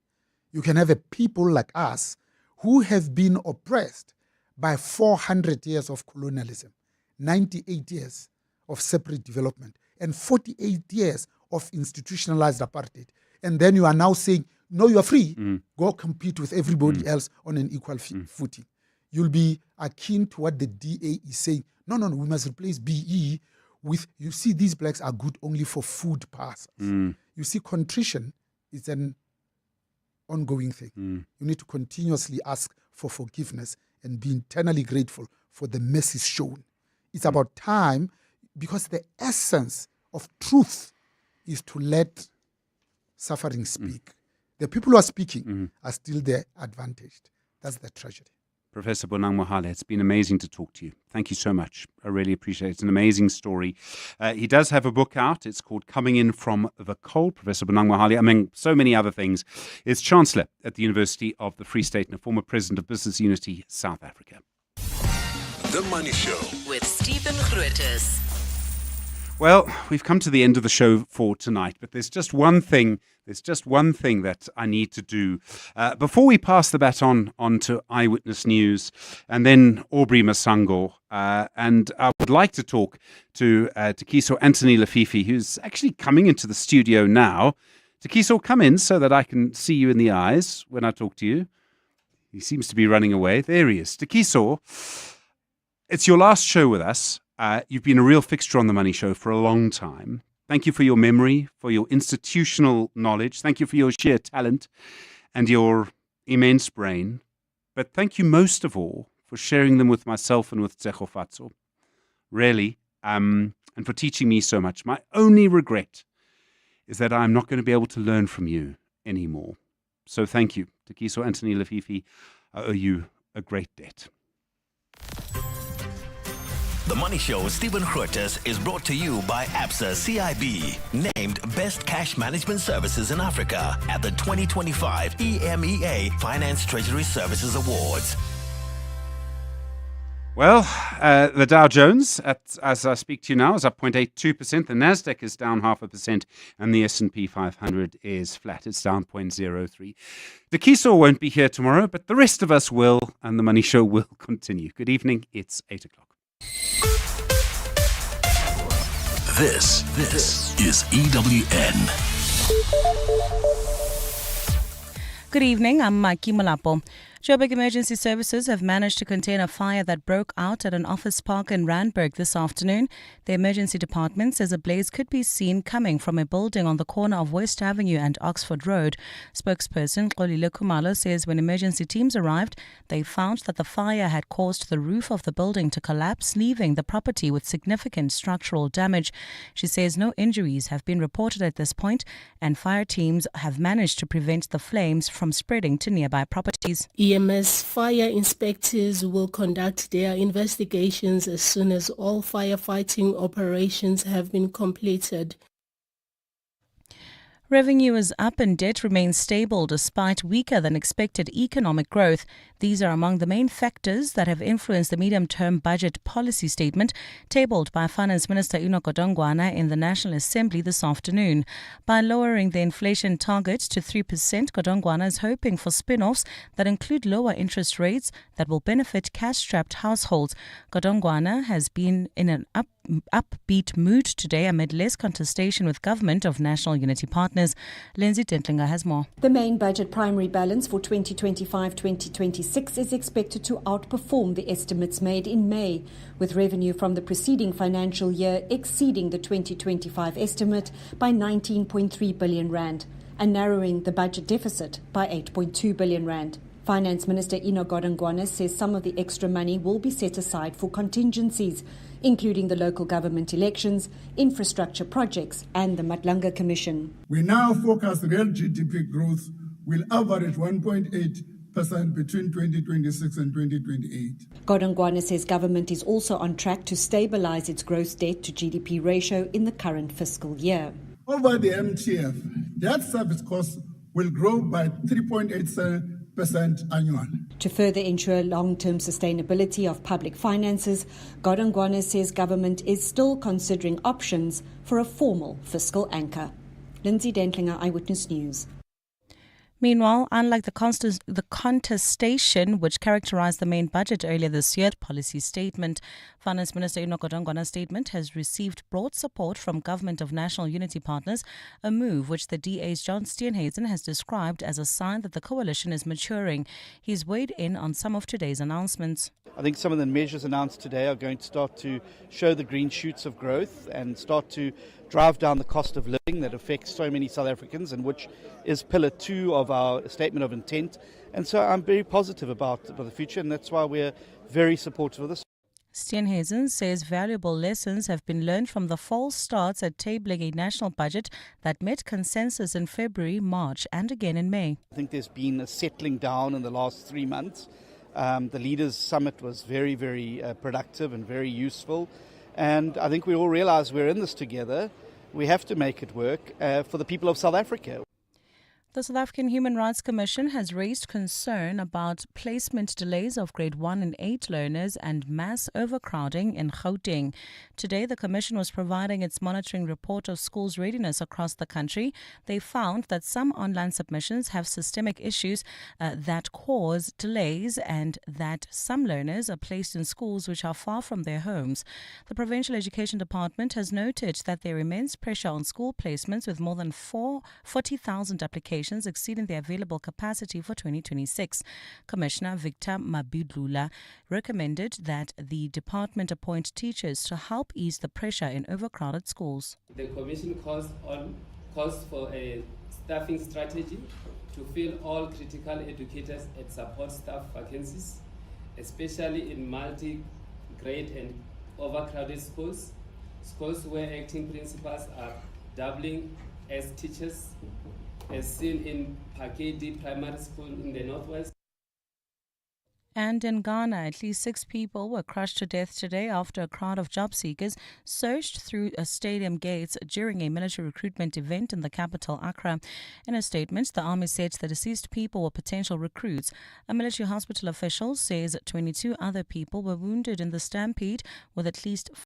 you can have a people like us who have been oppressed by 400 years of colonialism, 98 years of separate development, and 48 years of institutionalized apartheid. And then you are now saying, no, you are free. Go compete with everybody else on an equal footing. You'll be akin to what the DA is saying. No, we must replace BE with, you see, these blacks are good only for food parcels. You see, contrition is an ongoing thing. You need to continuously ask for forgiveness and be internally grateful for the mercy shown. It's about time, because the essence of truth is to let suffering speak. The people who are speaking are still there advantaged. That's the tragedy. Professor Bonang Mohale, it's been amazing to talk to you. Thank you so much. I really appreciate it. It's an amazing story. He does have a book out. It's called Coming In From the Cold. Professor Bonang Mohale, among so many other things, is Chancellor at the University of the Free State and a former President of Business Unity South Africa. The Money Show with Stephen Grootes. Well, we've come to the end of the show for tonight, but there's just one thing that I need to do. Before we pass the baton on to Eyewitness News and then Aubrey Masango, and I would like to talk to Takiso Anthony Lafifi, who's actually coming into the studio now. Takiso, come in so that I can see you in the eyes when I talk to you. He seems to be running away. There he is. Takiso, it's your last show with us. You've been a real fixture on The Money Show for a long time. Thank you for your memory, for your institutional knowledge. Thank you for your sheer talent and your immense brain. But thank you most of all for sharing them with myself and with Tsecho Fatso. Really. And for teaching me so much. My only regret is that I'm not going to be able to learn from you anymore. So thank you. Takiso Anthony Lafifi, I owe you a great debt. The Money Show with Stephen Grootes is brought to you by Absa CIB, named Best Cash Management Services in Africa at the 2025 EMEA Finance Treasury Services Awards. Well, the Dow Jones, as I speak to you now, is up 0.82%. The Nasdaq is down 0.5%, and the S&P 500 is flat. It's down 0.03%. The Kiso won't be here tomorrow, but the rest of us will, and the Money Show will continue. Good evening. It's 8 o'clock. This is EWN. Good evening, I'm Mikey Malapo. Joburg Emergency Services have managed to contain a fire that broke out at an office park in Randburg this afternoon. The emergency department says a blaze could be seen coming from a building on the corner of West Avenue and Oxford Road. Spokesperson Xolile Khumalo says when emergency teams arrived, they found that the fire had caused the roof of the building to collapse, leaving the property with significant structural damage. She says no injuries have been reported at this point, and fire teams have managed to prevent the flames from spreading to nearby properties. EMS fire inspectors will conduct their investigations as soon as all firefighting operations have been completed. Revenue is up and debt remains stable despite weaker than expected economic growth. These are among the main factors that have influenced the medium-term budget policy statement tabled by Finance Minister Enoch Godongwana in the National Assembly this afternoon. By lowering the inflation target to 3%, Godongwana is hoping for spin-offs that include lower interest rates that will benefit cash-strapped households. Godongwana has been in an upbeat mood today amid less contestation with government of National Unity Partners. Lindsay Dentlinger has more. The main budget primary balance for 2025-2026 is expected to outperform the estimates made in May, with revenue from the preceding financial year exceeding the 2025 estimate by 19.3 billion rand and narrowing the budget deficit by 8.2 billion rand. Finance Minister Enoch Godongwana says some of the extra money will be set aside for contingencies, including the local government elections, infrastructure projects and the Matlanga Commission. We now forecast real GDP growth will average 1.8% between 2026 and 2028. Godongwana says government is also on track to stabilize its gross debt to GDP ratio in the current fiscal year. Over the MTF, debt service costs will grow by 3.8% annually. To further ensure long-term sustainability of public finances, Godongwana says government is still considering options for a formal fiscal anchor. Lindsay Dentlinger, Eyewitness News. Meanwhile, unlike the contestation which characterized the main budget earlier this year, policy statement, Finance Minister Enoch Godongwana's statement has received broad support from Government of National Unity Partners, a move which the DA's John Steenhuisen has described as a sign that the coalition is maturing. He's weighed in on some of today's announcements. I think some of the measures announced today are going to start to show the green shoots of growth and start to drive down the cost of living that affects so many South Africans, and which is pillar 2 of our statement of intent. And so I'm very positive about the future, and that's why we're very supportive of this. Steenhuisen says valuable lessons have been learned from the false starts at tabling a national budget that met consensus in February, March and again in May. I think there's been a settling down in the last 3 months. The Leaders' Summit was very, very productive and very useful. And I think we all realize we're in this together. We have to make it work for the people of South Africa. The South African Human Rights Commission has raised concern about placement delays of grade 1 and 8 learners and mass overcrowding in Gauteng. Today, the Commission was providing its monitoring report of schools' readiness across the country. They found that some online submissions have systemic issues that cause delays and that some learners are placed in schools which are far from their homes. The Provincial Education Department has noted that there remains pressure on school placements with more than 40,000 applications exceeding the available capacity for 2026. Commissioner Victor Mabudlula recommended that the department appoint teachers to help ease the pressure in overcrowded schools. The Commission calls for a staffing strategy to fill all critical educators and support staff vacancies, especially in multi-grade and overcrowded schools where acting principals are doubling as teachers, as seen in Pakedi Primary School in the Northwest. And in Ghana, at least 6 people were crushed to death today after a crowd of job seekers surged through stadium gates during a military recruitment event in the capital, Accra. In a statement, the army said the deceased people were potential recruits. A military hospital official says 22 other people were wounded in the stampede, with at least